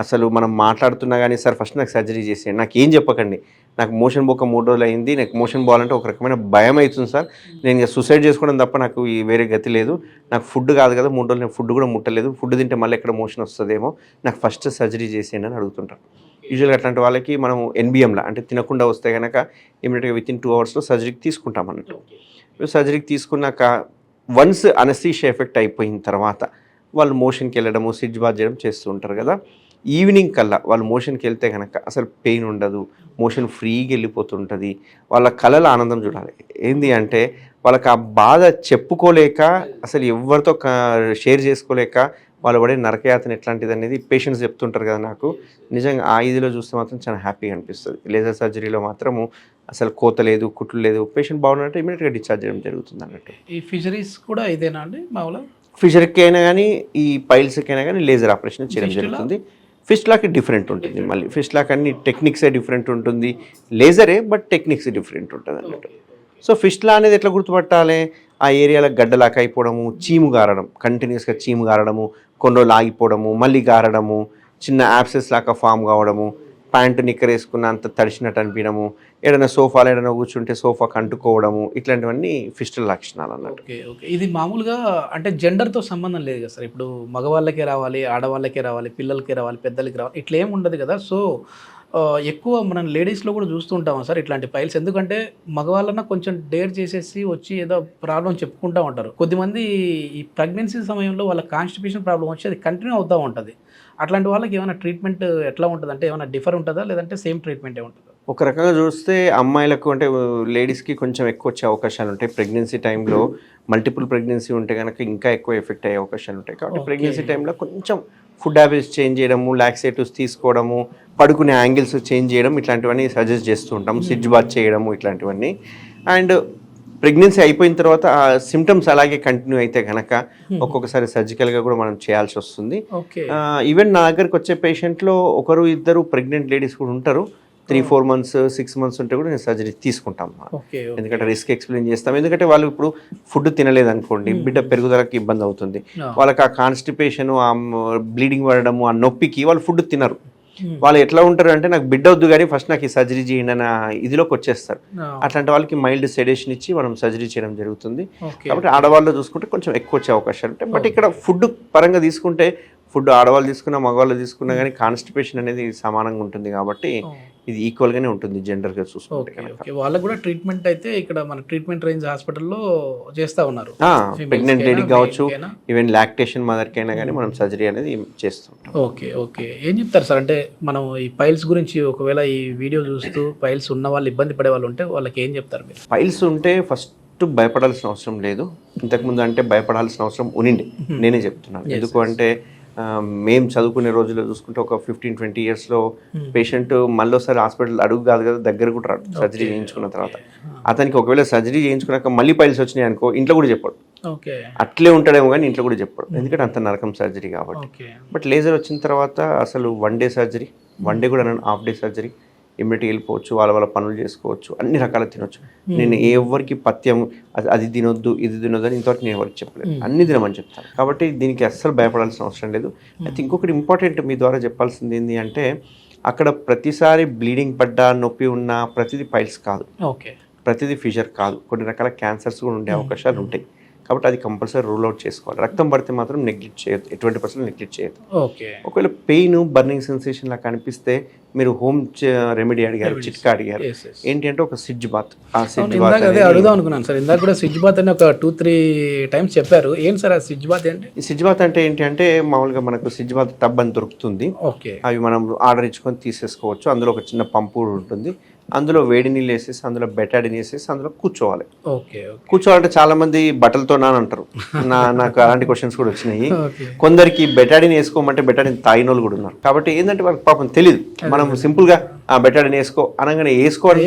అసలు మనం మాట్లాడుతున్నా కానీ సార్ ఫస్ట్ నాకు సర్జరీ చేసేయండి, నాకు ఏం చెప్పకండి, నాకు మోషన్ పోక 3 రోజులు అయింది, నాకు మోషన్ పోవాలంటే ఒక రకమైన భయం అవుతుంది సార్, నేను ఇక సూసైడ్ చేసుకోవడం తప్ప నాకు ఈ వేరే గతి లేదు, నాకు ఫుడ్ కాదు కదా 3 రోజులు నేను ఫుడ్ కూడా ముట్టలేదు, ఫుడ్ తింటే మళ్ళీ ఎక్కడ మోషన్ వస్తుందేమో, నాకు ఫస్ట్ సర్జరీ చేసేయండి అని అడుగుతుంటారు. యూజువల్గా అట్లాంటి వాళ్ళకి మనం ఎన్బిఎంలా అంటే తినకుండా వస్తే కనుక ఇమీడియట్గా విత్ ఇన్ 2 అవర్స్లో సర్జరీకి తీసుకుంటాం అన్నట్టు. సర్జరీకి తీసుకున్నాక వన్స్ అనస్థీషియా ఎఫెక్ట్ అయిపోయిన తర్వాత వాళ్ళు మోషన్కి వెళ్ళడము, సిడ్జ్ బాత్ చేయడం చేస్తూ ఉంటారు కదా. ఈవినింగ్ కల్లా వాళ్ళు మోషన్కి వెళ్తే కనుక అసలు పెయిన్ ఉండదు, మోషన్ ఫ్రీగా వెళ్ళిపోతుంటుంది, వాళ్ళ కళల ఆనందం చూడాలి. ఏంది అంటే వాళ్ళకి ఆ బాధ చెప్పుకోలేక, అసలు ఎవరితో షేర్ చేసుకోలేక వాళ్ళు పడే నరకయాతన ఎట్లాంటిది అనేది పేషెంట్స్ చెప్తుంటారు కదా నాకు. నిజంగా ఆ ఇదిలో చూస్తే మాత్రం చాలా హ్యాపీగా అనిపిస్తుంది. లేజర్ సర్జరీలో మాత్రము అసలు కోత లేదు, కుట్లు లేదు, పేషెంట్ బాగున్నట్టు ఇమీడియట్గా డిశ్చార్జ్ చేయడం జరుగుతుంది అన్నట్టు. ఈ ఫిషరీస్ కూడా ఇదేనా అండి మామూలుగా? ఫిషర్కి అయినా కానీ ఈ పైల్స్కి అయినా కానీ లేజర్ ఆపరేషన్ చేయడం జరుగుతుంది. ఫిస్టులాకి డిఫరెంట్ ఉంటుంది, మళ్ళీ ఫిస్టులాకి అన్ని టెక్నిక్సే డిఫరెంట్ ఉంటుంది, లేజరే బట్ టెక్నిక్స్ డిఫరెంట్ ఉంటుంది అన్నట్టు. సో ఫిస్టులా అనేది ఎట్లా గుర్తుపట్టాలి? ఆ ఏరియాలో గడ్డలాగా అయిపోవడము, చీము గారడం, కంటిన్యూస్గా చీము గారడము, కొన్ని రోజులు ఆగిపోవడము, మళ్ళీ గారడము, చిన్న యాప్సెస్ లాగా ఫామ్ కావడము, ప్యాంటు నిక్కర్ వేసుకున్న అంత తడిచినట్టు అనిపించడము, ఏదైనా సోఫాలో ఏదైనా కూర్చుంటే సోఫాకి అంటుకోవడము, ఇట్లాంటివన్నీ ఫిస్టుల లక్షణాలు అన్నట్టు. Okay okay. ఇది మామూలుగా అంటే జెండర్తో సంబంధం లేదు కదా సార్, ఇప్పుడు మగవాళ్ళకే రావాలి, ఆడవాళ్ళకే రావాలి, పిల్లలకే రావాలి, పెద్దలకి రావాలి, ఇట్లా ఏమి ఉండదు కదా. సో ఎక్కువ మనం లేడీస్లో కూడా చూస్తూ ఉంటామా సార్ ఇట్లాంటి పైల్స్? ఎందుకంటే మగవాళ్ళన్నా కొంచెం డేర్ చేసేసి వచ్చి ఏదో ప్రాబ్లం చెప్పుకుంటూ ఉంటారు. కొద్దిమంది ఈ ప్రెగ్నెన్సీ సమయంలో వాళ్ళ కాన్స్టిపేషన్ ప్రాబ్లం వచ్చి అది కంటిన్యూ అవుతూ ఉంటుంది. అట్లాంటి వాళ్ళకి ఏమైనా ట్రీట్మెంట్ ఎట్లా ఉంటుంది, అంటే ఏమైనా డిఫర్ ఉంటుందా లేదంటే సేమ్ ట్రీట్మెంటే ఉంటుందా? ఒక రకంగా చూస్తే అమ్మాయిలకు అంటే లేడీస్కి కొంచెం ఎక్కువ వచ్చే అవకాశాలు ఉంటాయి. ప్రెగ్నెన్సీ టైంలో మల్టిపుల్ ప్రెగ్నెన్సీ ఉంటే కనుక ఇంకా ఎక్కువ ఎఫెక్ట్ అయ్యే అవకాశాలు ఉంటాయి. కాబట్టి ప్రెగ్నెన్సీ టైంలో కొంచెం ఫుడ్ హ్యాబిట్స్ చేంజ్ చేయడము, లాక్సేటివ్స్ తీసుకోవడము, పడుకునే యాంగిల్స్ చేంజ్ చేయడం, ఇట్లాంటివన్నీ సజెస్ట్ చేస్తూ ఉంటాం. సిడ్జ్ బాత్ చేయడము, ఇట్లాంటివన్నీ. అండ్ ప్రెగ్నెన్సీ అయిపోయిన తర్వాత ఆ సిమ్టమ్స్ అలాగే కంటిన్యూ అయితే కనుక ఒక్కొక్కసారి సర్జికల్గా కూడా మనం చేయాల్సి వస్తుంది. ఈవెన్ నా దగ్గరికి వచ్చే పేషెంట్లో 1-2 ప్రెగ్నెంట్ లేడీస్ కూడా ఉంటారు. 3-4 months 6 months ఉంటే కూడా నేను సర్జరీ తీసుకుంటాం. ఎందుకంటే రిస్క్ ఎక్స్ప్లెయిన్ చేస్తాం. ఎందుకంటే వాళ్ళు ఇప్పుడు ఫుడ్ తినలేదు అనుకోండి, బిడ్డ పెరుగుదలకు ఇబ్బంది అవుతుంది, వాళ్ళకి ఆ కాన్స్టిపేషన్, ఆ బ్లీడింగ్ పడడము, ఆ నొప్పికి వాళ్ళు ఫుడ్ తినరు. వాళ్ళు ఎట్లా ఉంటారు అంటే నాకు బిడ్డ వద్దు కానీ ఫస్ట్ నాకు ఈ సర్జరీ చేయండి అన్న ఇదిలోకి వచ్చేస్తారు. అట్లాంటి వాళ్ళకి మైల్డ్ సెడేషన్ ఇచ్చి మనం సర్జరీ చేయడం జరుగుతుంది. కాబట్టి ఆడవాళ్ళు చూసుకుంటే కొంచెం ఎక్కువ వచ్చే అవకాశాలు ఉంటాయి. బట్ ఇక్కడ ఫుడ్ పరంగా తీసుకుంటే ఫుడ్ ఆడవాళ్ళు తీసుకున్నా మగవాళ్ళు తీసుకున్నా కానీ కాన్స్టిపేషన్ అనేది సమానంగా ఉంటుంది. కాబట్టి ఇది ఈక్వల్గానే ఉంటుంది జెండర్గా చూసుకుంటే. వాళ్ళకి కూడా ట్రీట్మెంట్ అయితే ఇక్కడ మన ట్రీట్మెంట్ రేంజ్ హాస్పిటల్లో చేస్తూ ఉన్నారు. ప్రెగ్నెంట్ లేడీకి కావచ్చు, ఈవెన్ లాక్టేషన్ మదర్కి అయినా కానీ మనం సర్జరీ అనేది చేస్తుంటాం. Okay okay. ఏం చెప్తారు సార్, అంటే మనం ఈ పైల్స్ గురించి ఒకవేళ ఈ వీడియో చూస్తూ పైల్స్ ఉన్న వాళ్ళు ఇబ్బంది పడే వాళ్ళు ఉంటే వాళ్ళకి ఏం చెప్తారు మీరు? పైల్స్ ఉంటే ఫస్ట్ భయపడాల్సిన అవసరం లేదు. ఇంతకుముందు అంటే భయపడాల్సిన అవసరం ఉనిండి, నేనే చెప్తున్నాను. ఎందుకు అంటే మేము చదువుకునే రోజుల్లో చూసుకుంటే ఒక 15-20 ఇయర్స్లో పేషెంట్ మళ్ళీసారి హాస్పిటల్ అడుగు కాదు కదా దగ్గర కూడా రాడు సర్జరీ చేయించుకున్న తర్వాత. అతనికి ఒకవేళ సర్జరీ చేయించుకున్నాక మళ్ళీ పైల్స్ వచ్చినాయి అనుకో ఇంట్లో కూడా చెప్పాడు, అట్లే ఉంటాడేమో కానీ ఇంట్లో కూడా చెప్పాడు, ఎందుకంటే అంత నరకం సర్జరీ కాబట్టి. బట్ లేజర్ వచ్చిన తర్వాత అసలు 1 డే సర్జరీ, 1 డే కూడా హాఫ్ డే సర్జరీ, ఇమ్మీడియట్గా వెళ్ళిపోవచ్చు, వాళ్ళ పనులు చేసుకోవచ్చు, అన్ని రకాల తినొచ్చు. నేను ఎవరికి పథ్యం అది తినొద్దు ఇది తినొద్దు అని ఇంతవరకు నేను ఎవరికి చెప్పలేదు, అన్ని తినమని చెప్తాను. కాబట్టి దీనికి అస్సలు భయపడాల్సిన అవసరం లేదు. అయితే ఇంకొకటి ఇంపార్టెంట్ మీ ద్వారా చెప్పాల్సింది ఏంటి అంటే, అక్కడ ప్రతిసారి బ్లీడింగ్ పడ్డా నొప్పి ఉన్నా ప్రతిదీ పైల్స్ కాదు, ప్రతిదీ ఫిషర్ కాదు, కొన్ని రకాల క్యాన్సర్స్ కూడా ఉండే అవకాశాలు ఉంటాయి. కాబట్టి అది కంపల్సరీ రూల్ అవుట్ చేసుకోవాలి. రక్తం పడితే మాత్రం నెగ్లెక్ట్ చేయొద్దు, ఎటువంటి పర్సెంట్ నెగ్లెక్ట్ చేయొద్దు. ఒకవేళ పెయిన్ బర్నింగ్ సెన్సేషన్ లా కనిపిస్తే మీరు హోమ్ రెమెడీ అడిగారు, చిట్కా అడిగారు, ఏంటి అంటే ఒక సిడ్జ్ బాత్. ఆ సిడ్జ్ బాత్ అడుగుదాం అనుకున్నాను సార్, ఇందాక కూడా సిడ్జ్ బాత్ అని ఒక 2-3 టైమ్స్ చెప్పారు. ఏంటి సార్ ఆ సిడ్జ్ బాత్ ఏంటి? ఈ సిడ్జ్ బాత్ అంటే ఏంటి అంటే మామూలుగా మనకు సిడ్జ్ బాత్ టబ్ అని దొరుకుతుంది, అవి మనం ఆర్డర్ ఇచ్చుకొని తీసేసుకోవచ్చు. అందులో ఒక చిన్న పంపు ఉంటుంది, అందులో వేడి నీళ్ళు వేసేసి అందులో బెటాడిన్ వేసేసి అందులో కూర్చోవాలి. కూర్చోవాలంటే చాలా మంది బట్టలతో అంటారు, నాకు అలాంటి క్వశ్చన్స్ కూడా వచ్చినాయి. కొందరికి బెటాడిన్ వేసుకోమంటే బెటాడిన్ తాగినోళ్ళు కూడా ఉన్నారు. కాబట్టి ఏంటంటే వాళ్ళకి పాపం తెలియదు, మనం సింపుల్ గా ఆ బెటాడిన్ వేసుకో అనగానే వేసుకోవాలి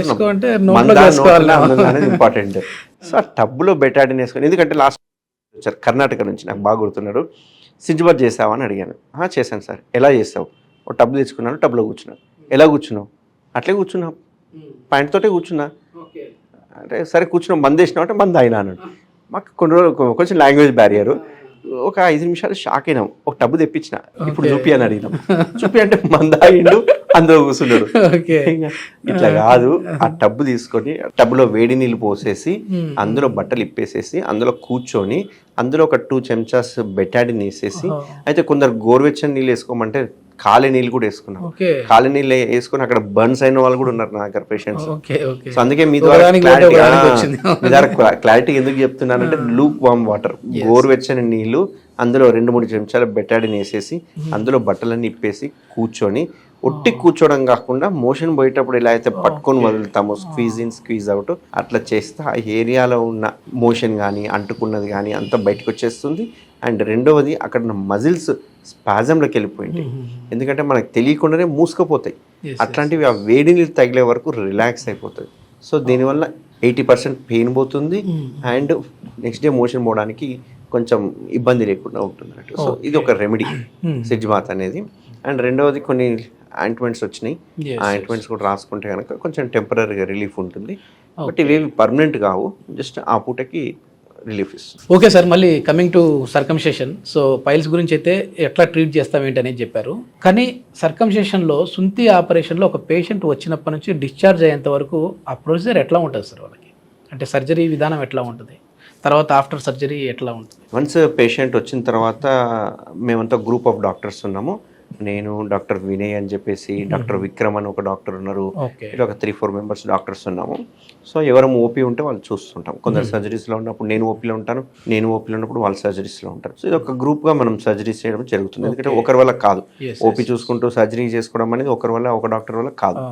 అనేది ఇంపార్టెంట్. సో ఆ టబ్లో బెటాడిన్ వేసుకొని, ఎందుకంటే లాస్ట్ వచ్చారు కర్ణాటక నుంచి, నాకు బాగా గుర్తున్నాడు, సిడ్జ్ బాత్ చేసావా అని అడిగాను. చేశాను సార్. ఎలా చేసావు? ఒక టబ్ తెచ్చుకున్నాను, టబ్లో కూర్చున్నాను. ఎలా కూర్చున్నావు? అట్లే కూర్చున్నావు, పాయింట్ తోటే కూర్చున్నా అంటే. సరే కూర్చున్నాం, మంది వేసినావు అంటే మంది అయినా అన్నాడు. మాకు కొన్ని రోజులు కొంచెం లాంగ్వేజ్ బ్యారియర్, ఒక 5 నిమిషాలు షాక్ అయినాం. ఒక టబ్బు తెప్పించిన, ఇప్పుడు చూపి అని అడిగినాం. చూపి అంటే మంది ఆగిండు, అందులో కూర్చున్నాడు. ఇట్లా కాదు, ఆ టబ్బు తీసుకొని టబ్బులో వేడి నీళ్ళు పోసేసి అందులో బట్టలు ఇప్పేసేసి అందులో కూర్చొని అందులో ఒక 2 చెంచాస్ బెటాడిన్ వేసేసి, అయితే కొందరు గోరువెచ్చని నీళ్ళు వేసుకోమంటే కాలి నీళ్ళు కూడా వేసుకున్నాం. కాలి నీళ్ళు వేసుకుని అక్కడ బర్న్స్ అయిన వాళ్ళు కూడా ఉన్నారు నా దగ్గర పేషెంట్స్. సో అందుకే మీ ద్వారా క్లారిటీ ఎందుకు చెప్తున్నానంటే, లూక్ వామ్ వాటర్, గోరువెచ్చని నీళ్ళు, అందులో 2-3 చెంచాల బెటాడిన్ వేసేసి అందులో బట్టలన్నీ ఇప్పేసి కూర్చొని, ఒట్టి కూర్చోవడం కాకుండా మోషన్ పోయేటప్పుడు ఎలా అయితే పట్టుకొని వదులుతామో, స్క్వీజ్ ఇన్ స్క్వీజ్ అవుట్, అట్లా చేస్తే ఆ ఏరియాలో ఉన్న మోషన్ కానీ అంటుకున్నది కానీ అంతా బయటకు వచ్చేస్తుంది. అండ్ రెండవది అక్కడ ఉన్న మజిల్స్ స్పాజంలోకి వెళ్ళిపోయింది, ఎందుకంటే మనకు తెలియకుండానే మూసుకుపోతాయి. అట్లాంటివి ఆ వేడి నీళ్ళు తగిలే వరకు రిలాక్స్ అయిపోతుంది. సో దీనివల్ల 80% పెయిన్ పోతుంది అండ్ నెక్స్ట్ డే మోషన్ పోవడానికి కొంచెం ఇబ్బంది లేకుండా ఉంటుంది అన్నట్టు. సో ఇది ఒక రెమెడీ సిడ్జ్ బాత్ అనేది. అండ్ రెండవది కొన్ని ఆయింట్మెంట్స్ వచ్చినాయి, ఆ ఆయింట్మెంట్స్ కూడా రాసుకుంటే కనుక కొంచెం టెంపరీగా రిలీఫ్ ఉంటుంది. బట్ ఇవేవి పర్మనెంట్ కావు, జస్ట్ ఆ పూటకి రిలీఫ్ ఇస్తుంది. ఓకే సార్, మళ్ళీ కమింగ్ టు సర్కంషేషన్. సో పైల్స్ గురించి అయితే ఎట్లా ట్రీట్ చేస్తాం ఏంటనేది చెప్పారు. కానీ సర్కంషేషన్లో, సుంతి ఆపరేషన్లో ఒక పేషెంట్ వచ్చినప్పటి నుంచి డిశ్చార్జ్ అయ్యేంత వరకు ఆ ప్రొసీజర్ ఎట్లా ఉంటుంది సార్ వాళ్ళకి? అంటే సర్జరీ విధానం ఎట్లా ఉంటుంది, తర్వాత ఆఫ్టర్ సర్జరీ ఎట్లా ఉంటుంది? వన్స్ పేషెంట్ వచ్చిన తర్వాత మేమంతా గ్రూప్ ఆఫ్ డాక్టర్స్ ఉన్నాము. నేను, డాక్టర్ వినయ్ అని చెప్పేసి, డాక్టర్ విక్రమ్ అని ఒక డాక్టర్ ఉన్నారు, ఇలా ఒక 3-4 మెంబర్స్ డాక్టర్స్ ఉన్నాము. సో ఎవరు ఓపీ ఉంటే వాళ్ళు చూస్తుంటాం. కొందరు సర్జరీస్లో ఉన్నప్పుడు నేను ఓపీలో ఉంటాను, నేను ఓపీలో ఉన్నప్పుడు వాళ్ళు సర్జరీస్లో ఉంటారు. సో ఇది ఒక గ్రూప్గా మనం సర్జరీస్ చేయడం జరుగుతుంది. ఎందుకంటే ఒకరి వల్ల కాదు, ఓపీ చూసుకుంటూ సర్జరీ చేసుకోవడం అనేది ఒకరి వల్ల, ఒక డాక్టర్ వల్ల కాదు.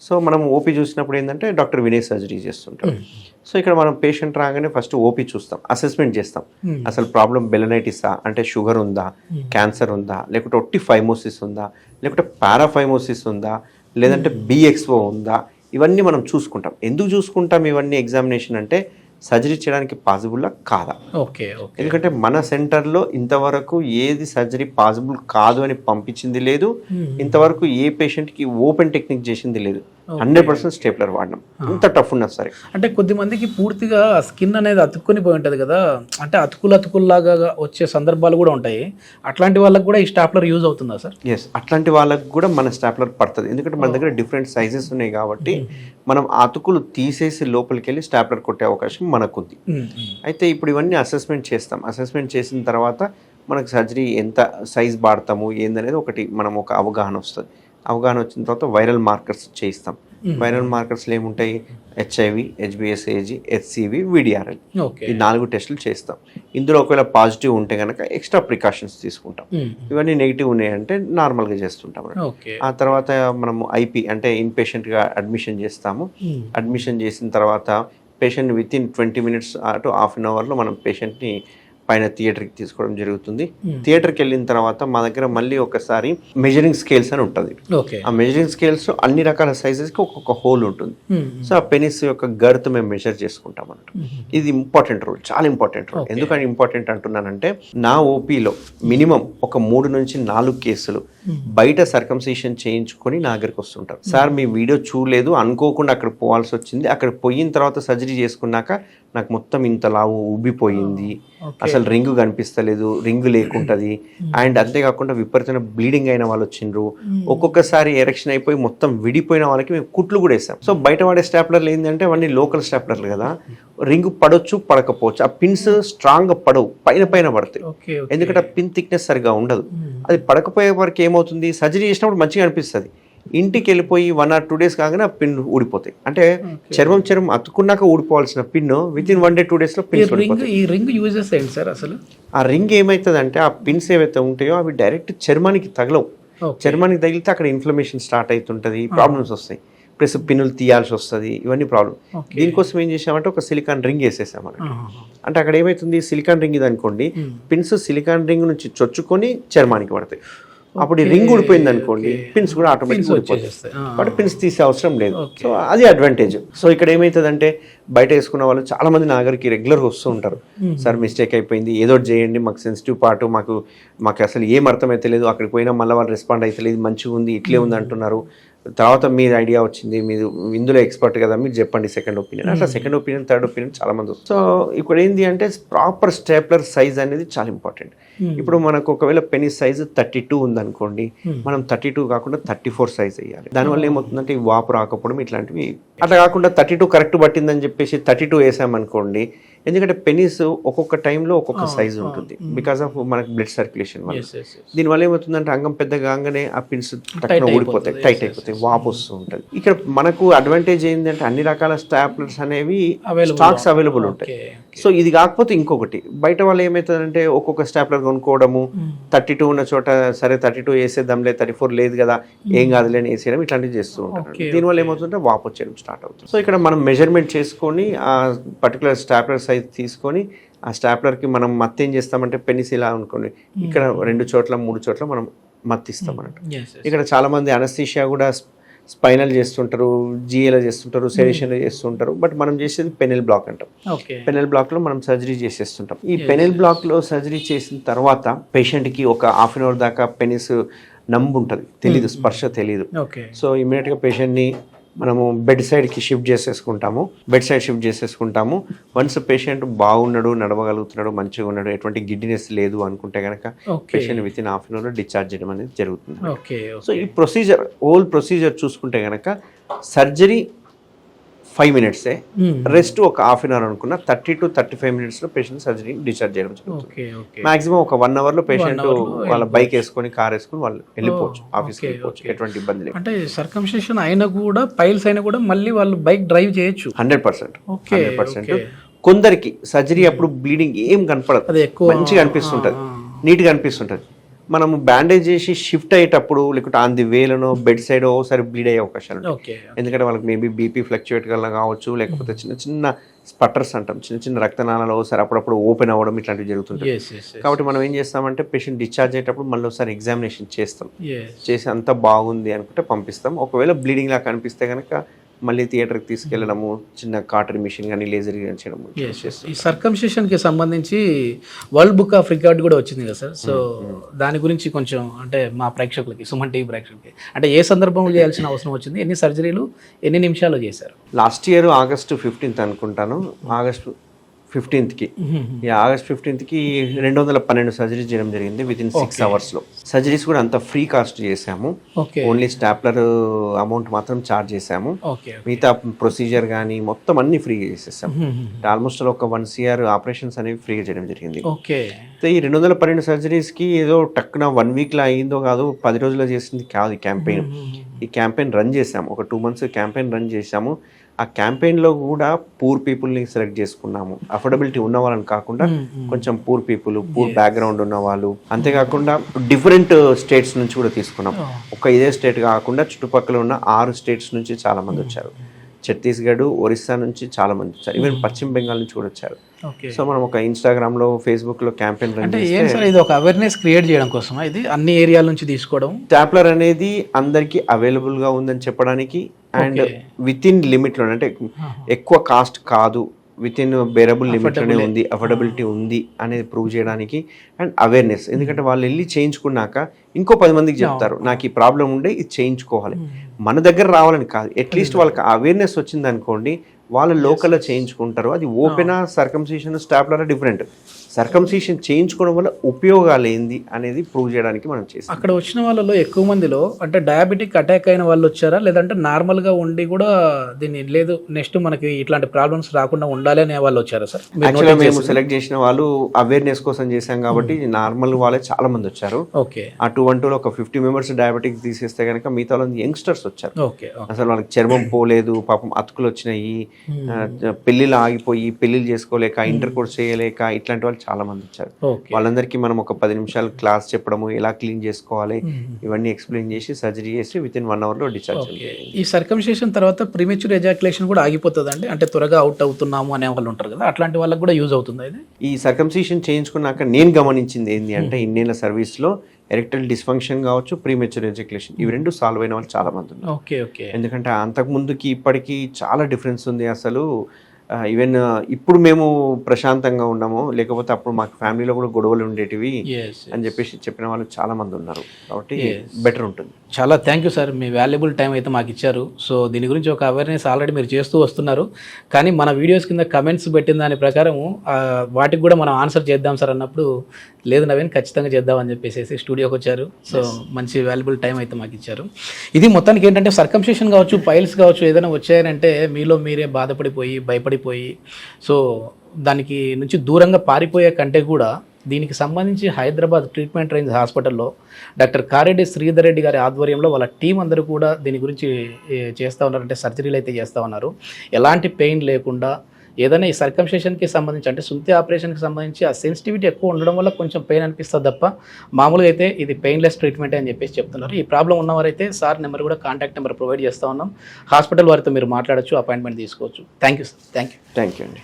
సో మనం ఓపీ చూసినప్పుడు ఏంటంటే డాక్టర్ వినయ్ సర్జరీ చేస్తుంటాం. సో ఇక్కడ మనం పేషెంట్ రాగానే ఫస్ట్ ఓపీ చూస్తాం, అసెస్మెంట్ చేస్తాం. అసలు ప్రాబ్లం బెలనైటిసా, అంటే షుగర్ ఉందా, క్యాన్సర్ ఉందా, లేకుంటే ఒట్టి ఫైమోసిస్ ఉందా, లేకుంటే పారాఫైమోసిస్ ఉందా, లేదంటే బిఎక్స్ఓ ఉందా, ఇవన్నీ మనం చూసుకుంటాం. ఎందుకు చూసుకుంటాం ఇవన్నీ ఎగ్జామినేషన్ అంటే, సర్జరీ చేయడానికి పాసిబుల్లా కాదా. ఎందుకంటే మన సెంటర్లో ఇంతవరకు ఏది సర్జరీ పాసిబుల్ కాదు అని పంపించింది లేదు, ఇంతవరకు ఏ పేషెంట్కి ఓపెన్ టెక్నిక్ చేసింది లేదు. 100% స్టేప్లర్ వాడినాం, ఇంత టఫ్ ఉన్నా సరే. అంటే కొద్దిమందికి పూర్తిగా స్కిన్ అనేది అతుక్కొని పోయి ఉంటుంది కదా, అంటే అతుకులాగా వచ్చే సందర్భాలు కూడా ఉంటాయి. అట్లాంటి వాళ్ళకి కూడా ఈ స్టాప్లర్ యూజ్ అవుతుందా సార్? ఎస్, అట్లాంటి వాళ్ళకి కూడా మన స్టాప్లర్ పడుతుంది. ఎందుకంటే మన దగ్గర డిఫరెంట్ సైజెస్ ఉన్నాయి కాబట్టి మనం అతుకులు తీసేసి లోపలికి వెళ్ళి స్టాప్లర్ కొట్టే అవకాశం మనకుంది. అయితే ఇప్పుడు ఇవన్నీ అసెస్మెంట్ చేస్తాం. అసెస్మెంట్ చేసిన తర్వాత మనకు సర్జరీ ఎంత సైజ్ వాడతాము ఏందనేది ఒకటి మనం ఒక అవగాహన వస్తుంది. అవగాహన వచ్చిన తర్వాత వైరల్ మార్కర్స్ చేయిస్తాం. వైరల్ మార్కర్స్లో ఏముంటాయి, HIV, HBsAg, HCV, VDRL, ఈ 4 టెస్టులు చేస్తాం. ఇందులో ఒకవేళ పాజిటివ్ ఉంటే కనుక ఎక్స్ట్రా ప్రికాషన్స్ తీసుకుంటాం. ఇవన్నీ నెగిటివ్ ఉన్నాయంటే నార్మల్గా చేస్తుంటాం. ఆ తర్వాత మనము IP అంటే ఇన్ పేషెంట్గా అడ్మిషన్ చేస్తాము. అడ్మిషన్ చేసిన తర్వాత patient with in 20 minutes to half an అవర్లో మనం పేషెంట్ని పైన థియేటర్కి తీసుకోవడం జరుగుతుంది. థియేటర్కి వెళ్ళిన తర్వాత మా దగ్గర మళ్ళీ ఒకసారి మెజరింగ్ స్కేల్స్ అని ఉంటుంది. ఓకే. ఆ మెజరింగ్ స్కేల్స్ అన్ని రకాల సైజెస్కి ఒక్కొక్క హోల్ ఉంటుంది. సో ఆ పెనిస్ యొక్క గర్త్ మేము మెజర్ చేసుకుంటాం అన్నట్టు. ఇది ఇంపార్టెంట్ రోల్, చాలా ఇంపార్టెంట్ రోల్. ఎందుకని ఇంపార్టెంట్ అంటున్నానంటే నా ఓపీలో మినిమం ఒక 3 నుంచి 4 కేసులు బయట సర్కంసిషన్ చేయించుకొని నా దగ్గరికి వస్తుంటారు. సార్ మీ వీడియో చూడలేదు, అనుకోకుండా అక్కడ పోవాల్సి వచ్చింది, అక్కడ పోయిన తర్వాత సర్జరీ చేసుకున్నాక నాకు మొత్తం ఇంత లావు ఉబ్బిపోయింది, అసలు రింగు కనిపిస్తలేదు, రింగు లేకుంటది, అండ్ అంతేకాకుండా విపరీతమైన బ్లీడింగ్ అయిన వాళ్ళు వచ్చిండ్రు, ఒక్కొక్కసారి ఎరెక్షన్ అయిపోయి మొత్తం విడిపోయిన వాళ్ళకి మేము కుట్లు కూడా వేసాం. సో బయట వాడే స్టాప్లర్లు ఏంటంటే అవన్నీ లోకల్ స్టాప్లర్లు కదా, రింగు పడవచ్చు పడకపోవచ్చు, ఆ పిన్స్ స్ట్రాంగ్ గా పడవు, పైన పడతాయి. ఎందుకంటే ఆ పిన్ థిక్నెస్ సరిగా ఉండదు. అది పడకపోయే వరకు ఏమవుతుంది, సర్జరీ చేసినప్పుడు మంచిగా అనిపిస్తుంది, ఇంటికి వెళ్ళిపోయి 1 or 2 days కాగానే ఆ పిన్ ఊడిపోతాయి. అంటే చర్మం అతుకున్నాక ఊడిపోవాల్సిన pin with in 1 day 2 days లో పిన్స్ ఊడిపోతాయి. ఈ రింగ్ యూజెస్ ఏంటి సార్ అసలు? ఆ రింగ్ ఏమవుతుందంటే ఆ పిన్స్ ఏవైతే ఉంటాయో అవి డైరెక్ట్ చర్మానికి తగలవు. చర్మానికి తగిలితే అక్కడ ఇన్ఫ్లమేషన్ స్టార్ట్ అవుతుంటుంది, ప్రాబ్లమ్స్ వస్తాయి, ప్లస్ పిన్నులు తీయాల్సి వస్తుంది, ఇవన్నీ ప్రాబ్లం. దీనికోసం ఏం చేసామంటే ఒక సిలికాన్ రింగ్ వేసేసామన్నమాట. అంటే అక్కడ ఏమవుతుంది, సిలికాన్ రింగ్ ఇది అనుకోండి, పిన్స్ సిలికాన్ రింగ్ నుంచి చొచ్చుకొని చర్మానికి పడతాయి. అప్పుడు ఈ రింగ్ ఊడిపోయింది అనుకోండి, పిన్స్ కూడా ఆటోమేటిక్గా ఊడిపోతాయి. బట్ పిన్స్ తీసే అవసరం లేదు. సో అది అడ్వాంటేజ్. సో ఇక్కడ ఏమవుతుందంటే బయట వేసుకున్న వాళ్ళు చాలా మంది నా దగ్గరికి రెగ్యులర్గా వస్తూ ఉంటారు. సార్ మిస్టేక్ అయిపోయింది, ఏదో చేయండి, మాకు సెన్సిటివ్ పార్ట్, మాకు అసలు ఏం అర్థమైతే లేదు, అక్కడికి పోయినా మళ్ళీ వాళ్ళు రెస్పాండ్ అయితే లేదు, మంచిగా ఉంది, ఇట్లే ఉంది అంటున్నారు, తర్వాత మీరు ఐడియా వచ్చింది, మీరు ఇందులో ఎక్స్పర్ట్ కదా, మీరు చెప్పండి సెకండ్ ఒపీనియన్. అట్లా సెకండ్ ఒపీనియన్, థర్డ్ ఒపీనియన్ చాలా మంది వస్తుంది. సో ఇప్పుడు ఏంటి అంటే ప్రాపర్ స్టేప్లర్ సైజ్ అనేది చాలా ఇంపార్టెంట్. ఇప్పుడు మనకు ఒకవేళ పెనిస్ సైజ్ 32 ఉందనుకోండి, మనం 32 కాకుండా 34 సైజ్ వేయాలి. దానివల్ల ఏమవుతుందంటే ఈ వాపు రాకపోవడం ఇట్లాంటివి. అట్లా కాకుండా 32 కరెక్ట్ పట్టిందని చెప్పేసి 32 వేసామనుకోండి, ఎందుకంటే పెనిస్ ఒక్కొక్క టైంలో ఒక్కొక్క సైజ్ ఉంటుంది, బికాస్ ఆఫ్ మనకు బ్లడ్ సర్క్యులేషన్ వల్ల. దీనివల్ల ఏమవుతుందంటే అంగం పెద్దగా కాగానే ఆ పిన్స్ టక్కున ఊడిపోతాయి, టైట్ అయిపోతాయి, వాపు వస్తూ ఉంటుంది. ఇక్కడ మనకు అడ్వాంటేజ్ ఏంటంటే అన్ని రకాల స్టాప్లర్స్ అనేవి స్టాక్స్ అవైలబుల్ ఉంటాయి. సో ఇది కాకపోతే ఇంకొకటి, బయట వాళ్ళు ఏమవుతుందంటే ఒక్కొక్క స్టాప్లర్ కొనుక్కోవడము, 32 ఉన్న చోట సరే 32 వేసేద్దాంలే, 34 లేదు కదా ఏం కాదులే అని వేసేయడం, ఇట్లాంటివి చేస్తూ ఉంటారు. దీనివల్ల ఏమవుతుందంటే వాపు వచ్చేయడం స్టార్ట్ అవుతుంది. సో ఇక్కడ మనం మెజర్మెంట్ చేసుకొని ఆ పర్టికులర్ స్టాప్లర్ సైజ్ తీసుకొని ఆ స్టాప్లర్కి మనం మత్తు ఏం చేస్తామంటే పెనిస్ ఇలా అనుకోండి, ఇక్కడ 2 చోట్ల 3 చోట్ల మనం మత్తిస్తాం అన్నట్టు. ఇక్కడ చాలా మంది అనస్థీషియా కూడా స్పైనల్ చేస్తుంటారు, జిఏలో చేస్తుంటారు, సెడేషన్లో చేస్తుంటారు, బట్ మనం చేసేది పెనెల్ బ్లాక్ అంటాం. పెనెల్ బ్లాక్లో మనం సర్జరీ చేసేస్తుంటాం. ఈ పెనెల్ బ్లాక్లో సర్జరీ చేసిన తర్వాత పేషెంట్కి ఒక 1/2 hour దాకా పెనిస్ నంబు ఉంటుంది, తెలీదు, స్పర్శ తెలీదు. సో ఇమీడియట్గా పేషెంట్ని మనము బెడ్ సైడ్కి షిఫ్ట్ చేసేసుకుంటాము. వన్స్ పేషెంట్ బాగున్నాడు, నడవగలుగుతున్నాడు, మంచిగా ఉన్నాడు, ఎటువంటి గిడ్డినెస్ లేదు అనుకుంటే కనుక patient with in 1/2 hour discharge చేయడం అనేది జరుగుతుంది. సో ఈ ప్రొసీజర్, హోల్ ప్రొసీజర్ చూసుకుంటే కనుక సర్జరీ 5 minutes, రెస్ట్ ఒక 1/2 hour అనుకున్న 30 to 35 minutes లో పేషెంట్ సర్జరీ డిశ్చార్జ్ చేయడం జరుగుతుంది. మాక్సిమం ఒక 1 hour లో పేషెంట్ వాళ్ళ బైక్ వేసుకొని, కార్ వేసుకొని వాళ్ళు వెళ్ళిపోవచ్చు, ఆఫీస్కి వెళ్ళిపోవచ్చు, ఎటువంటి ఇబ్బంది లేదు. అంటే సర్కంసిషన్ అయినా కూడా, పైల్స్ అయినా కూడా మళ్ళీ వాళ్ళు బైక్ డ్రైవ్ చేయొచ్చు 100%. కొందరికి సర్జరీ అప్పుడు బ్లీడింగ్ ఏం కనపడదు, మంచిగా అనిపిస్తుంటది, నీట్గా అనిపిస్తుంటది. మనము బ్యాండేజ్ చేసి షిఫ్ట్ అయ్యేటప్పుడు లేకుంటే ఆన్ ది వేలోనో బెడ్ సైడ్ ఒకసారి బ్లీడ్ అయ్యే అవకాశాలు ఉంటాయి. ఎందుకంటే వాళ్ళకి మేబీ బీపీ ఫ్లక్చువేట్ వల్ల కావచ్చు, లేకపోతే చిన్న చిన్న స్పట్టర్స్ అంటాం, చిన్న చిన్న రక్తనాళాలు ఒకసారి అప్పుడప్పుడు ఓపెన్ అవ్వడం ఇట్లాంటివి జరుగుతుంటాయి. కాబట్టి మనం ఏం చేస్తామంటే పేషెంట్ డిశ్చార్జ్ అయ్యేటప్పుడు మళ్ళీ ఒకసారి ఎగ్జామినేషన్ చేస్తాం, చేసి అంతా బాగుంది అనుకుంటే పంపిస్తాం. ఒకవేళ బ్లీడింగ్ లా కనిపిస్తే కనుక మళ్ళీ థియేటర్కి తీసుకెళ్ళడము, చిన్న కాటరీ మిషన్ కానీ లేజర్ కానీ చేయడము. ఈ సర్కంసిషన్కి సంబంధించి వరల్డ్ బుక్ ఆఫ్ రికార్డ్ కూడా వచ్చింది కదా సార్, సో దాని గురించి కొంచెం అంటే మా ప్రేక్షకులకి, సుమన్ టీవీ ప్రేక్షకులకి, అంటే ఏ సందర్భంలో చేయాల్సిన అవసరం వచ్చింది, ఎన్ని సర్జరీలు ఎన్ని నిమిషాలు చేశారు? లాస్ట్ ఇయర్ August 15th అనుకుంటాను, August 15th ఈ August 15th 212 సర్జరీస్ చేయడం జరిగింది విత్ ఇన్ 6 hours లో. సర్జరీస్ కూడా అంత ఫ్రీ కాస్ట్ చేసాము, ఓన్లీ స్టాప్లర్ అమౌంట్ మాత్రం ఛార్జ్ చేసాము, మిగతా ప్రొసీజర్ కానీ మొత్తం అన్ని ఫ్రీ చేసేసాము. ఆల్మోస్ట్ ఒక 1 year ఆపరేషన్స్ అనేవి ఫ్రీగా చేయడం జరిగింది. ఈ 212 సర్జరీస్కి ఏదో టక్కున 1 weekలో అయిందో కాదు, 10 రోజుల్లో చేసింది కాదు ఈ క్యాంపెయిన్. ఈ క్యాంపెయిన్ రన్ చేసాము, ఒక 2 months క్యాంపెయిన్ రన్ చేసాము. ఆ క్యాంపెయిన్లో కూడా పూర్ పీపుల్ని సెలెక్ట్ చేసుకున్నాము, అఫోర్డబిలిటీ ఉన్న వాళ్ళని కాకుండా కొంచెం పూర్ పీపుల్, పూర్ బ్యాక్గ్రౌండ్ ఉన్న వాళ్ళు, అంతేకాకుండా డిఫరెంట్ స్టేట్స్ నుంచి కూడా తీసుకున్నాం. ఒక ఇదే స్టేట్ కాకుండా చుట్టుపక్కల ఉన్న 6 states నుంచి చాలా మంది వచ్చారు. ఛత్తీస్గఢ్, ఒరిస్సా నుంచి చాలా మంది వచ్చారు, ఈవెన్ పశ్చిమ బెంగాల్ నుంచి కూడా వచ్చారు. ఓకే. సో మనం ఒక ఇన్స్టాగ్రామ్లో, ఫేస్బుక్లో క్యాంపెయిన్ రన్ అంటే చేస్తే ఏం సార్ ఇది ఒక అవేర్నెస్ క్రియేట్ చేయడం కోసం ఇది అన్ని ఏరియాల నుంచి తీసుకోవడం? స్టాప్లర్ అనేది అందరికీ అవైలబుల్గా ఉందని చెప్పడానికి అండ్ విత్ ఇన్ లిమిట్లో, అంటే ఎక్కువ కాస్ట్ కాదు, విత్ ఇన్ బేరబుల్ లిమిట్లోనే ఉంది, అఫోర్డబిలిటీ ఉంది అనేది ప్రూవ్ చేయడానికి అండ్ అవేర్నెస్. ఎందుకంటే వాళ్ళు వెళ్ళి చేయించుకున్నాక ఇంకో 10 మందికి చెప్తారు నాకు ఈ ప్రాబ్లం ఉండే ఇది చేయించుకోవాలి. మన దగ్గర రావాలని కాదు, అట్లీస్ట్ వాళ్ళకి అవేర్నెస్ వచ్చింది అనుకోండి, వాళ్ళు లోకల్లో చేయించుకుంటారు. అది ఓపెనా, సర్కంసిషన్, స్టాప్లర్ డిఫరెంట్. సర్కంసిషన్ చేయించుకోవడం వల్ల ఉపయోగాలు ఏంది అనేది ప్రూవ్ చేయడానికి మనం చేస్తాం. అక్కడ వచ్చిన వాళ్ళలో ఎక్కువ మందిలో అంటే డయాబెటిక్ అటాక్ అయిన వాళ్ళు వచ్చారా, లేదంటే నార్మల్గా ఉండి కూడా దీన్ని లేదు నెక్స్ట్ మనకి ఇట్లాంటి ప్రాబ్లమ్స్ రాకుండా ఉండాలి అనే వాళ్ళు వచ్చారా సార్? యాక్చువల్గా మేము సెలెక్ట్ చేసిన వాళ్ళు అవేర్నెస్ కోసం చేసాం కాబట్టి నార్మల్ వాళ్ళే చాలా మంది వచ్చారు. ఓకే. ఆ 212 ఒక 50 మెంబర్స్ డయాబెటిక్ తీసేస్తే కనుక మిగతా యంగ్స్టర్స్ వచ్చారు. ఓకే. అసలు వాళ్ళకి చర్మం పోలేదు, పాపం అతుకులు వచ్చినాయి, పెళ్లిళ్ళు ఆగిపోయి పెళ్లిళ్ళు చేసుకోలేక, ఇంటర్ కోర్స్ చేయలేక, ఇట్లాంటి వాళ్ళు చాలా మంది వచ్చారు. వాళ్ళందరికీ మనం ఒక 10 నిమిషాలు క్లాస్ చెప్పడము, ఎలా క్లీన్ చేసుకోవాలి ఇవన్నీ ఎక్స్ప్లెయిన్ చేసి సర్జరీ చేసి విత్ ఇన్ 1 hourలో డిశ్చార్జ్. ఈ సర్కంసిషన్ తర్వాత ప్రీమెచ్యూర్ ఎజాక్యులేషన్ కూడా ఆగిపోతుంది అండి, అంటే త్వరగా అవుట్ అవుతున్నాము అనే వాళ్ళు ఉంటారు కదా, అట్లాంటి వాళ్ళకి కూడా యూజ్ అవుతుంది ఇది? ఈ సర్కంసిషన్ చేయించుకున్నాక నేను గమనించింది ఏంటి అంటే ఇన్నేళ్ల సర్వీస్లో ఎరెక్టైల్ డిస్ఫంక్షన్ కావచ్చు, ప్రీమెచ్యూర్ ఎజాక్యులేషన్, ఇవి రెండు సాల్వ్ అయిన వాళ్ళు చాలా మంది ఉన్నారు. ఓకే. ఓకే. ఎందుకంటే అంతకు ముందుకి ఇప్పటికి చాలా డిఫరెన్స్ ఉంది. అసలు ఈవెన్ ఇప్పుడు మేము ప్రశాంతంగా ఉన్నాము, లేకపోతే అప్పుడు మాకు ఫ్యామిలీలో కూడా గొడవలు ఉండేటివి అని చెప్పేసి చెప్పిన వాళ్ళు చాలా మంది ఉన్నారు. కాబట్టి బెటర్ ఉంటుంది. చాలా thank you sir, me valuable time అయితే మాకు ఇచ్చారు. సో దీని గురించి ఒక అవేర్నెస్ ఆల్రెడీ మీరు చేస్తూ వస్తున్నారు, కానీ మన వీడియోస్ కింద కమెంట్స్ పెట్టిన దాని ప్రకారం వాటికి కూడా మనం ఆన్సర్ చేద్దాం సార్ అన్నప్పుడు, లేదు నవీన్ ఖచ్చితంగా చేద్దామని చెప్పేసి స్టూడియోకి వచ్చారు. సో మంచి వాల్యుబుల్ టైం అయితే మాకు ఇచ్చారు. ఇది మొత్తానికి ఏంటంటే సర్కంసిషన్ కావచ్చు, పైల్స్ కావచ్చు, ఏదైనా వచ్చాయనంటే మీలో మీరే బాధపడిపోయి భయపడిపోయి సో దానికి నుంచి దూరంగా పారిపోయే కంటే కూడా దీనికి సంబంధించి హైదరాబాద్ ట్రీట్మెంట్ రేంజ్ హాస్పిటల్లో డాక్టర్ కారెడ్డి శ్రీధర్ రెడ్డి గారి ఆధ్వర్యంలో వాళ్ళ టీం అందరూ కూడా దీని గురించి చేస్తూ ఉన్నారు, అంటే సర్జరీలు అయితే చేస్తూ ఉన్నారు. ఎలాంటి పెయిన్ లేకుండా ఏదైనా ఈ సర్కంసిషన్కి సంబంధించి అంటే సుంతి ఆపరేషన్కి సంబంధించి ఆ సెన్సిటివిటీ ఎక్కువ ఉండడం వల్ల కొంచెం పెయిన్ అనిపిస్తుంది తప్ప మామూలుగా అయితే ఇది పెయిన్లెస్ ట్రీట్మెంట్ అని చెప్పేసి చెప్తున్నారు. ఈ ప్రాబ్లం ఉన్నవారైతే సార్ నెంబర్ కూడా కాంటాక్ట్ నెంబర్ ప్రొవైడ్ చేస్తూ ఉన్నాం, హాస్పిటల్ వారితో మీరు మాట్లాడచ్చు, అపాయింట్మెంట్ తీసుకోవచ్చు. Thank you sir. Thank you అండి.